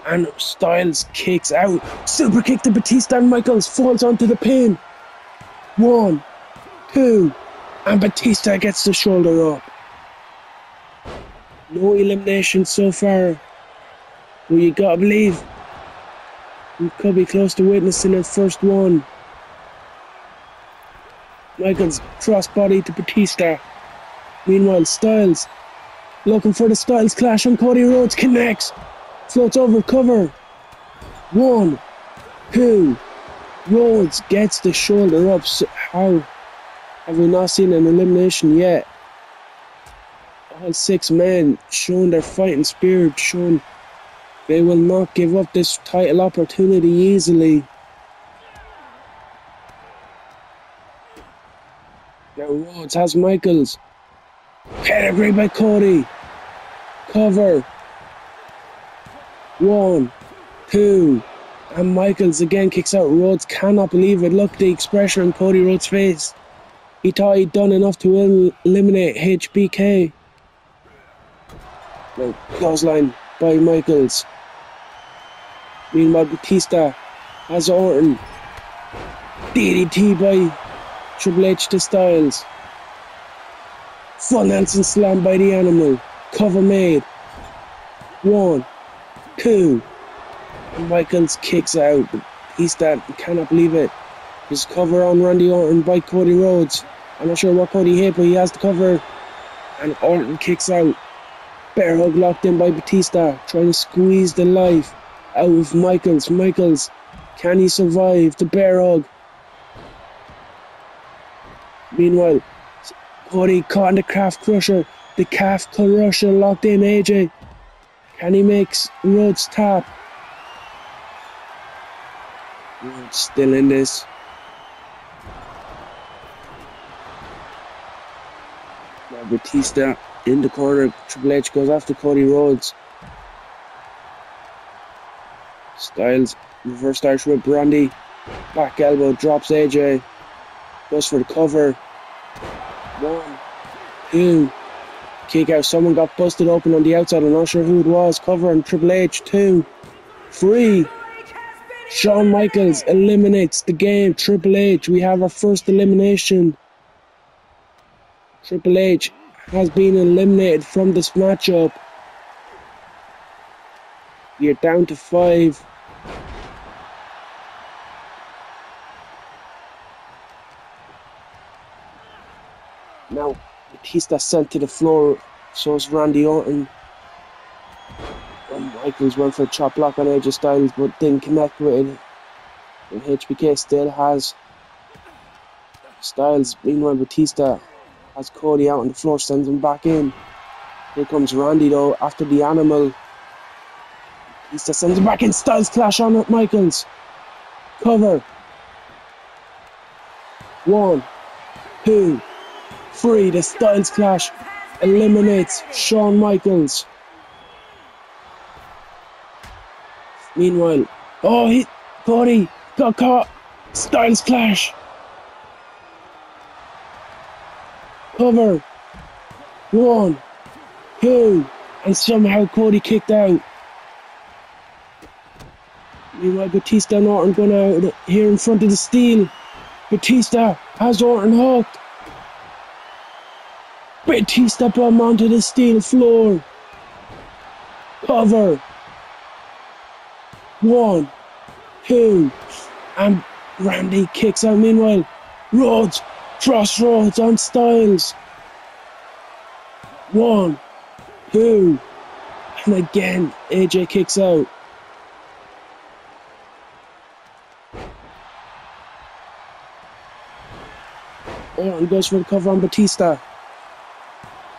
and Styles kicks out. Super kick to Batista and Michaels falls onto the pin. 1, 2, and Batista gets the shoulder up. No elimination so far. Well, you gotta believe we could be close to witnessing our first one. Michaels crossbody to Batista. Meanwhile, Styles looking for the Styles clash on Cody Rhodes. Connects. Floats over cover. 1, 2. Rhodes gets the shoulder up. So how have we not seen an elimination yet? All 6 men showing their fighting spirit, showing they will not give up this title opportunity easily. Now Rhodes has Michaels. Pedigree by Cody. Cover. 1, 2. And Michaels again kicks out. Rhodes cannot believe it. Look at the expression on Cody Rhodes' face. He thought he'd done enough to eliminate HBK. Now, clothesline by Michaels. Meanwhile, Batista has Orton. DDT by Triple H to Styles. Full Nelson slam by the Animal. Cover made. 1, 2. And Michaels kicks out. Batista cannot believe it. His cover on Randy Orton by Cody Rhodes. I'm not sure what Cody hit, but he has the cover. And Orton kicks out. Bear hug locked in by Batista. Trying to squeeze the life out of Michaels. Michaels, can he survive the bear hug? Meanwhile, Cody caught in the calf crusher. The calf crusher locked in AJ. Can he make Rhodes tap? Rhodes still in this. Now Batista in the corner. Triple H goes after Cody Rhodes. Styles reverse Irish whip Randy. Back elbow drops AJ. Goes for the cover. 1, 2. Kick out. Someone got busted open on the outside. I'm not sure who it was. Cover on Triple H. 2, 3. Shawn Michaels eliminates the game. Triple H. We have our first elimination. Triple H has been eliminated from this matchup. You're down to 5. Now, Batista sent to the floor, so is Randy Orton. And Michaels went for a chop block on AJ Styles, but didn't connect with it. And HBK still has Styles. Meanwhile, Batista has Cody out on the floor, sends him back in. Here comes Randy though, after the Animal. Batista sends him back in. Styles clash on Michaels. Cover. 1, 2, 3. The Styles clash eliminates Shawn Michaels. Meanwhile, Cody got caught. Styles clash. Cover. 1, 2, and somehow Cody kicked out. Meanwhile, Batista and Orton going out here in front of the steel. Batista has Orton hooked. Batista bomb onto the steel floor. Cover. 1, 2, and Randy kicks out. Meanwhile, Rhodes, crossroads on Styles. 1, 2, And again, AJ kicks out. Orton goes for the cover on Batista.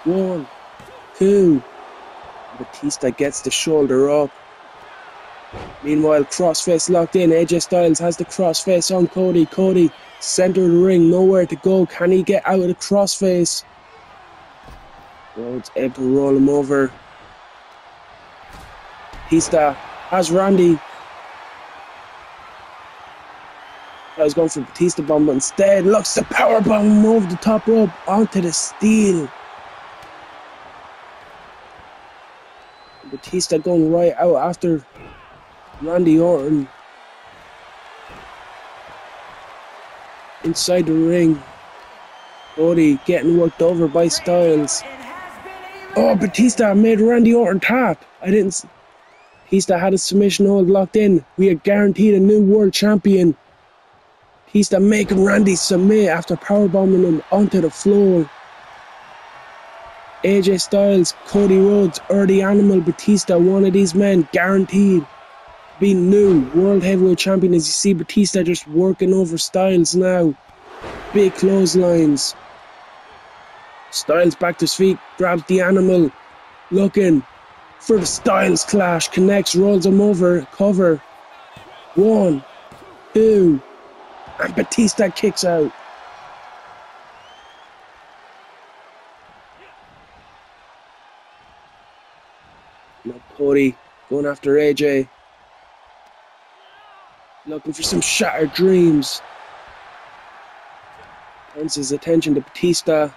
1, 2. Batista gets the shoulder up. Meanwhile, crossface locked in. AJ Styles has the crossface on Cody. Cody, center of the ring, nowhere to go. Can he get out of the crossface? Rhodes able to roll him over. Batista has Randy. I was going for Batista bomb, but instead looks to power bomb him over the top rope onto the steel. Batista going right out after Randy Orton. Inside the ring, Cody getting worked over by Styles. Oh, Batista made Randy Orton tap. Batista had a submission hold locked in. We are guaranteed a new world champion. Batista making Randy submit after powerbombing him onto the floor. AJ Styles, Cody Rhodes, or the Animal Batista, one of these men guaranteed to be new World Heavyweight Champion. As you see Batista just working over Styles now. Big clotheslines. Styles back to his feet, grabs the Animal, looking for the Styles clash, connects, rolls him over, cover. 1, 2, and Batista kicks out. Now Cody going after AJ. Looking for some shattered dreams. Turns his attention to Batista.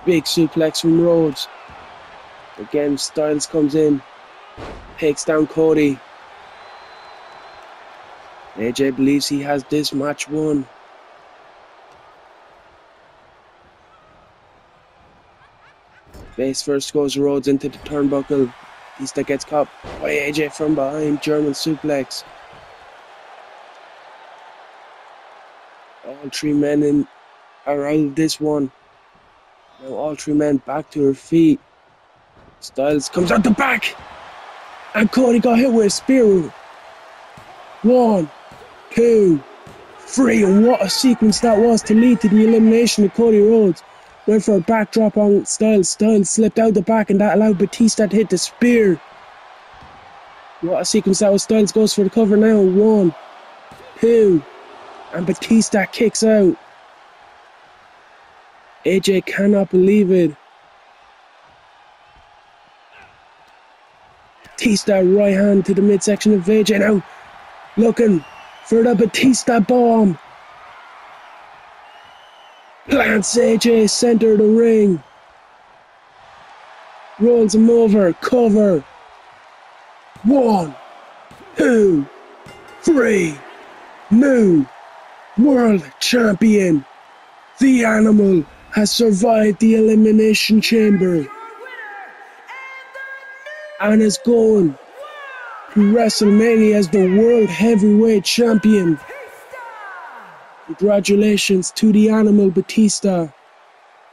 Big suplex from Rhodes. Again, Styles comes in. Takes down Cody. AJ believes he has this match won. Face first goes Rhodes into the turnbuckle. Batista gets caught by AJ from behind. German suplex. All 3 men are out of this one. Now all 3 men back to their feet. Styles comes out the back. And Cody got hit with a spear. 1, 2, 3. And what a sequence that was to lead to the elimination of Cody Rhodes. Went for a backdrop on Styles. Styles slipped out the back and that allowed Batista to hit the spear. What a sequence that was. Styles goes for the cover now. 1, 2. And Batista kicks out. AJ cannot believe it. Batista right hand to the midsection of AJ now. Looking for the Batista bomb. Plants AJ center of the ring. Rolls him over. Cover. 1, 2, 3. New World Champion. The Animal has survived the Elimination Chamber and is going to WrestleMania as the World Heavyweight Champion. Congratulations to the Animal Batista,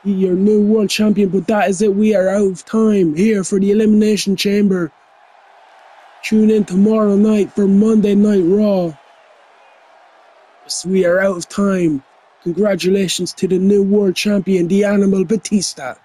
your new World Champion. But that is it. We are out of time here for the Elimination Chamber. Tune in tomorrow night for Monday Night Raw. We are out of time. Congratulations to the new World Champion, the Animal Batista.